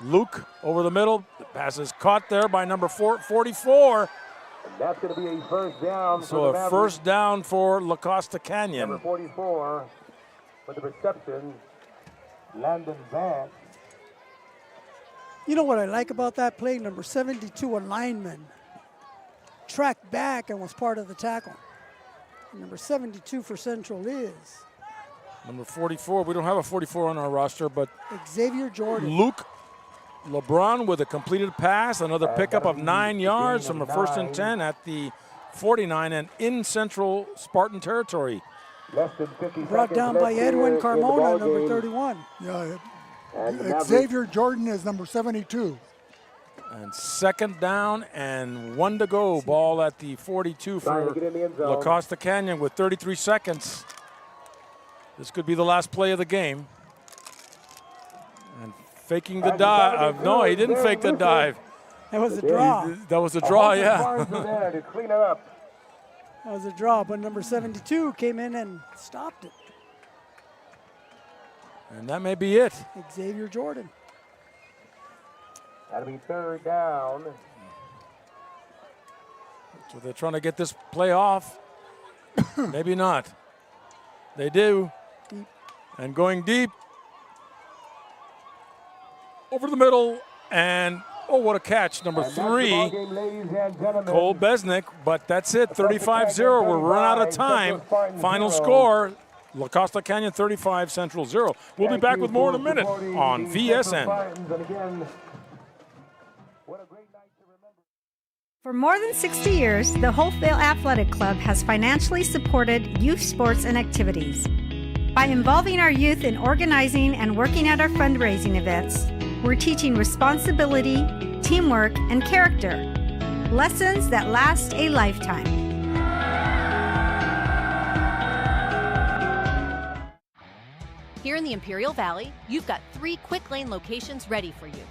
Luke over the middle. The pass is caught there by number 44. And that's going to be a first down. So a first down for La Costa Canyon. Number 44 for the reception, Landon Vance. You know what I like about that play? Number 72, a lineman, tracked back and was part of the tackle. Number 72 for Central is number 44. We don't have a 44 on our roster, but Xavier Jordan. Luke LeBron with a completed pass, another pickup of 9 yards from a 1st and 10 at the 49 and in Central Spartan territory. Brought down by Edwin Carmona, number 31. Yeah, Xavier Jordan is number 72. And 2nd down and 1 to go. Ball at the 42 for La Costa Canyon with 33 seconds. This could be the last play of the game. And faking the dive. No, he didn't fake the dive. That was a draw. That was a draw, yeah. That was a draw, but number 72 came in and stopped it. And that may be it. Xavier Jordan. That'll be 3rd down. So they're trying to get this play off. Maybe not. They do. Deep. And going deep. Over the middle. And, oh, what a catch. Number 3, Cole Besnick. But that's it, 35-0. We're run out of time. Final score, La Costa Canyon 35, Central 0. We'll be back with more in a minute on VSN. For more than 60 years, the Hopevale Athletic Club has financially supported youth sports and activities. By involving our youth in organizing and working at our fundraising events, we're teaching responsibility, teamwork, and character, lessons that last a lifetime. Here in the Imperial Valley, you've got 3 Quick Lane locations ready for you.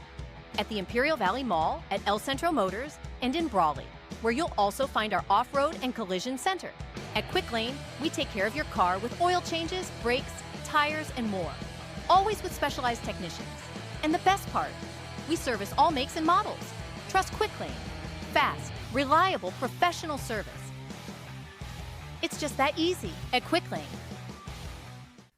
At the Imperial Valley Mall, at El Centro Motors, and in Brawley, where you'll also find our off-road and collision center. At Quick Lane, we take care of your car with oil changes, brakes, tires, and more. Always with specialized technicians. And the best part, we service all makes and models. Trust Quick Lane. Fast, reliable, professional service. It's just that easy at Quick Lane.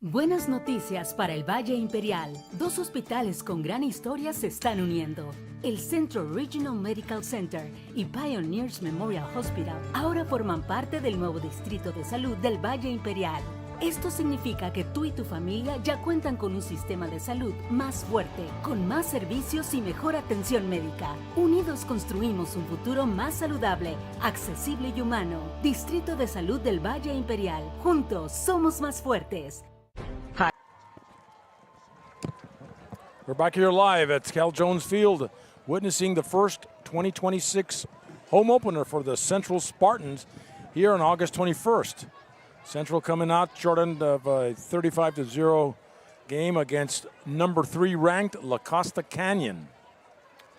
Buenas noticias para el Valle Imperial. 2 hospitales con gran historia se están uniendo. El Centro Regional Medical Center y Pioneers Memorial Hospital ahora forman parte del nuevo Distrito de Salud del Valle Imperial. Esto significa que tú y tu familia ya cuentan con un sistema de salud más fuerte, con más servicios y mejor atención médica. Unidos construimos un futuro más saludable, accesible y humano. Distrito de Salud del Valle Imperial. Juntos somos más fuertes. We're back here live at Cal Jones Field, witnessing the first 2026 home opener for the Central Spartans here on August 21st. Central coming out shortened of a 35-0 game against number 3 ranked La Costa Canyon.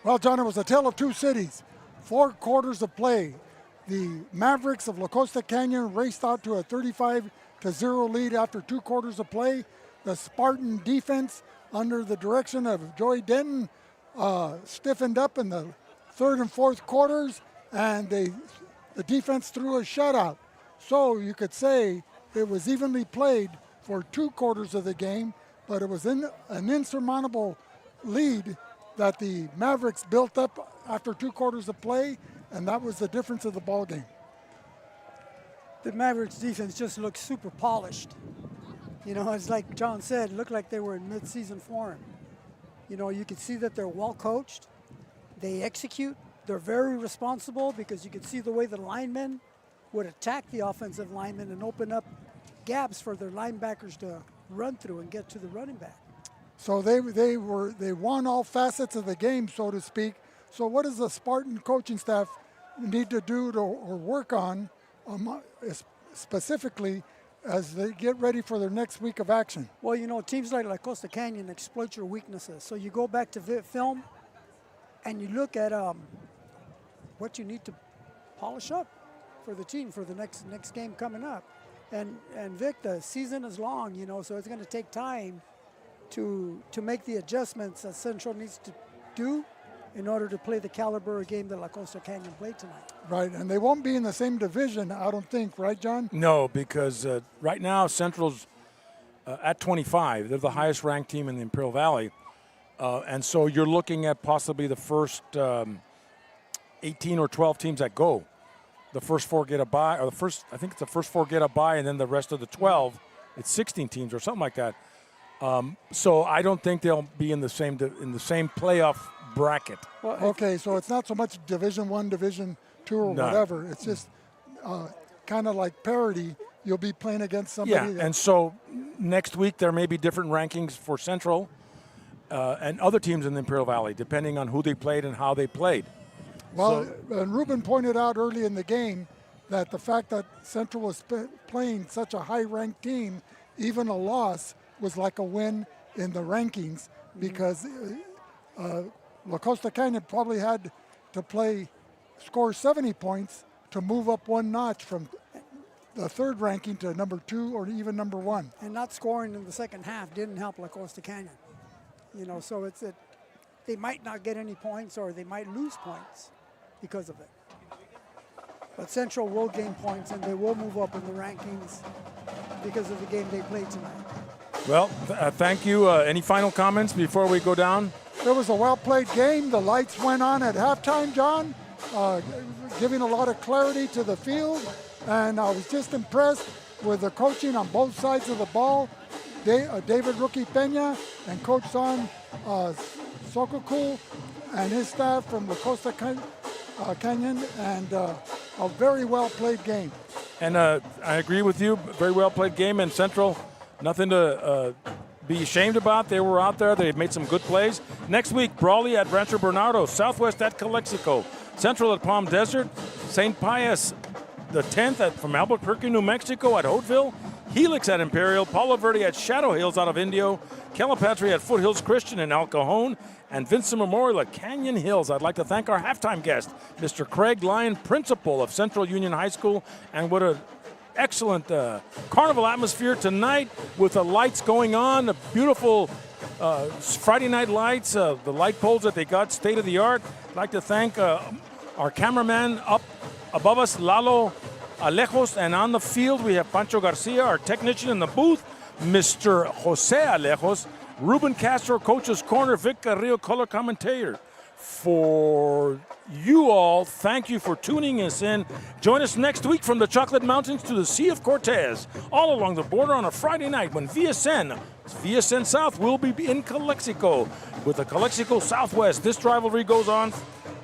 Well, John, it was a tale of 2 cities. 4 quarters of play. The Mavericks of La Costa Canyon raced out to a 35-0 lead after 2 quarters of play. The Spartan defense, under the direction of Joey Denton, stiffened up in the 3rd and 4th quarters, and the defense threw a shutout. So you could say it was evenly played for 2 quarters of the game, but it was an insurmountable lead that the Mavericks built up after 2 quarters of play, and that was the difference of the ball game. The Mavericks defense just looked super polished. You know, it's like John said, it looked like they were in mid-season form. You know, you can see that they're well coached. They execute. They're very responsible because you can see the way the linemen would attack the offensive linemen and open up gaps for their linebackers to run through and get to the running back. So they won all facets of the game, so to speak. So what does the Spartan coaching staff need to do or work on specifically as they get ready for their next week of action? Well, you know, teams like La Costa Canyon exploit your weaknesses. So you go back to film and you look at what you need to polish up for the team for the next game coming up. And Vic, the season is long, you know, so it's going to take time to make the adjustments that Central needs to do in order to play the caliber of game that La Costa Canyon played tonight. Right, and they won't be in the same division, I don't think, right, John? No, because right now Central's at 25. They're the highest ranked team in the Imperial Valley. And so you're looking at possibly the first 18 or 12 teams that go. the first 4 get a bye, or I think it's the first 4 get a bye, and then the rest of the 12, it's 16 teams or something like that. So I don't think they'll be in the same playoff bracket. Okay, so it's not so much Division I, Division II, or whatever. It's just kind of like parity. You'll be playing against somebody. Yeah, and so next week there may be different rankings for Central and other teams in the Imperial Valley, depending on who they played and how they played. Well, and Ruben pointed out early in the game that the fact that Central was playing such a high-ranked team, even a loss was like a win in the rankings, because La Costa Canyon probably had to score 70 points to move up one notch from the third ranking to number 2 or even number 1. And not scoring in the second half didn't help La Costa Canyon. So they might not get any points, or they might lose points because of it. But Central will gain points, and they will move up in the rankings because of the game they played tonight. Well, thank you. Any final comments before we go down? It was a well-played game. The lights went on at halftime, John, giving a lot of clarity to the field. And I was just impressed with the coaching on both sides of the ball. David Rookie Peña and Coach Son Sokokul and his staff from La Costa Canyon, and a very well-played game. And I agree with you. Very well-played game. And Central, nothing to be ashamed about. They were out there. They made some good plays. Next week, Brawley at Rancho Bernardo, Southwest at Calexico, Central at Palm Desert, St. Pius the 10th from Albuquerque, New Mexico at Hauteville, Helix at Imperial, Palo Verde at Shadow Hills out of Indio, Calipatri at Foothills Christian in El Cajon, and Vincent Memorial at Canyon Hills. I'd like to thank our halftime guest, Mr. Craig Lyon, principal of Central Union High School, and what an excellent carnival atmosphere tonight with the lights going on, the beautiful Friday night lights, the light poles that they got, state of the art. I'd like to thank our cameraman up above us, Lalo Alejos, and on the field we have Pancho Garcia, our technician in the booth, Mr. Jose Alejos, Ruben Castro, Coach's Corner, Vic Carrillo, color commentator. For you all, thank you for tuning us in. Join us next week from the Chocolate Mountains to the Sea of Cortez, all along the border on a Friday night when VSN South will be in Calexico with the Calexico Southwest. This rivalry goes on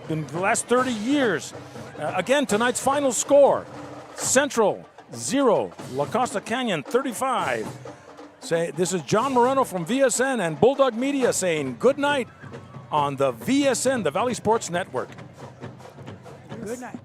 in the last 30 years. Again, tonight's final score, Central 0, La Costa Canyon 35. This is John Moreno from VSN and Bulldog Media saying good night on the VSN, the Valley Sports Network. Good night.